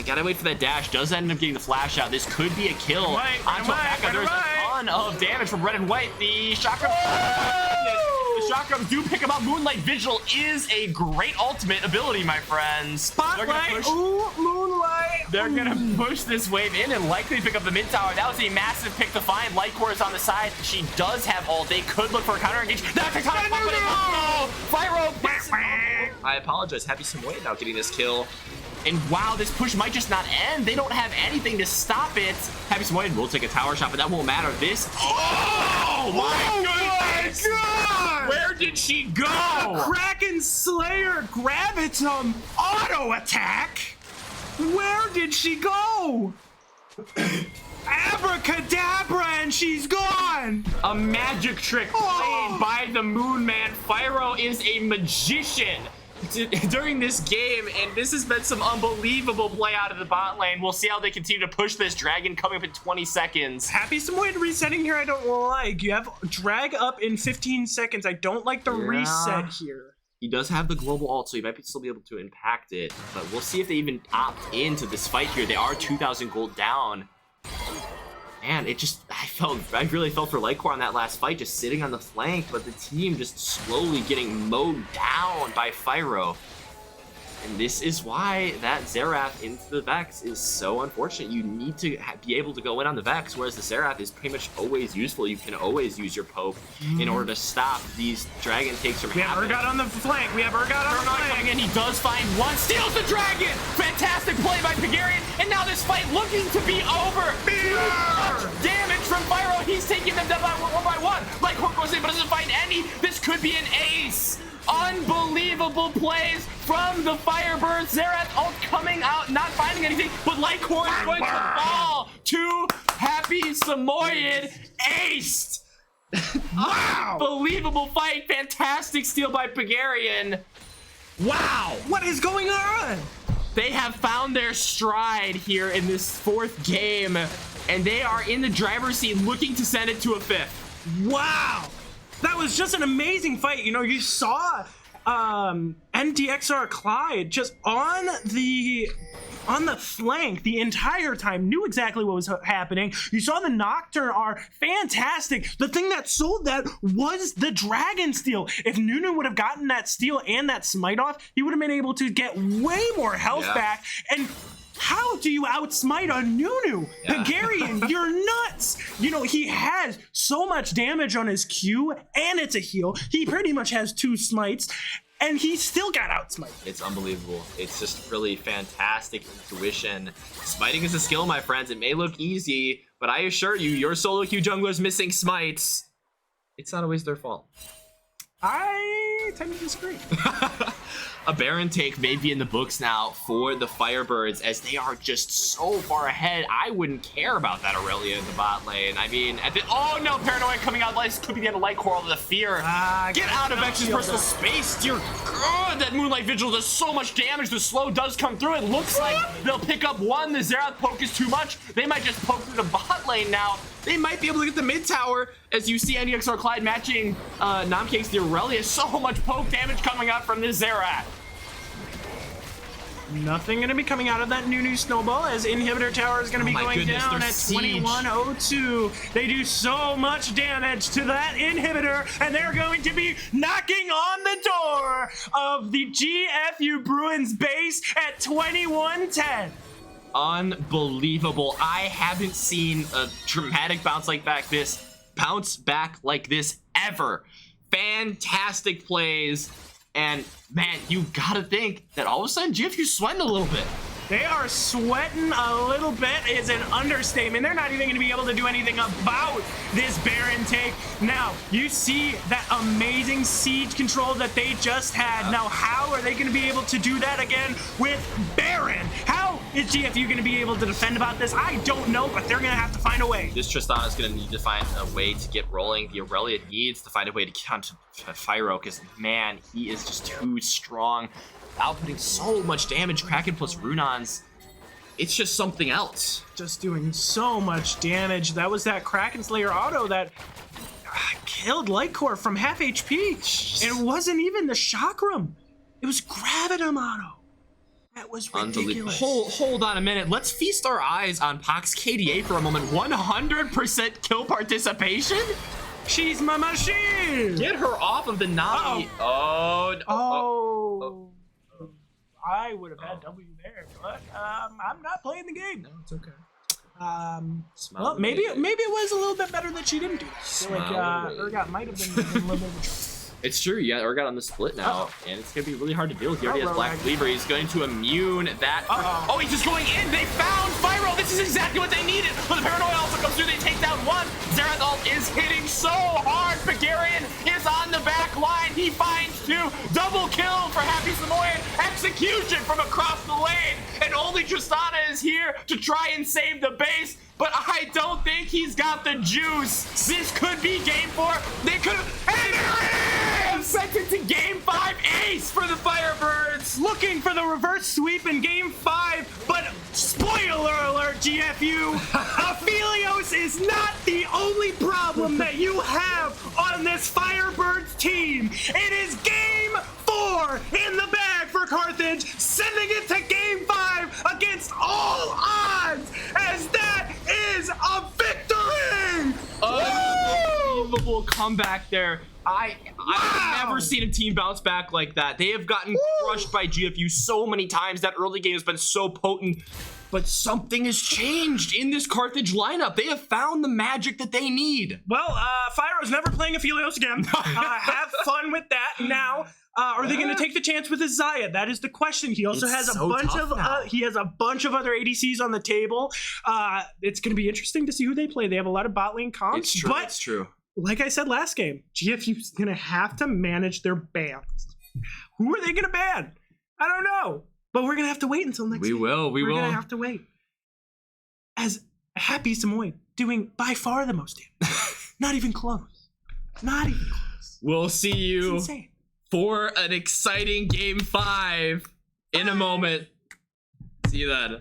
gotta wait for that dash. Does end up getting the flash out. This could be a kill. Onto Alpaca. There's a ton of damage from Red and White. The chakra. The chakrams do pick him up. Moonlight Vigil is a great ultimate ability, my friends. Spotlight. Ooh, Moonlight. They're gonna push this wave in and likely pick up the mid tower. That was a massive pick to find. Lightcore is on the side. She does have ult. They could look for a counter engage. That's a counter. Fyro. I apologize. Happy Samoyed now getting this kill. And wow, this push might just not end. They don't have anything to stop it. Happy Samoyed will take a tower shot, but that won't matter. This. Oh my goodness! God! Where did she go? Kraken Slayer Gravitum auto attack. Where did she go? Abracadabra, and she's gone. A magic trick played by the Moon Man. Fyro is a magician during this game, and this has been some unbelievable play out of the bot lane. We'll see how they continue to push this. Dragon coming up in 20 seconds. Happy Samoyed resetting here I don't like. You have drag up in 15 seconds. I don't like the reset here. He does have the global ult, so he might still be able to impact it, but we'll see if they even opt into this fight here. They are 2,000 gold down. Man, I really felt for Lightcore on that last fight, just sitting on the flank, but the team just slowly getting mowed down by Fyro. And this is why that Xerath into the Vex is so unfortunate. You need to be able to go in on the Vex, whereas the Xerath is pretty much always useful. You can always use your poke in order to stop these dragon takes from happening. We have Urgot on the flank. We have Urgot on the flank. Coming in. He does find one. Steals the dragon. Fantastic play by Pagarian. And now this fight looking to be over. Damage from Fyro. He's taking them down one by one. Like Hork goes in, but doesn't find any. This could be an ace. Unbelievable plays from the Firebirds. Xerath ult coming out, not finding anything, but Lightcore is going to fall to Happy Samoyed. Aced. Wow. Unbelievable fight. Fantastic steal by Pagarian. Wow. What is going on? They have found their stride here in this fourth game, and they are in the driver's seat looking to send it to a fifth. Wow. That was just an amazing fight. You know, you saw NDXR Clyde just on the flank the entire time, knew exactly what was happening. You saw the Nocturne are fantastic. The thing that sold that was the Dragon Steal. If Nunu would have gotten that steal and that smite off, he would have been able to get way more health back. And how do you outsmite a Nunu? Pagarian, you're nuts. You know, he has so much damage on his Q, and it's a heal. He pretty much has 2 smites, and he still got outsmited. It's unbelievable. It's just really fantastic intuition. Smiting is a skill, my friends. It may look easy, but I assure you, your solo queue jungler's missing smites. It's not always their fault. I tend to disagree. A Baron take may be in the books now for the Firebirds, as they are just so far ahead. I wouldn't care about that Aurelia in the bot lane. I mean, oh no, Paranoid coming out. This could be the end of Light Coral, the fear. Get out of Vex's personal space, dear God. That Moonlight Vigil does so much damage. The slow does come through. It looks like they'll pick up one. The Xerath poke is too much. They might just poke through the bot lane now. They might be able to get the mid tower, as you see NEXR Clyde matching Nomcake's the Aurelia. So much poke damage coming out from this Xerath. Nothing going to be coming out of that Nunu snowball, as Inhibitor Tower is going to be going down at 2102. They do so much damage to that Inhibitor, and they're going to be knocking on the door of the GFU Bruins base at 2110. Unbelievable. I haven't seen a dramatic bounce back like this ever. Fantastic plays. And man, you gotta think that all of a sudden GFU's sweating a little bit. They are sweating a little bit is an understatement. They're not even going to be able to do anything about this Baron take. Now, you see that amazing siege control that they just had. Now, how are they going to be able to do that again with Baron? How Is GFU going to be able to defend about this? I don't know, but they're going to have to find a way. This Tristana is going to need to find a way to get rolling. The Aurelia needs to find a way to get onto Fyro because, man, he is just too strong. Outputting so much damage, Kraken plus Runons, it's just something else. Just doing so much damage. That was that Kraken Slayer auto that killed Lightcore from half HP. And it wasn't even the Chakram. It was Gravitum auto. That was ridiculous. Hold on a minute. Let's feast our eyes on Pox KDA for a moment. 100% kill participation? She's my machine. Get her off of the Nami. Oh. I would have had W there, but I'm not playing the game. No, it's okay. Well, maybe it was a little bit better that she didn't do that. I feel like Urgot might have been a little bit of a It's true, yeah, Urgot on the split now, and it's going to be really hard to deal with. He already has Black Cleaver. He's going to immune that. Oh, he's just going in. They found Fyro. This is exactly what they needed. But the Paranoia also comes through. They take down one. Xerath ult is hitting so hard. Pagarian is on the back line. He finds two. Double kill for Happy Samoyed. Execution from across the lane. And only Tristana is here to try and save the base. But I don't think he's got the juice. This could be game 4. They could have. And there it is! Sent it to game 5 ace for the Firebirds. looking for the reverse sweep in game 5, but spoiler alert, GFU, Aphelios is not the only problem that you have on this Firebirds team. It is game 4 in the bag for Carthage, sending it to game 5 against all odds, as that is a victory! Unbelievable comeback there. I've never seen a team bounce back like that. They have gotten crushed by GFU so many times. That early game has been so potent, but something has changed in this Carthage lineup. They have found the magic that they need. Well, Fyro's never playing Aphelios again. Have fun with that. Now, are they going to take the chance with his Xayah? That is the question. He also has a bunch of other ADCs on the table. It's going to be interesting to see who they play. They have a lot of bot lane comps. It's true. But it's true. like I said last game, GFU's going to have to manage their bans. Who are they going to ban? I don't know. But we're going to have to wait until next game. We will. We're going to have to wait. As Happy Samoyed doing by far the most damage. Not even close. Not even close. We'll see you for an exciting game 5 in a moment. See you then.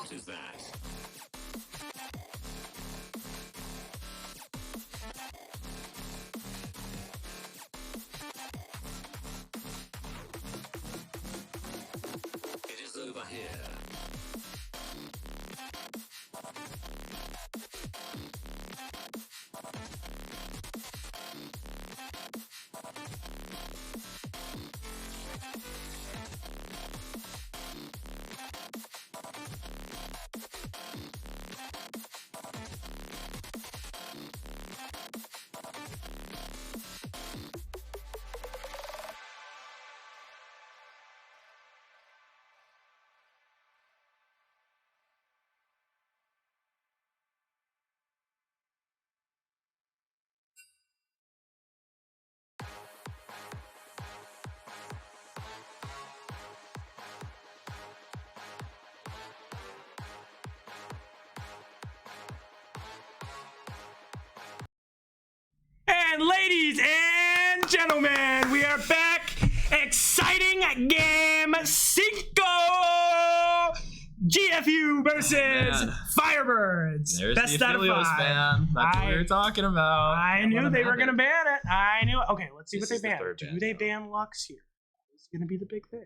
boss is that? It is over here. And ladies and gentlemen, we are back. Exciting game 5. GFU versus man. Firebirds. There's Best the out of Affilios 5. ban. That's what we were talking about. I knew they were going to ban it. I knew. Okay, let's see This what is they the ban. third Do ban, they though. ban Lux here? This is going to be the big thing.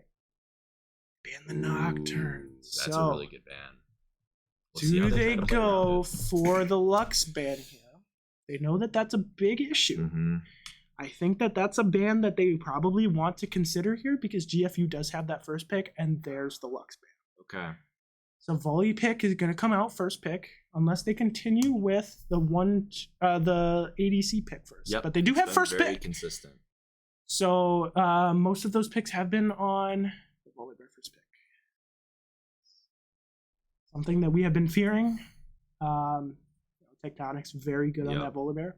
Ban the Nocturnes. That's so, a really good ban. We'll see how do try they to play around go it. for the Lux ban here? They know that that's a big issue. Mhm. I think that that's a ban that they probably want to consider here because GFU does have that first pick, and there's the Lux ban. Okay. So volley pick is going to come out first pick unless they continue with the ADC pick first. Yep. But they do It's have been first very pick. consistent. So most of those picks have been on the volley bear first pick. Something that we have been fearing. Tectonic's very good on Yep. that volley bear.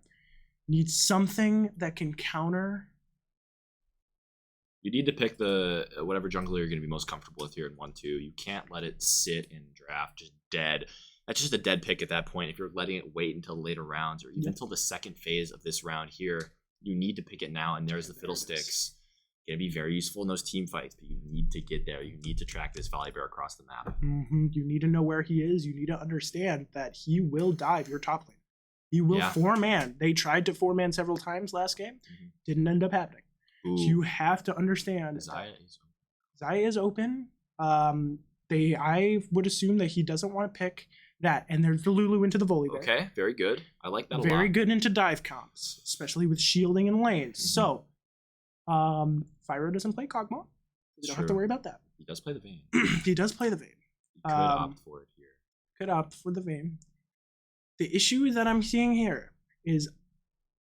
Needs something that can counter. You need to pick the whatever jungler you're going to be most comfortable with here in 1-2. You can't let it sit in draft just dead. That's just a dead pick at that point. If you're letting it wait until later rounds or even until the second phase of this round here, you need to pick it now. And there's the Fiddlesticks. Going to be very useful in those team fights, but you need to get there. You need to track this volley bear across the map. You need to know where he is. You need to understand that he will dive your top lane. He will 4-man. They tried to 4-man several times last game. Didn't end up happening. Ooh. So you have to understand. Xayah is open. I would assume that he doesn't want to pick that. And there's the Lulu into the volley bear. Okay, very good. I like that a lot. Very good into dive comps, especially with shielding and lanes. So, Fyro doesn't play Kog'Maw. You don't have to worry about that. He does play the Vayne. He does play the Vayne. He could opt for it here. Could opt for the Vayne. The issue that I'm seeing here is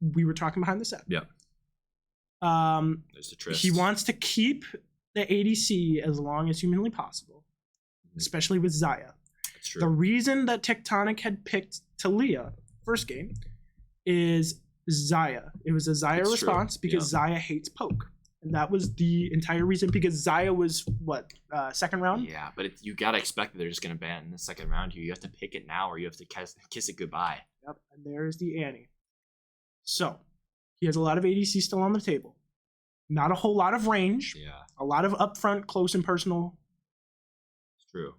we were talking behind the set. Yep. There's the Trist. He wants to keep the ADC as long as humanly possible, especially with Xayah. That's true. The reason that Tectonic had picked Talia first game is Xayah. It was a Xayah That's response true. because Xayah hates poke. And that was the entire reason because Xayah was, second round? Yeah, but you got to expect that they're just going to ban in the second round here. You have to pick it now or you have to kiss it goodbye. Yep, and there's the Annie. So, he has a lot of ADC still on the table. Not a whole lot of range. Yeah. A lot of upfront, close, and personal. It's true.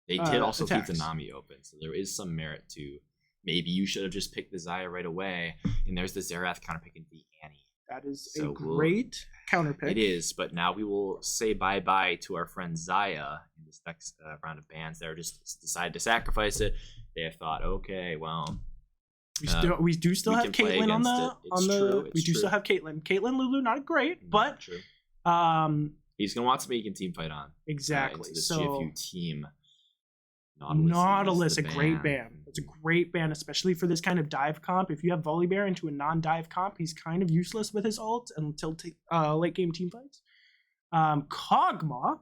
They did also attacks. keep the Nami open, so there is some merit to maybe you should have just picked the Xayah right away. And there's the Xerath counterpicking the Annie. That is So a great counter pick. It is, but now we will say bye-bye to our friend Xayah in this next round of bans. They're just decided to sacrifice it. They have thought, okay, well, We do still we have can play Caitlyn on against the it. It's true, we it's do true. still have Caitlyn. Caitlyn Lulu not great, but True. um He's gonna want somebody he can team fight on. exactly. Into this So GFU team. Nautilus, is a the great ban. It's a great ban, especially for this kind of dive comp. If you have Volley Bear into a non-dive comp, he's kind of useless with his ult until late game team fights. Kog'Maw,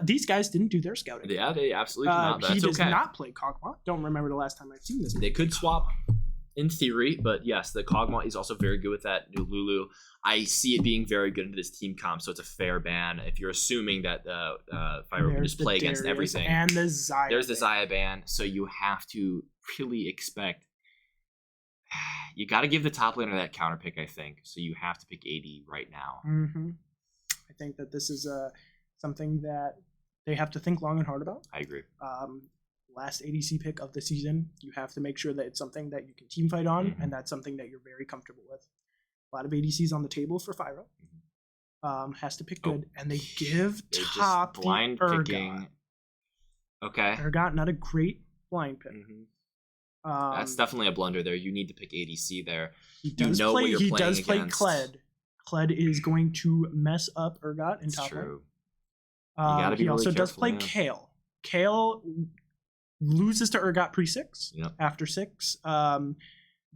these guys didn't do their scouting. Yeah, they absolutely did not. That's he does okay. not play Kog'Maw. Don't remember the last time I've seen this. They could swap in theory, but yes, the Kog'Maw is also very good with that new Lulu. I see it being very good into this team comp, so it's a fair ban. If you're assuming that Fire can just play against Darius everything, and the Xayah. there's the Xayah ban, so you have to really expect. You got to give the top laner that counter pick, I think. So you have to pick AD right now. I think that this is something that they have to think long and hard about. I agree. last ADC pick of the season. You have to make sure that it's something that you can team fight on, and that's something that you're very comfortable with. A lot of ADCs on the table for Fyra. Has to pick good, and they give They're top just blind the Urgot. picking. Okay. Urgot, not a great blind pick. That's definitely a blunder there. You need to pick ADC there. He does know play. what you're He playing does play against. Kled. Kled is going to mess up Urgot in It's top lane. true. gotta be He really also does careful, play yeah. Kale. Kale loses to Urgot pre-6 Yep. after 6.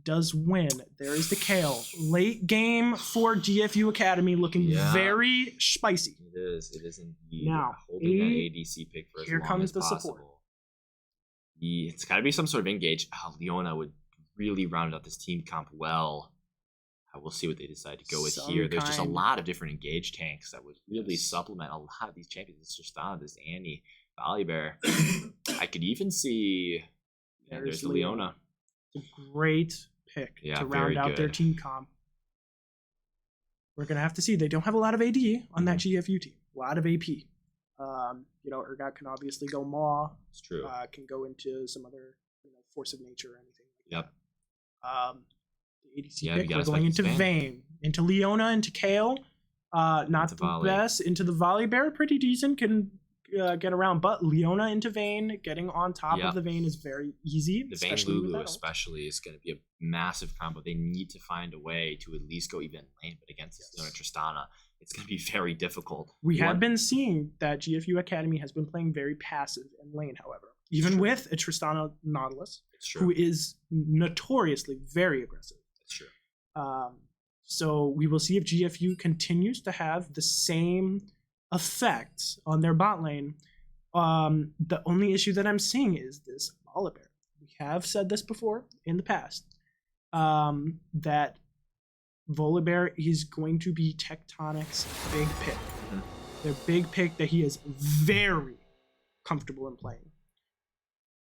Does win. There is the Kale. Late game for GFU Academy looking Yeah. very spicy. It is. It is indeed. Now, holding that ADC pick for as here long comes as the possible. support. It's got to be some sort of engage. Oh, Leona would really round out this team comp well. We'll see what they decide to go with Some here. There's just a kind- lot of different engage tanks that would really supplement a lot of these champions. It's just this Annie, Volibear. I could even see. Yeah, there's the Leona. It's a great pick Yeah, to very round out their good. team comp. We're gonna have to see. They don't have a lot of AD on that GFU team. A lot of AP. Urgot can obviously go Maw. It's true. Can go into some other force of nature or anything like Yep. that. The ADC Yeah, you pick, gotta we're going expect into Vayne, into Leona, into Kale. Not Into the Volley. best. Into the Volibear, pretty decent. Can get around, but Leona into Vayne, getting on top Yep. of the Vayne is very easy. The Vayne especially with Lulu that ult. especially is going to be a massive combo. They need to find a way to at least go even lane, but against this Leona Tristana, it's going to be very difficult. We You have want- been seeing that GFU Academy has been playing very passive in lane, however. Even with a Tristana Nautilus, It's true. who is notoriously very aggressive. It's true. So we will see if GFU continues to have the same effect on their bot lane. The only issue that I'm seeing is this Volibear. We have said this before in the past, that Volibear is going to be Tectonic's big pick. Their big pick that he is very comfortable in playing.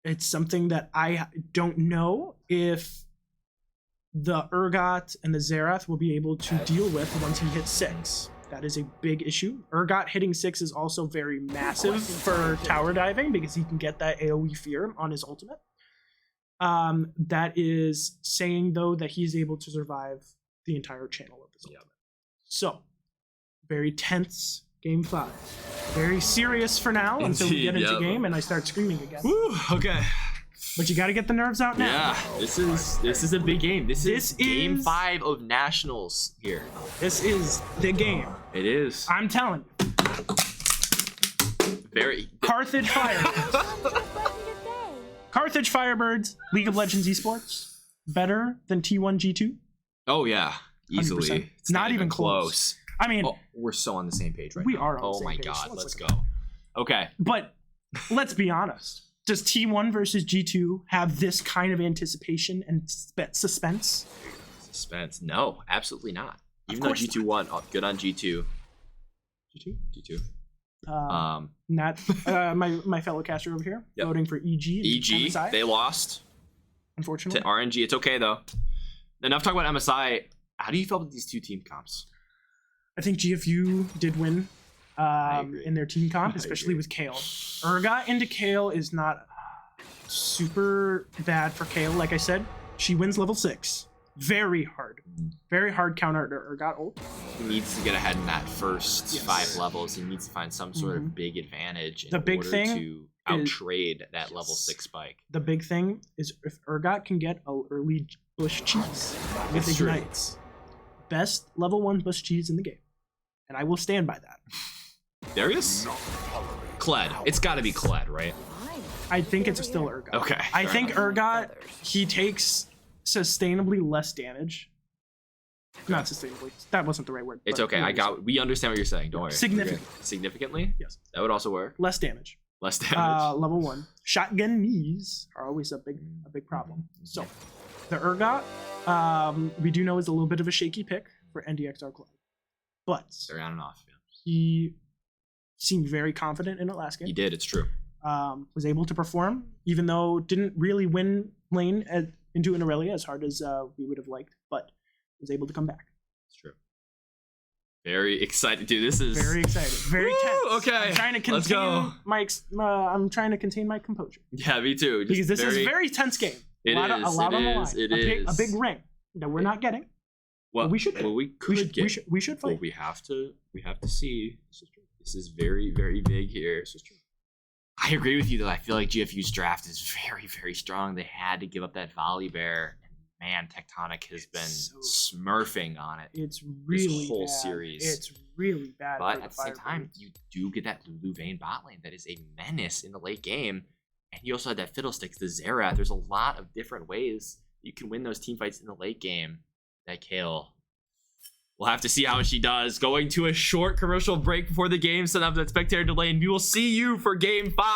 It's something that I don't know if the Urgot and the Xerath will be able to deal with once he hits 6. That is a big issue. Urgot hitting 6 is also very massive for tower diving because he can get that AoE fear on his ultimate. That is saying, though, that he's able to survive the entire channel of his ultimate. So, very tense game 5. Very serious for now until we get Indeed, into yep. game and I start screaming again. Woo, okay. But you got to get the nerves out now. Yeah, this is a big game. This This is game is- 5 of nationals here. This is the game. It is I'm telling you. very. Carthage Fire. Carthage Firebirds, League of Legends esports. Better than T1 G2? Oh yeah, 100%. easily. It's not even close. I mean, Oh, we're so on the same page right We now. are on the Oh same my page. god, Let's let's look go. at Okay. but let's be honest. Does T1 versus G2 have this kind of anticipation and suspense? Suspense. No, absolutely not. Even though course G2 won, oh, good on G2. G2? G2. Not my fellow caster over here Yep. voting for EG. and EG, MSI, they lost to unfortunately. RNG. It's okay though. Enough talk about MSI. How do you feel about these two team comps? I think GFU did win agree. in their team comp, I especially agree. with Kale. Urgot into Kale is not super bad for Kale. Like I said, she wins level 6. Very hard. Very hard counter to Urgot ult. He needs to get ahead in that first Yes. 5 levels. He needs to find some sort of big advantage in The big order thing to outtrade that level 6 spike. The big thing is if Urgot can get an early bush cheese with That's true. ignites. Best level 1 bush cheese in the game. And I will stand by that. Darius? Kled. It's got to be Kled, right? I think it's still Urgot. Okay, I fair think enough. Urgot, he takes sustainably less damage. Not sustainably. That wasn't the right word. It's but okay. you We understand what you're saying. Don't worry. Significantly. Okay. Significantly? Yes. That would also work. Less damage. Less damage. Level 1. Shotgun knees are always a big problem. So, the Urgot, we do know is a little bit of a shaky pick for NDXR Club. But They're on and off. Yeah. he seemed very confident in it last game. He did. It's true. Was able to perform, even though didn't really win lane into an Aurelia as hard as we would have liked, but was able to come back. It's true. Very excited, dude. This is Very excited. Very tense. Okay, I'm trying to let's contain go. I'm trying to contain my composure Yeah, me too. Just because this is a very tense game. It a lot is, on the it line. is, it a big is. ring that we're not getting. Well, we should. Well, we could get. We should fight. Well, we have to see. This is very, very big here. I agree with you though. I feel like GFU's draft is very, very strong. They had to give up that volley bear. Man, Tectonic has been smurfing on it. It's really this whole bad. series. It's really bad. But for at the same time, you do get that Lulu Vane bot lane that is a menace in the late game. And you also have that Fiddlesticks, the Xerath. There's a lot of different ways you can win those team fights in the late game. That Kale. We'll have to see how she does. Going to a short commercial break before the game, set up that spectator delay, and we will see you for game 5.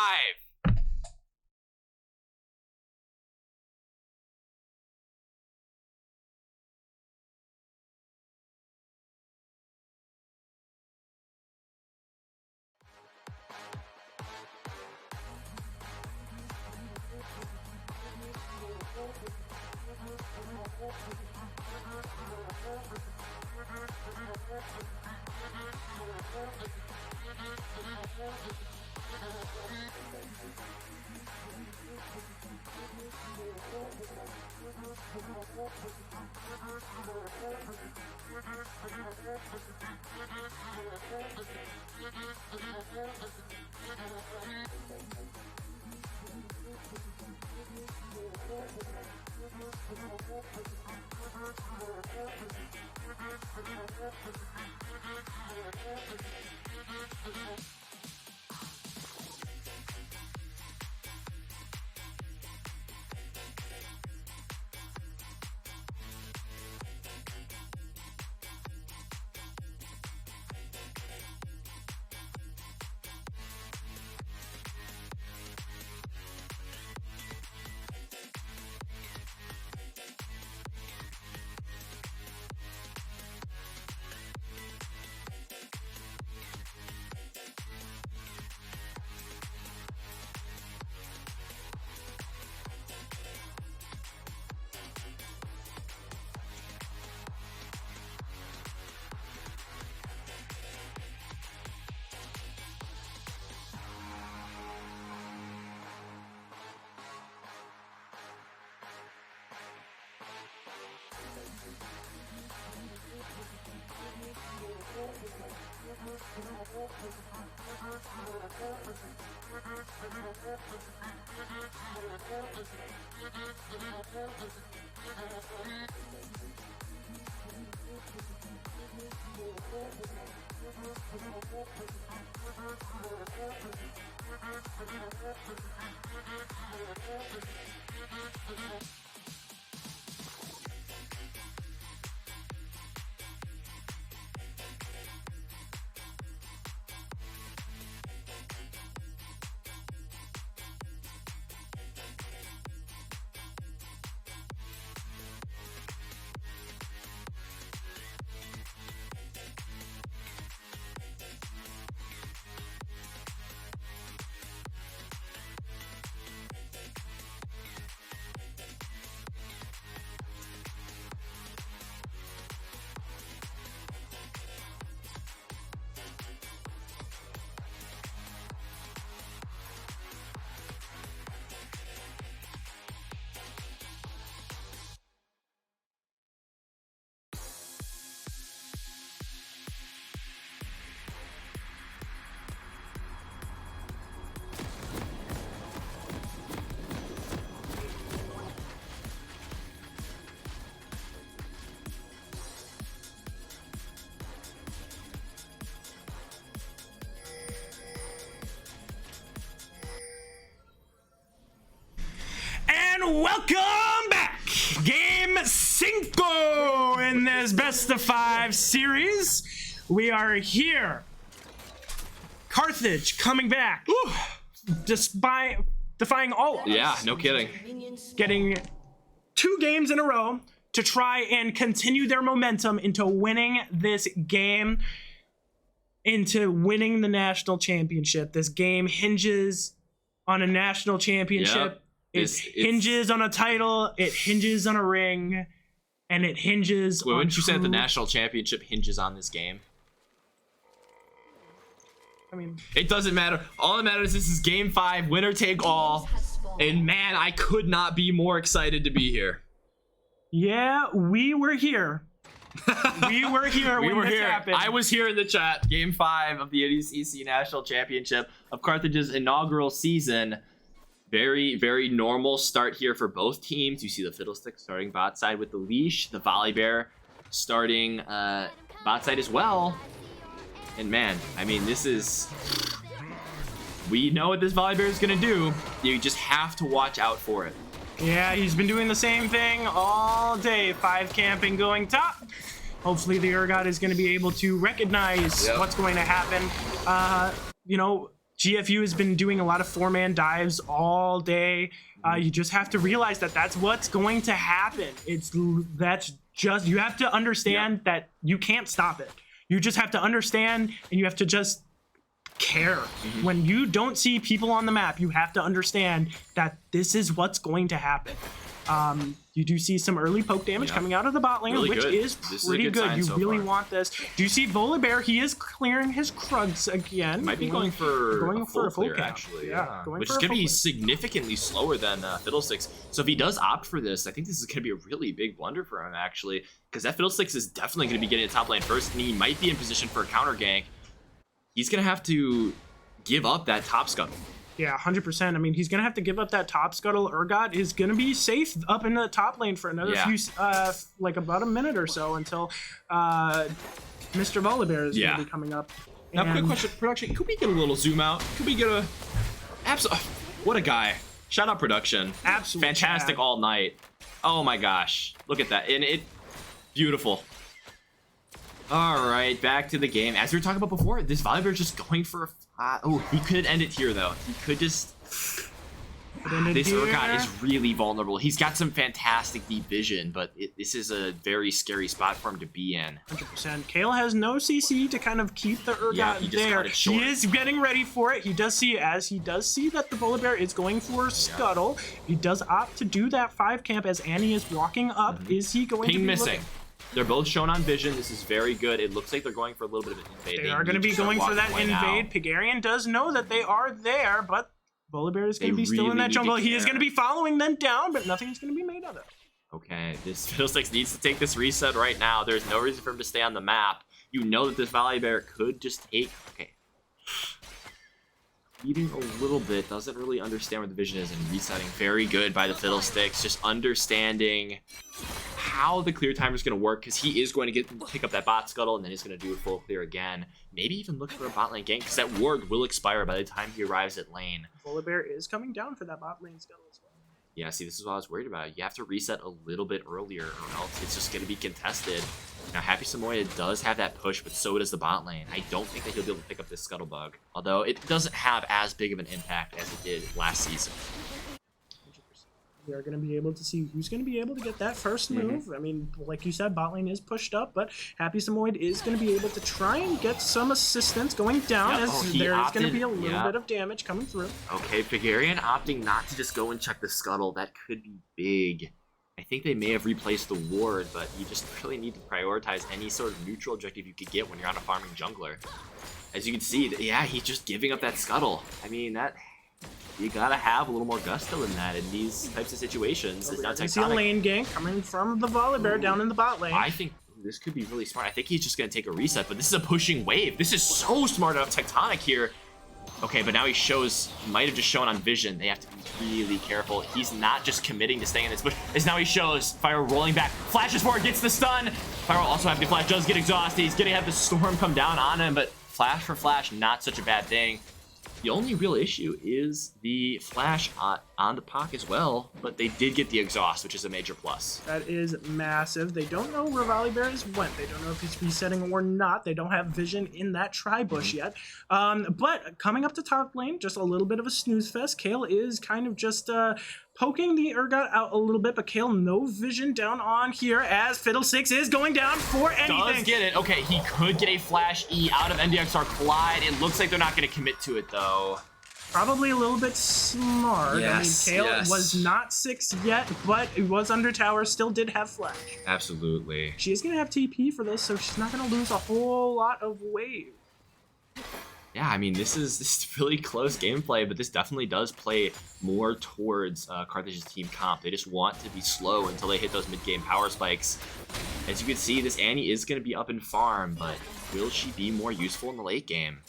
Welcome back! Game 5 in this best of 5 series. We are here. Carthage coming back. Defying all odds. Yeah, no kidding. Getting 2 games in a row to try and continue their momentum into winning this game, into winning the national championship. This game hinges on a national championship. Yep. It hinges on a title, it hinges on a ring, and it hinges on wouldn't you say that the national championship hinges on this game? I mean, it doesn't matter. All that matters is this is game 5, winner take all. And man, I could not be more excited to be here. yeah, we were here. We were here when this happened. I was here in the chat. Game 5 of the NECC National Championship of Carthage's inaugural season. Very, very normal start here for both teams. You see the Fiddlestick starting bot side with the leash. The Volley Bear starting bot side as well. And man, I mean, this is... We know what this Volley Bear is going to do. You just have to watch out for it. Yeah, he's been doing the same thing all day. 5 camping going top. Hopefully the Urgot is going to be able to recognize what's going to happen. You know, GFU has been doing a lot of 4-man dives all day. You just have to realize that that's what's going to happen. That's just, you have to understand that you can't stop it. You just have to understand, and you have to just care. When you don't see people on the map, you have to understand that this is what's going to happen. You do see some early poke damage coming out of the bot lane, Really which good. is This is a pretty good good. sign You so really far. want this. Do you see Volibear? He is clearing his Krugs again. Might be going for a full clear, count. actually. Yeah, going which for is a going to full be clear. significantly slower than Fiddlesticks. So if he does opt for this, I think this is going to be a really big blunder for him, actually. Because that Fiddlesticks is definitely going to be getting the top lane first, and he might be in position for a counter gank. He's going to have to give up that top scuttle. Yeah, 100%. I mean, he's going to have to give up that top scuttle. Urgot is going to be safe up in the top lane for another few, like about a minute or so until Mr. Volibear is going to be coming up. Now, quick And- question, production. Could we get a little zoom out? Could we get a... What a guy. Shout out production. Absolutely. Fantastic all night. Oh my gosh. Look at that. And it... Beautiful. All right, back to the game. As we were talking about before, this Volibear is just going for... oh, he could end it here, though. He could just... This Urgot is really vulnerable. He's got some fantastic deep vision, but this is a very scary spot for him to be in. 100%. Kale has no CC to kind of keep the Urgot he just there. cut it short. He is getting ready for it. He does see that the Volibear is going for Scuttle. He does opt to do that 5 camp as Annie is walking up. Is he going to Ping be missing. looking? They're both shown on vision. This is very good. It looks like they're going for a little bit of an invade. They are going to be start going for walking that away now. invade. Pigarian does know that they are there, but Volibear is going to They be still in really that need to jungle. He is care. going to be following them down, but nothing's going to be made of it. Okay, this Fiddlesticks needs to take this reset right now. There's no reason for him to stay on the map. You know that this Volibear could just take... Okay. Eating a little bit, doesn't really understand where the vision is, and resetting. Very good by the Fiddlesticks. Just understanding how the clear timer is going to work, because he is going to pick up that bot scuttle, and then he's going to do a full clear again. Maybe even look for a bot lane gank, because that ward will expire by the time he arrives at lane. Volibear is coming down for that bot lane Scuttle as well. Yeah, see, this is what I was worried about. You have to reset a little bit earlier, or else it's just going to be contested. Now, Happy Samoyed does have that push, but so does the bot lane. I don't think that he'll be able to pick up this Scuttlebug, although it doesn't have as big of an impact as it did last season. We are going to be able to see who's going to be able to get that first move. I mean, like you said, bot lane is pushed up, but Happy Samoyed is going to be able to try and get some assistance going down, Yep. as Oh, he there is going to opted- be a little yeah. bit of damage coming through. Okay, Pigarian opting not to just go and check the Scuttle. That could be big. I think they may have replaced the ward, but you just really need to prioritize any sort of neutral objective you could get when you're on a farming jungler. As you can see, yeah, he's just giving up that Scuttle. I mean, that... You gotta have a little more gusto in that in these types of situations. It's not You see a Tectonic. lane gank coming from the Volibear down in the bot lane. I think this could be really smart. I think he's just gonna take a reset, but this is a pushing wave. This is so smart out of Tectonic here. Okay, but now he might have just shown on vision. They have to be really careful. He's not just committing to staying in this bush. As now he shows Fire rolling back, flashes forward, gets the stun. Fire will also have the flash, does get exhausted. He's gonna have the storm come down on him, but flash for flash, not such a bad thing. The only real issue is the flash on the Pock as well, but they did get the exhaust, which is a major plus. That is massive. They don't know where Volibear is went. They don't know if he's resetting or not. They don't have vision in that tri-bush yet. But coming up to top lane, just a little bit of a snooze fest. Kale is kind of just poking the Urgot out a little bit, but Kale no vision down on here as Fiddlesticks is going down for anything. Does get it. Okay, he could get a flash E out of NDXR Collide. It looks like they're not going to commit to it, though. Probably a little bit smart. Yes, I mean, Kale yes. was not 6 yet, but it was under tower, still did have flash. Absolutely. She is going to have TP for this, so she's not going to lose a whole lot of wave. Yeah, I mean, this is really close gameplay, but this definitely does play more towards Carthage's team comp. They just want to be slow until they hit those mid-game power spikes. As you can see, this Annie is going to be up in farm, but will she be more useful in the late game?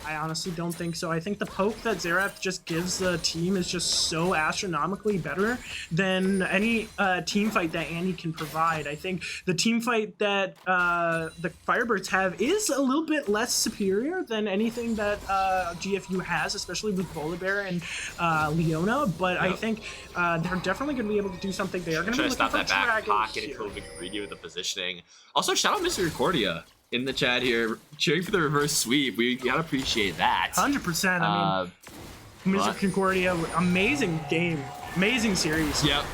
I honestly don't think so. I think the poke that Xerath just gives the team is just so astronomically better than any team fight that Annie can provide. I think the team fight that the Firebirds have is a little bit less superior than anything that GFU has, especially with Volibear and Leona, but I think they're definitely going to be able to do something. They are going to be looking stop for that back Dragon pocket and here. a little bit greedy with the positioning. Also, shout out Misericordia in the chat here, cheering for the reverse sweep. We gotta appreciate that. 100%. I mean, Mr. Concordia, amazing game, amazing series. Yep.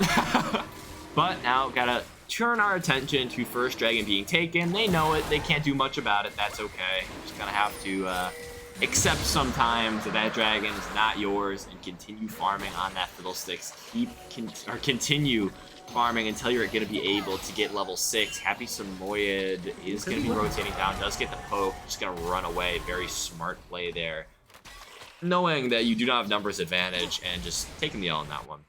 But now gotta turn our attention to first dragon being taken. They know it. They can't do much about it. That's okay. Just gonna have to accept sometimes that that dragon is not yours and continue farming on that Fiddlesticks. Continue farming until you're going to be able to get level 6. Happy Samoyed is going to be rotating down, does get the poke, just going to run away. Very smart play there. Knowing that you do not have numbers advantage and just taking the L on that one.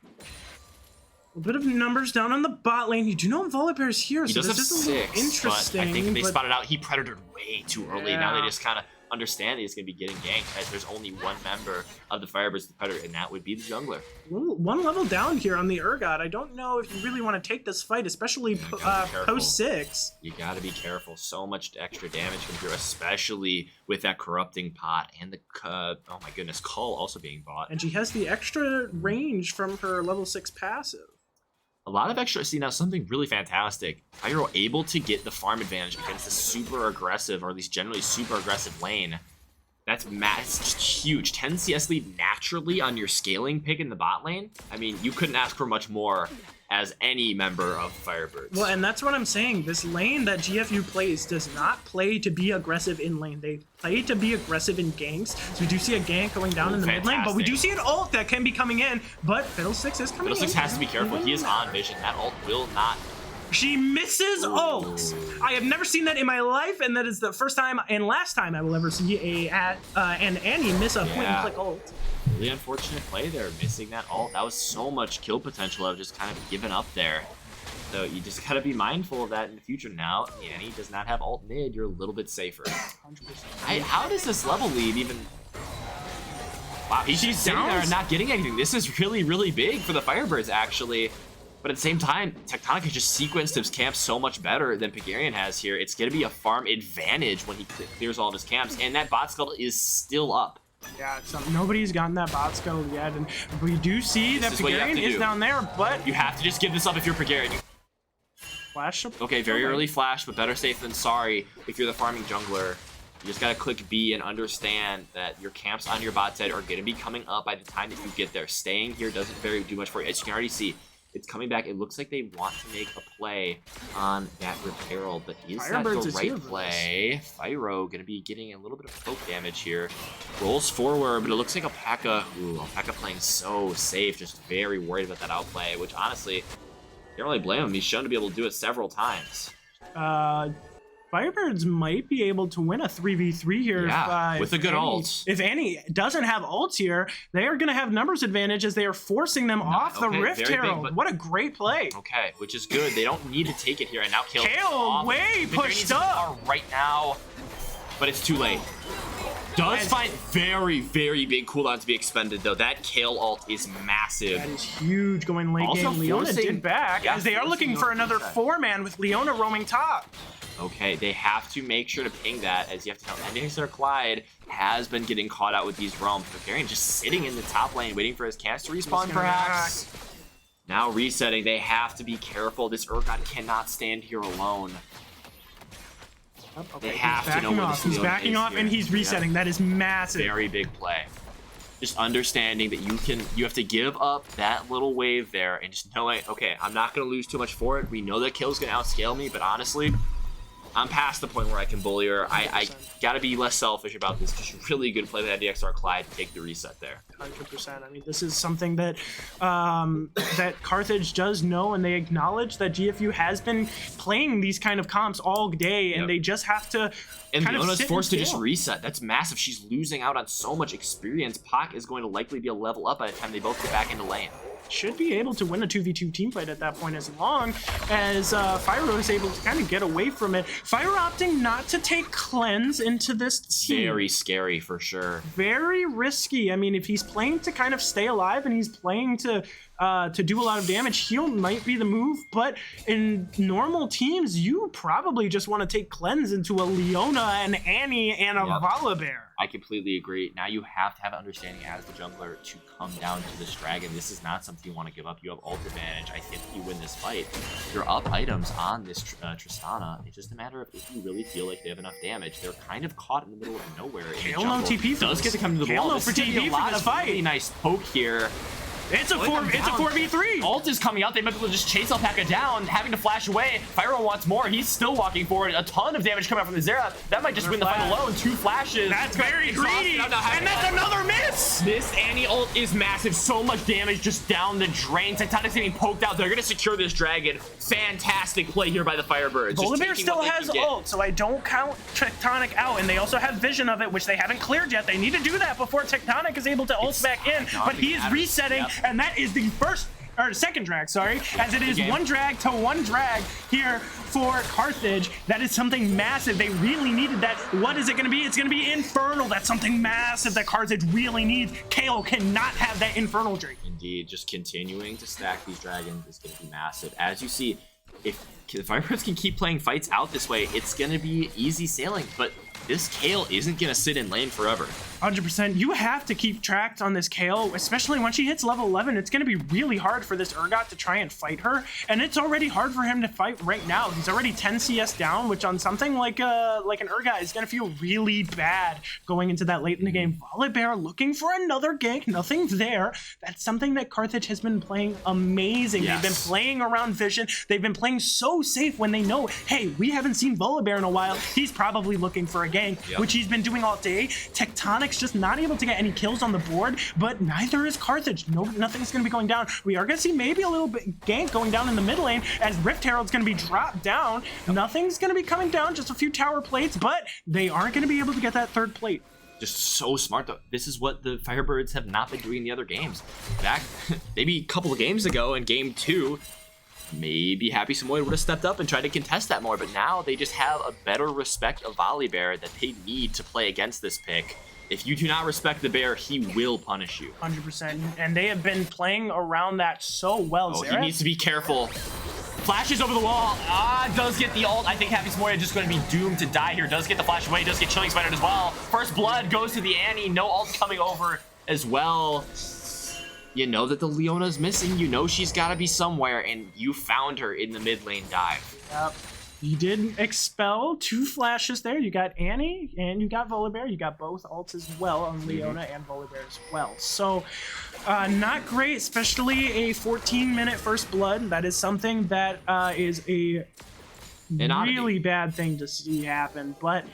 A bit of numbers down on the bot lane. You do know Volibear's here, He so does have this is a little 6, interesting. but I think they but spotted out he predatored way too early. Now Yeah. they just kind of understand that he's going to be getting ganked as there's only one member of the Firebirds the predator, and that would be the jungler. one level down here on the Urgot. I don't know if you really want to take this fight, especially gotta be careful. post 6. You got to be careful. So much extra damage from here, especially with that corrupting pot and the oh my goodness, call also being bought. And she has the extra range from her level 6 passive. A lot of extra. See, now something really fantastic. How you're able to get the farm advantage against a super aggressive, or at least generally super aggressive lane. That's just huge. 10 CS lead naturally on your scaling pick in the bot lane. I mean, you couldn't ask for much more as any member of Firebirds. Well, and that's what I'm saying. This lane that GFU plays does not play to be aggressive in lane. They play to be aggressive in ganks. So we do see a gank going down in the mid lane, but we do see an ult that can be coming in. But Fiddlesticks is coming in. Fiddlesticks has to be careful. He is on vision. That ult will not. She misses ult. I have never seen that in my life, and that is the first time and last time I will ever see an Annie miss a point-and-click ult. Really unfortunate play there, missing that ult. That was so much kill potential. I've just kind of given up there. So you just gotta be mindful of that in the future. Now, Annie does not have ult mid. You're a little bit safer. 100%. How does this level lead even? Wow, he's just sitting there and not getting anything. This is really, really big for the Firebirds, actually. But at the same time, Tectonic has just sequenced his camp so much better than Pagarian has here. It's going to be a farm advantage when he clears all of his camps. And that bot scuttle is still up. Yeah, nobody's gotten that bot scuttle yet. And we do see that Pagarian is down there, but you have to just give this up if you're Pagarian. Flash up. Okay, very early flash, but better safe than sorry if you're the farming jungler. You just gotta click B and understand that your camps on your bot side are gonna be coming up by the time that you get there. Staying here doesn't do much for you. As you can already see, it's coming back. It looks like they want to make a play on that repair, but is that the right play? Fyro gonna be getting a little bit of poke damage here. Rolls forward, but it looks like Alpaca. Ooh, Alpaca playing so safe, just very worried about that outplay, which honestly, can't really blame him. He's shown to be able to do it several times. Firebirds might be able to win a 3v3 here. Yeah, with a good ult. If Annie doesn't have ults here, they are going to have numbers advantage as they are forcing them off the Rift Herald. What a great play. Okay, which is good. They don't need to take it here. And now Kale way pushed up. Right now, but it's too late. Does find very, very big cooldown to be expended, though. That Kale ult is massive. That is huge going late game. Leona did back as they are looking for another 4-man with Leona roaming top. Okay, they have to make sure to ping that, as you have to know, Endixer Clyde has been getting caught out with these roams. Pagarian just sitting in the top lane, waiting for his camps to respawn, perhaps. Now resetting, they have to be careful. This Urgot cannot stand here alone. Okay, they have to know where this He's backing off, and he's resetting. Yeah. That is massive. Very big play. Just understanding that you have to give up that little wave there, and just knowing, okay, I'm not going to lose too much for it. We know that Kill's going to outscale me, but honestly, I'm past the point where I can bully her. I gotta be less selfish about this. Just really good play by DXR Clyde to take the reset there. 100%. I mean, this is something that that Carthage does know, and they acknowledge that GFU has been playing these kind of comps all day, and they just have to. And kind of Leona's sit forced to and just scale. reset. That's massive. She's losing out on so much experience. Pac is going to likely be a level up by the time they both get back into lane. Should be able to win a 2v2 team fight at that point, as long as Fyro is able to kind of get away from it. Fyro opting not to take cleanse into this team. Very scary for sure. Very risky. I mean, if he's playing to kind of stay alive and he's playing to do a lot of damage, heal might be the move, but in normal teams, you probably just want to take cleanse into a Leona, an Annie, and a Volibear. I completely agree. Now you have to have an understanding as the jungler to come down to this dragon. This is not something you want to give up. You have ult advantage. I think if you win this fight, you're up items on this Tristana. It's just a matter of if you really feel like they have enough damage. They're kind of caught in the middle of nowhere. Kale no TP does get to come to the wall. Kale no for TP for this fight. Really nice poke here. It's a 4v3. Ult is coming out. They might be able to just chase Alpaca down, having to flash away. Fyro wants more. He's still walking forward. A ton of damage coming out from the Zera. That might just win the fight alone. 2 flashes. That's very greedy. And that's another miss. This Annie ult is massive. So much damage just down the drain. Tectonic's getting poked out. They're going to secure this dragon. Fantastic play here by the Firebirds. Volibear still has ult, so I don't count Tectonic out. And they also have vision of it, which they haven't cleared yet. They need to do that before Tectonic is able to ult back in. But he is resetting. And that is the second drag, sorry, as it is 1 drag to 1 drag here for Carthage. That is something massive. They really needed that. What is it going to be? It's going to be Infernal. That's something massive that Carthage really needs. KO cannot have that Infernal Drake. Indeed, just continuing to stack these dragons is going to be massive. As you see, if the Firebirds can keep playing fights out this way, it's going to be easy sailing, but this Kale isn't going to sit in lane forever. 100%. You have to keep track on this Kale, especially when she hits level 11. It's going to be really hard for this Urgot to try and fight her, and it's already hard for him to fight right now. He's already 10 CS down, which on something like an Urgot is going to feel really bad going into that late in the game. Volibear looking for another gank, nothing there. That's something that Carthage has been playing amazing. Yes. They've been playing around vision. They've been playing so safe when they know, hey, we haven't seen Volibear in a while. He's probably looking for a gank, which he's been doing all day. Tectonic's just not able to get any kills on the board, but neither is Carthage. Nothing's going to be going down. We are going to see maybe a little bit gank going down in the mid lane as Rift Herald's going to be dropped down. Nothing's going to be coming down, just a few tower plates, but they aren't going to be able to get that 3rd plate. Just so smart, though. This is what the Firebirds have not been doing in the other games. Back maybe a couple of games ago in game 2, maybe Happy Samoyed would have stepped up and tried to contest that more, but now they just have a better respect of Volibear that they need to play against this pick. If you do not respect the bear, he will punish you. 100%. And they have been playing around that so well. Oh, he needs to be careful. Flashes over the wall. Does get the ult. I think Happy Samoyed just going to be doomed to die here. Does get the flash away. Does get Chilling Spider as well. First blood goes to the Annie. No ult coming over as well. You know that the Leona's missing. You know she's got to be somewhere, and you found her in the mid lane dive. Yep. You did expel 2 flashes there. You got Annie and you got Volibear. You got both ults as well on Leona and Volibear as well. So not great, especially a 14-minute first blood. That is something that is a really bad thing to see happen. But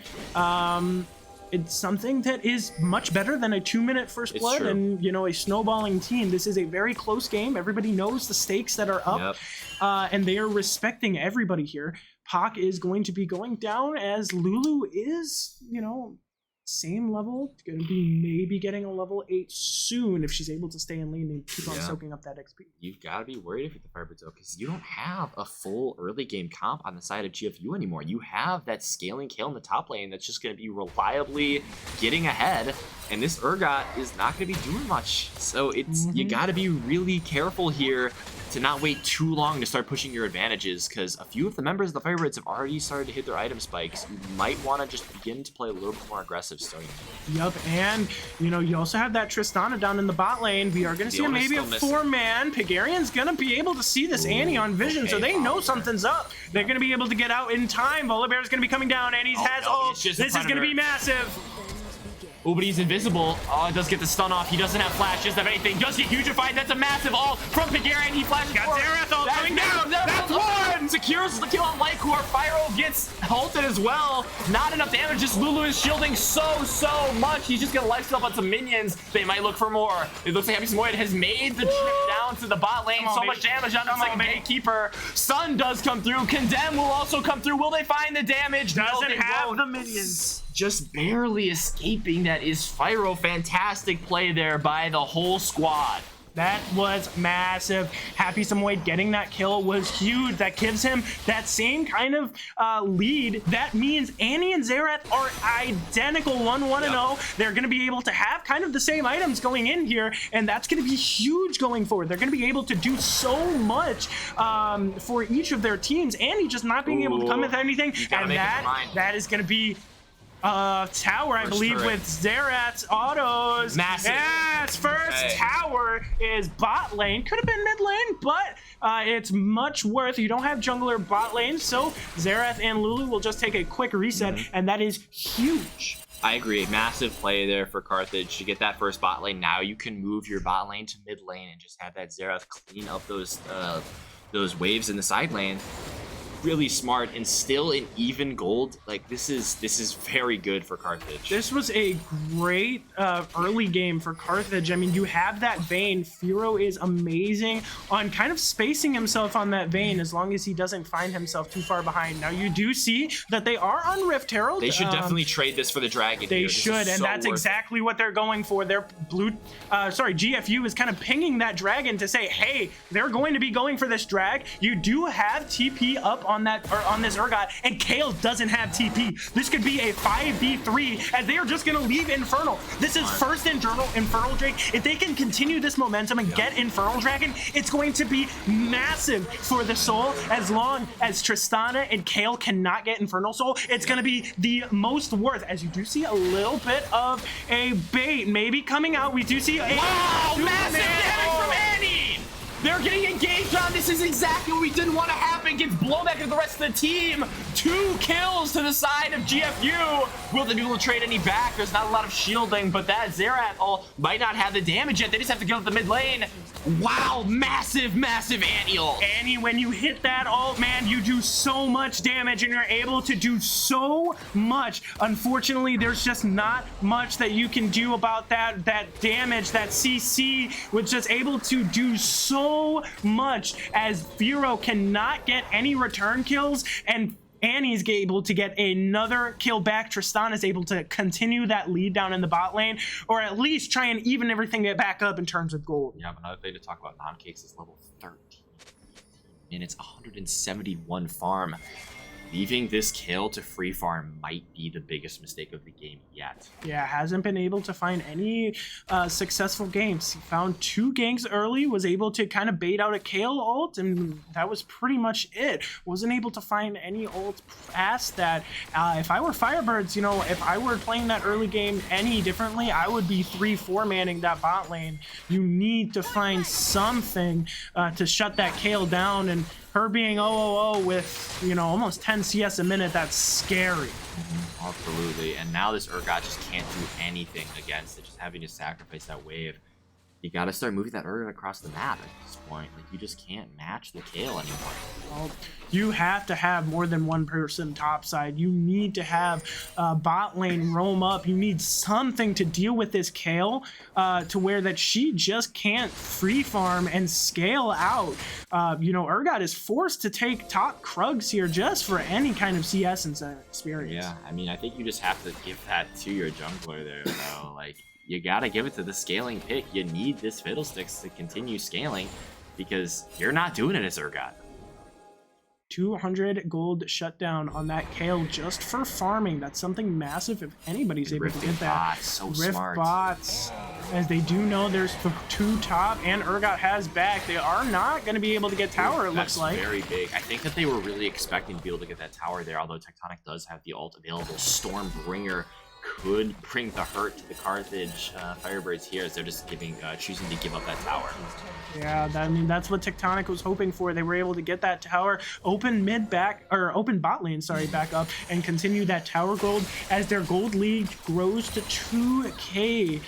it's something that is much better than a 2-minute first blood and, you know, a snowballing team. This is a very close game. Everybody knows the stakes that are up, and they are respecting everybody here. Pac is going to be going down as Lulu is, you know, same level. Going to be maybe getting a level 8 soon if she's able to stay in lane and keep on soaking up that XP. You've got to be worried if you're the Firebirds, though, because you don't have a full early game comp on the side of GFU anymore. You have that scaling Kale in the top lane that's just going to be reliably getting ahead, and this Urgot is not going to be doing much. So it's you got to be really careful here to not wait too long to start pushing your advantages, because a few of the members of the Firebirds have already started to hit their item spikes. You might want to just begin to play a little bit more aggressive starting. Yep, and you know, you also have that Tristana down in the bot lane. We are going to see maybe a 4-man. Pigarian's going to be able to see this Annie on vision, so they know something's up. They're going to be able to get out in time. Volibear's going to be coming down, and he has ult. This is going to be massive. Oh, but he's invisible. Oh, it does get the stun off. He doesn't have flash, doesn't have anything. Does get hugified. That's a massive ult from Pigarian. He flashes. Got Zerath ult coming down. That's 1! Secures the kill on Lycor. Fyro gets gets halted as well. Not enough damage. Just Lulu is shielding so much. He's just gonna lifesteal up on some minions. They might look for more. It looks like Happy Samoyed has made the trip down to the bot lane. So much damage on the second gatekeeper. Sun does come through. Condemn will also come through. Will they find the damage? Doesn't they have won't. the minions. Just barely escaping. That is Fyro. Fantastic play there by the whole squad. That was massive. Happy Samoyed getting that kill was huge. That gives him that same kind of lead. That means Annie and Xerath are identical, 1-1-0. They're going to be able to have kind of the same items going in here, and that's going to be huge going forward. They're going to be able to do so much for each of their teams. Annie just not being able to come with anything, and that is going to be tower, I believe, with Xerath's autos. Massive. Yes, first tower is bot lane. Could have been mid lane, but it's much worth. You don't have jungler bot lane, so Xerath and Lulu will just take a quick reset, and that is huge. I agree. Massive play there for Carthage to get that first bot lane. Now you can move your bot lane to mid lane and just have that Xerath clean up those waves in the side lane. Really smart, and still in even gold. Like, this is very good for Carthage. This was a great early game for Carthage. I mean, you have that Vayne. Firo is amazing on kind of spacing himself on that Vayne as long as he doesn't find himself too far behind. Now, you do see that they are on Rift Herald. They should definitely trade this for the dragon. They should, and that's exactly what they're going for. Their GFU is kind of pinging that dragon to say, hey, they're going to be going for this drag. You do have TP up on that, or on this Urgot, and Kale doesn't have TP. This could be a 5v3 as they are just going to leave Infernal. This is first Infernal Drake. If they can continue this momentum and get Infernal Dragon, it's going to be massive for the Soul. As long as Tristana and Kale cannot get Infernal Soul, it's going to be the most worth. As you do see a little bit of a bait maybe coming out. We do see a massive damage from Annie. They're getting engaged on. This is exactly what we didn't want to happen. Gets blown back to the rest of the team. 2 kills to the side of GFU. Will they be able to trade any back? There's not a lot of shielding, but that Xerath might not have the damage yet. They just have to get up the mid lane. Wow, massive Annie ult. Annie, when you hit that ult, man, you do so much damage and you're able to do so much. Unfortunately, there's just not much that you can do about that damage. That CC was just able to do so much as Firo cannot get any return kills, and Annie's able to get another kill back. Tristan is able to continue that lead down in the bot lane, or at least try and even everything back up in terms of gold. Yeah, but another thing to talk about, non-cakes is level 13. And it's 171 farm. Leaving this kill to free farm might be the biggest mistake of the game yet. Yeah, hasn't been able to find any successful games. He found 2 ganks early, was able to kind of bait out a Kale ult, and that was pretty much it. Wasn't able to find any ult past that. If I were Firebirds, you know, if I were playing that early game any differently, I would be 3-4 manning that bot lane. You need to find something to shut that Kale down, and her being 0-0-0 with, you know, almost 10 CS a minute, that's scary. Absolutely. And now this Urgot just can't do anything against it, just having to sacrifice that wave. You gotta start moving that Urgot across the map at this point. Like, you just can't match the Kale anymore. Well, you have to have more than one person topside. You need to have bot lane roam up. You need something to deal with this Kale to where that she just can't free farm and scale out. You know, Urgot is forced to take top Krugs here just for any kind of CS and experience. Yeah, I mean, I think you just have to give that to your jungler there, though. Like, you gotta give it to the scaling pick. You need this Fiddlesticks to continue scaling because you're not doing it as Urgot. 200 gold shutdown on that Kale just for farming. That's something massive if anybody's able to get that. Bots, so Rift smart. bots, as they do know there's 2 top, and Urgot has back. They are not going to be able to get tower, it looks like. That's very big. I think that they were really expecting to be able to get that tower there, although Tectonic does have the ult available. Stormbringer could bring the hurt to the Carthage Firebirds here, as they're just choosing to give up that tower. Yeah, I mean, that's what Tectonic was hoping for. They were able to get that tower, open bot lane, back up, and continue that tower gold as their gold lead grows to 2K.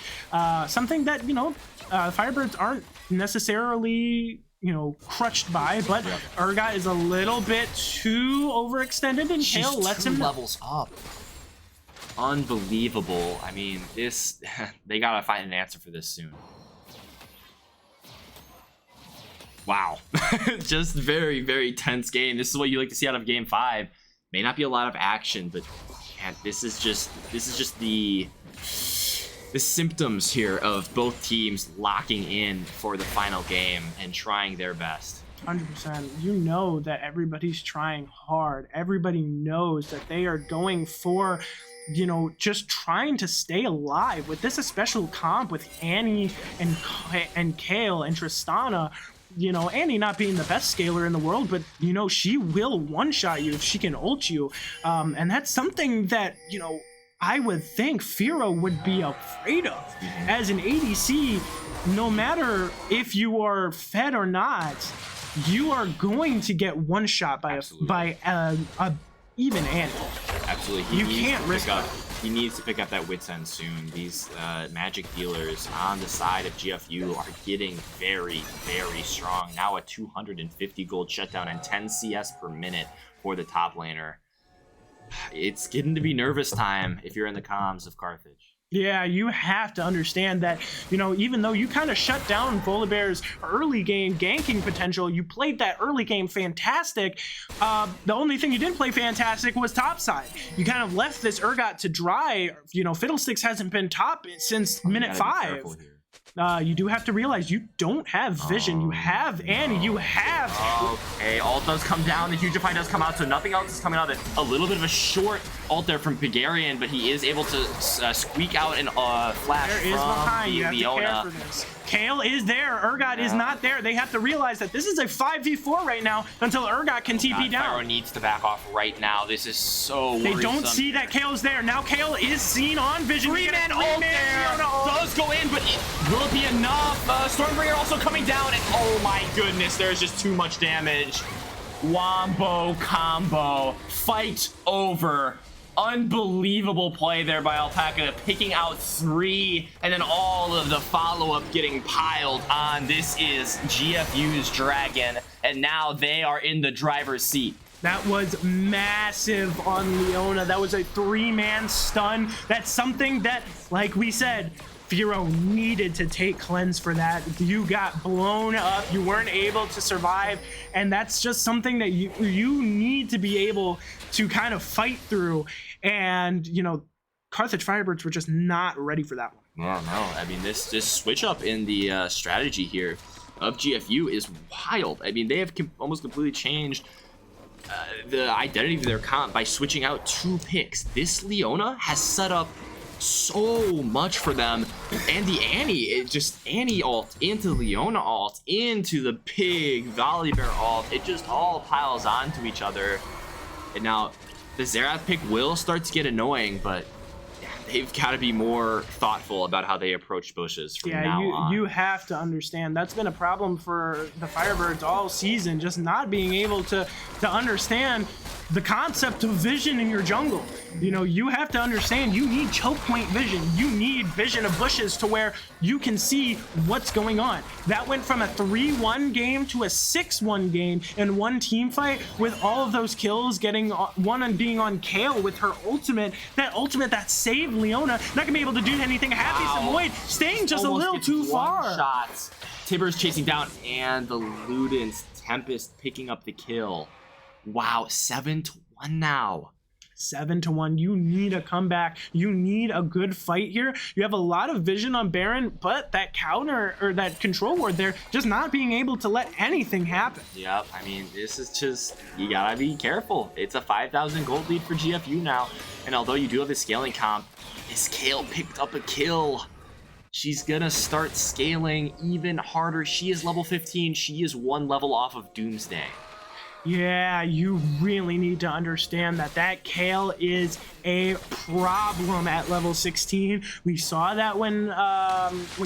Something that, you know, Firebirds aren't necessarily crutched by, but Urgot is a little bit too overextended, and She's Kale lets him levels up. Unbelievable. I mean, this they gotta find an answer for this soon. Wow. Just very, very tense game. This is what you like to see out of game 5. May not be a lot of action, but man, this is just the symptoms here of both teams locking in for the final game and trying their best. 100%. You know that everybody's trying hard. Everybody knows that they are going for, just trying to stay alive. With this special comp with Annie and Kale and Tristana, Annie not being the best scaler in the world, but, she will one-shot you if she can ult you. And that's something that, I would think Firo would be afraid of. As an ADC, no matter if you are fed or not, you are going to get one-shot by even Annie. Absolutely. You can't risk it. He needs to pick up that Wits End soon. These magic dealers on the side of GFU are getting very, very strong. Now a 250 gold shutdown and 10 CS per minute for the top laner. It's getting to be nervous time if you're in the comms of Carthage. Yeah, you have to understand that, even though you kind of shut down Volibear's early game ganking potential, you played that early game fantastic. The only thing you didn't play fantastic was topside. You kind of left this Urgot to dry. Fiddlesticks hasn't been top since minute 5. You do have to realize you don't have vision. You have Annie. You have... Okay, ult does come down. The Hugify does come out, so nothing else is coming out. A little bit of a short ult there from Pigarian, but he is able to squeak out and flash there is from behind. the You have Leona. to care for this. Kale is there. Urgot is not there. They have to realize that this is a 5v4 right now until Urgot can TP down. Pyro needs to back off right now. This is so worrisome. They don't see that Kale's there. Now Kale is seen on vision. Three-man ult there. Does go in, but will it be enough? Stormbringer also coming down, and oh my goodness, there's just too much damage. Wombo combo. Fight over. Unbelievable play there by Alpaca, picking out 3 and then all of the follow-up getting piled on. This is GFU's Dragon, and now they are in the driver's seat. That was massive on Leona. That was a 3-man stun. That's something that, like we said, Firo needed to take cleanse for that. You got blown up. You weren't able to survive. And that's just something that you need to be able to kind of fight through. And, Carthage Firebirds were just not ready for that one. No. I mean, this switch up in the strategy here of GFU is wild. I mean, they have almost completely changed the identity of their comp by switching out 2 picks. This Leona has set up so much for them, and the Annie ult into Leona ult into the big Volibear ult. It just all piles onto each other, and now the Xerath pick will start to get annoying, but they've got to be more thoughtful about how they approach bushes from now on. You have to understand that's been a problem for the Firebirds all season, just not being able to understand the concept of vision in your jungle. You have to understand you need choke point vision. You need vision of bushes to where you can see what's going on. That went from a 3-1 game to a 6-1 game in one team fight, with all of those kills getting one on being on Kale with her ultimate. That ultimate that saved Leona. Not gonna be able to do anything. Happy Samoyed staying just a little too far. Shots. Tibbers chasing down, and the Luden's Tempest picking up the kill. Wow, 7-1 now. 7-1. You need a comeback. You need a good fight here. You have a lot of vision on Baron, but that counter or that control ward there, just not being able to let anything happen. Yep, I mean, this is just, you gotta be careful. It's a 5,000 gold lead for GFU now, and although you do have a scaling comp, this Kale picked up a kill. She's gonna start scaling even harder. She is level 15. She is 1 level off of Doomsday. Yeah, you really need to understand that Kale is a problem at level 16. We saw that when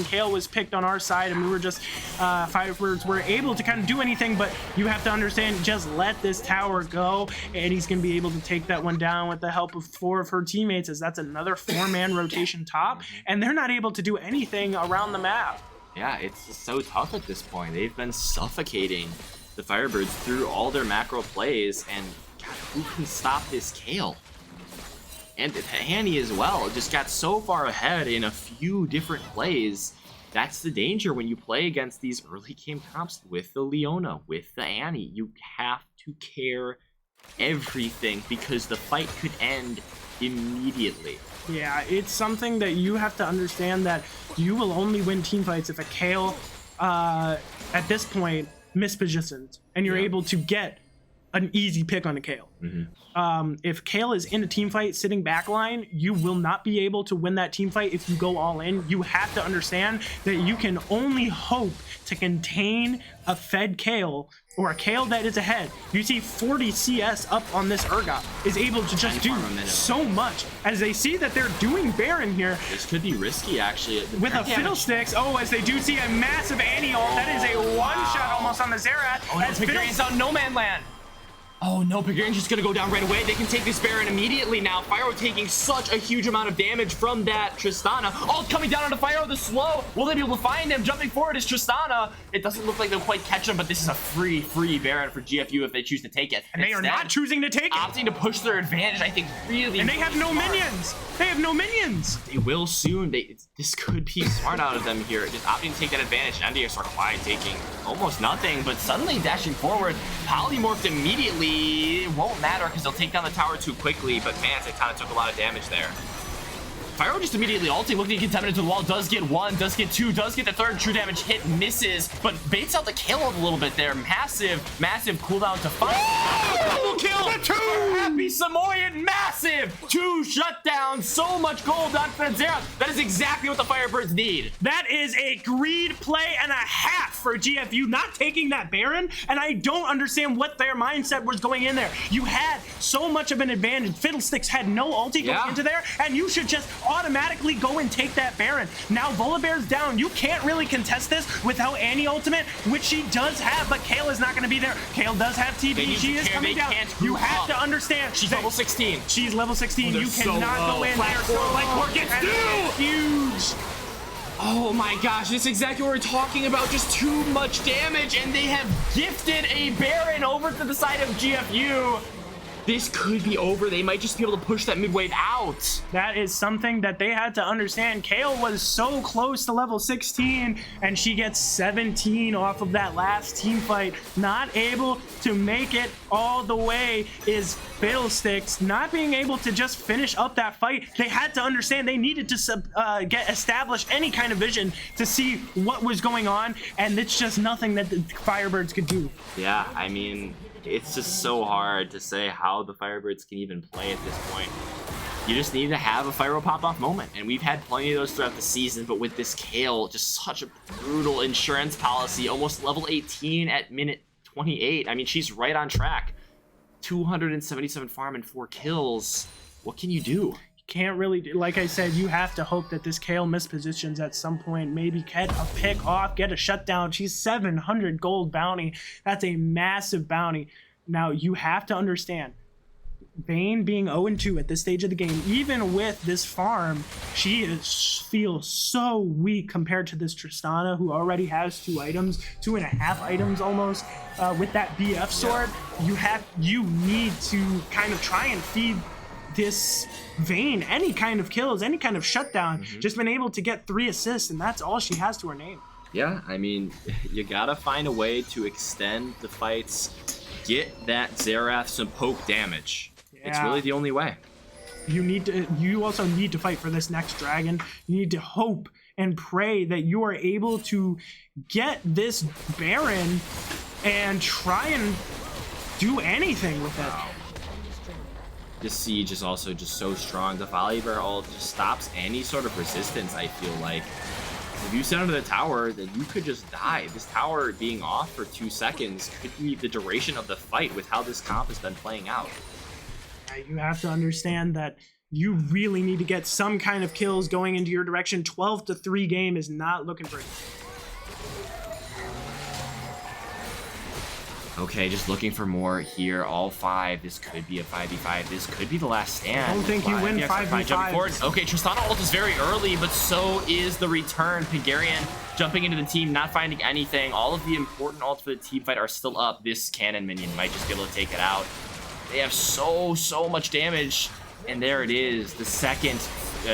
Kale was picked on our side, and we were just Firebirds were able to kind of do anything, but you have to understand, just let this tower go, and he's gonna be able to take that one down with the help of 4 of her teammates, as that's another 4-man rotation top, and they're not able to do anything around the map. Yeah, it's just so tough at this point. They've been suffocating the Firebirds through all their macro plays, and God, who can stop this Kale? And Hanny as well, just got so far ahead in a few different plays. That's the danger when you play against these early game comps with the Leona, with the Annie. You have to care everything because the fight could end immediately. Yeah, it's something that you have to understand that you will only win team fights if a Kale, at this point, mispositions, and you're able to get an easy pick on a Kale. If Kale is in a team fight sitting backline, you will not be able to win that team fight if you go all in. You have to understand that you can only hope to contain a fed Kale or a Kale that is ahead. You see 40 CS up on this Urgot is able to just do so much. As they see that they're doing Baron here. This could be risky, actually. With a Fiddlesticks. Oh, as they do see a massive Annie ult. That is a one-shot almost on the Xerath. Oh, no, Pigarian's out no man land. Oh no, Pigarian's just gonna go down right away. They can take this Baron immediately now. Fyro taking such a huge amount of damage from that Tristana. Oh, coming down onto Fyro, the slow. Will they be able to find him? Jumping forward is Tristana. It doesn't look like they'll quite catch him, but this is a free Baron for GFU if they choose to take it. And they are not choosing to take it. Opting to push their advantage, I think, really. And they have no minions. They have no minions. They will soon. This could be smart out of them here. Just opting to take that advantage. NDS are quiet, taking almost nothing, but suddenly dashing forward. Polymorphed immediately. It won't matter because they'll take down the tower too quickly, but man, they kind of took a lot of damage there. Fyro just immediately ulting, looking to contaminate to the wall, does get one, does get two, does get the third true damage hit, misses, but baits out the kill a little bit there. Massive cooldown to fight. Double kill! The two! Happy Samoyed, massive! 2 shutdowns, so much gold on Xerath. That is exactly what the Firebirds need. That is a greed play and a half for GFU, not taking that Baron, and I don't understand what their mindset was going in there. You had so much of an advantage. Fiddlesticks had no ulti going into there, and you should just automatically go and take that Baron. Now Volibear's down. You can't really contest this without Annie ultimate, which she does have, but Kale is not going to be there. Kale does have TP. She is coming down. You have to understand. She's level 16. She's level 16. You cannot go in there. Like gets huge. Oh my gosh, this is exactly what we're talking about. Just too much damage, and they have gifted a Baron over to the side of GFU. This could be over. They might just be able to push that mid wave out. That is something that they had to understand. Kale was so close to level 16, and she gets 17 off of that last team fight. Not able to make it all the way is Fiddlesticks. Not being able to just finish up that fight. They had to understand they needed to establish any kind of vision to see what was going on, and it's just nothing that the Firebirds could do. Yeah, I mean, it's just so hard to say how the Firebirds can even play at this point. You just need to have a Fyro pop-off moment, and we've had plenty of those throughout the season, but with this Kale, just such a brutal insurance policy, almost level 18 at minute 28. I mean, she's right on track. 277 farm and 4 kills. What can you do? Can't really do, like I said, you have to hope that this Kale mispositions at some point, maybe get a pick off, get a shutdown. She's 700 gold bounty. That's a massive bounty. Now you have to understand, Vayne being 0-2 at this stage of the game, even with this farm, she feels so weak compared to this Tristana, who already has 2 items, 2.5 items almost, with that BF sword. You need to kind of try and feed this Vayne any kind of kills, any kind of shutdown. Just been able to get 3 assists, and that's all she has to her name. Yeah, I mean, you gotta find a way to extend the fights, get that Xerath some poke damage. Yeah. It's really the only way. You also need to fight for this next dragon. You need to hope and pray that you are able to get this Baron and try and do anything with it. This siege is also just so strong. The Volibear ult just stops any sort of resistance, I feel like. If you sit under the tower, then you could just die. This tower being off for 2 seconds could be the duration of the fight with how this comp has been playing out. You have to understand that you really need to get some kind of kills going into your direction. 12-3 game is not looking pretty. Okay, just looking for more here. All 5. This could be a 5v5. This could be the last stand. I don't think you win 5v5. Jumping forward. Okay, Tristana ult is very early, but so is the return. Pagarian jumping into the team, not finding anything. All of the important ults for the team fight are still up. This cannon minion might just be able to take it out. They have so much damage. And there it is, the second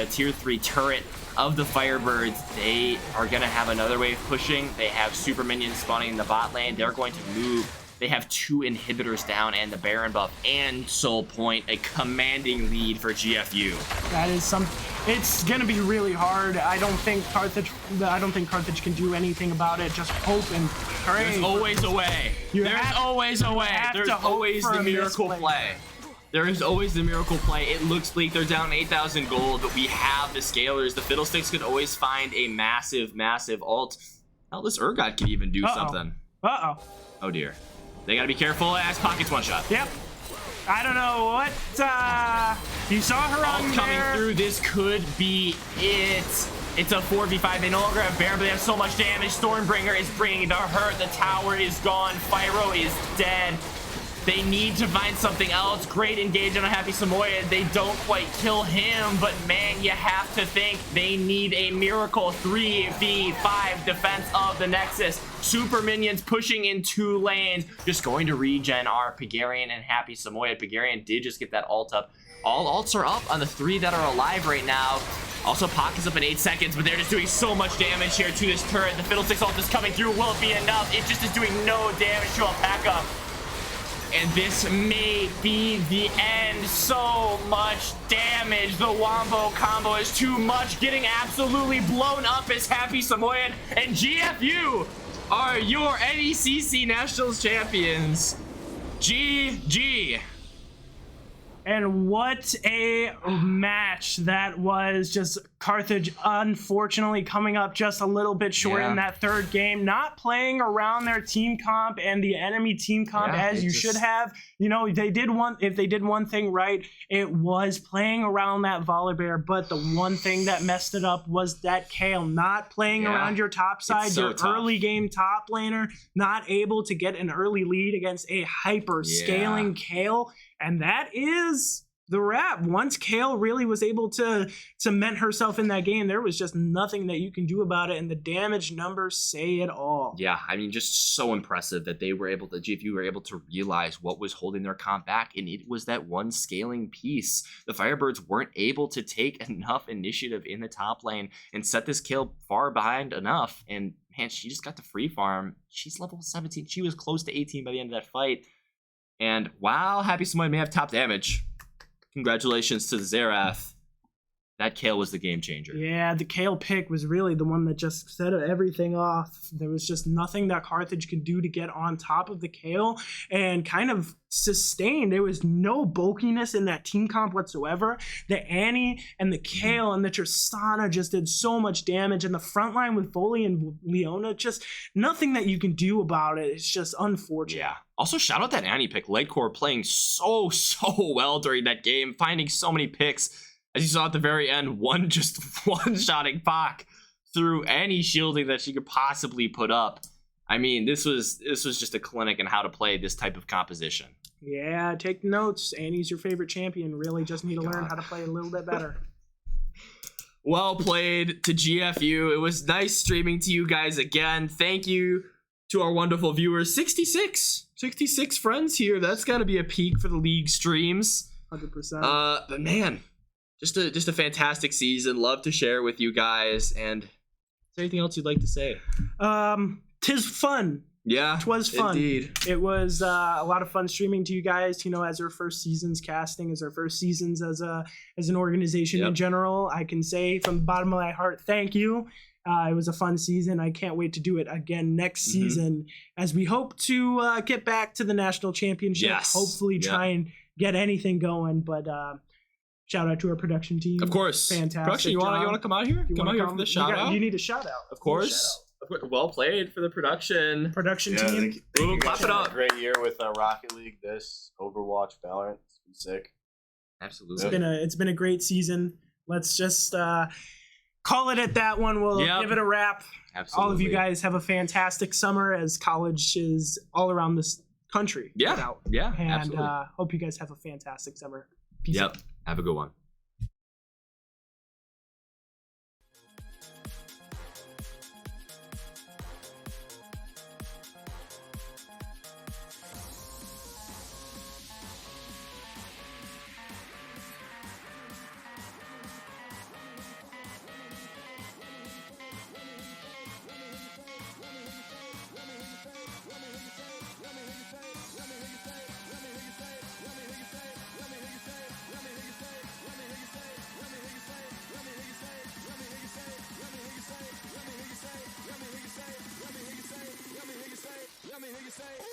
tier 3 turret of the Firebirds. They are going to have another wave pushing. They have super minions spawning in the bot lane. They're going to move. They have 2 inhibitors down and the Baron buff and Soul Point, a commanding lead for GFU. That is it's gonna be really hard. I don't think Carthage can do anything about it. Just hope and pray. There's always a way. There's always a way. There's always the miracle play. There is always the miracle play. It looks bleak. They're down 8,000 gold, but we have the scalers. The Fiddlesticks could always find a massive ult. Hell, this Urgot could even do something. Oh dear. They gotta be careful as Pockets one shot. Yep. I don't know what you saw her on coming through. This could be it. It's a 4v5. They no longer have Baron, but they have so much damage. Stormbringer is bringing the hurt. The tower is gone. Pyro is dead. They need to find something else. Great engage on a Happy Samoyed. They don't quite kill him, but man, you have to think they need a miracle 3v5 defense of the Nexus. Super minions pushing in 2 lanes. Just going to regen our Pagarian and Happy Samoyed. Pagarian did just get that ult up. All ults are up on the 3 that are alive right now. Also, Pocket's up in 8 seconds, but they're just doing so much damage here to this turret. The Fiddlesticks ult is coming through. Will it be enough? It just is doing no damage to Alpaca. And this may be the end. So much damage. The Wombo combo is too much. Getting absolutely blown up as Happy Samoyed and GFU are your NECC Nationals champions. GG. And what a match that was. Just Carthage unfortunately coming up just a little bit short in that 3rd game, not playing around their team comp and the enemy team comp as you should have. You know, if they did one thing right, it was playing around that Volibear, but the one thing that messed it up was that Kale not playing around your top side, your early game top laner, not able to get an early lead against a hyper scaling Kale. And that is the wrap. Once Kale really was able to cement herself in that game, there was just nothing that you can do about it, and the damage numbers say it all. Yeah, I mean, just so impressive that GFU were able to realize what was holding their comp back, and it was that one scaling piece. The Firebirds weren't able to take enough initiative in the top lane and set this Kale far behind enough, and man, she just got the free farm. She's level 17. She was close to 18 by the end of that fight. And while Happy Samoyed may have top damage, congratulations to Xerath. That Kale was the game changer. Yeah, the Kale pick was really the one that just set everything off. There was just nothing that Carthage could do to get on top of the Kale and kind of sustain. There was no bulkiness in that team comp whatsoever. The Annie and the Kale and the Tristana just did so much damage. And the front line with Foley and Leona, just nothing that you can do about it. It's just unfortunate. Yeah. Also, shout out that Annie pick. Lightcore playing so well during that game, finding so many picks. As you saw at the very end, one-shotting Pac through any shielding that she could possibly put up. I mean, this was just a clinic in how to play this type of composition. Yeah, take notes. Annie's your favorite champion. Really just need to learn how to play a little bit better. Well played to GFU. It was nice streaming to you guys again. Thank you to our wonderful viewers. 66 friends here. That's got to be a peak for the league streams. 100%. But man, just a fantastic season. Love to share with you guys. And is there anything else you'd like to say? Tis fun. Yeah, it was fun. Indeed. It was a lot of fun streaming to you guys. You know, as our first seasons casting, as our first seasons as an organization in general, I can say from the bottom of my heart, thank you. It was a fun season. I can't wait to do it again next season as we hope to get back to the national championship. Yes. Hopefully, try and get anything going. But shout out to our production team. Of course, fantastic. Production, you want to come out here? Come out here for the shout out. You need a shout out. Of course. Well played for the production team. Thank you. Clap it up. Great year with Rocket League, this Overwatch, Valorant. It's been sick. Absolutely. It's been a great season. Let's just call it at that one. We'll give it a wrap. Absolutely. All of you guys have a fantastic summer as college is all around country. Yeah, without. yeah, And absolutely. hope you guys have a fantastic summer. Peace Yep. out. Have a good one. Let me hear you say it.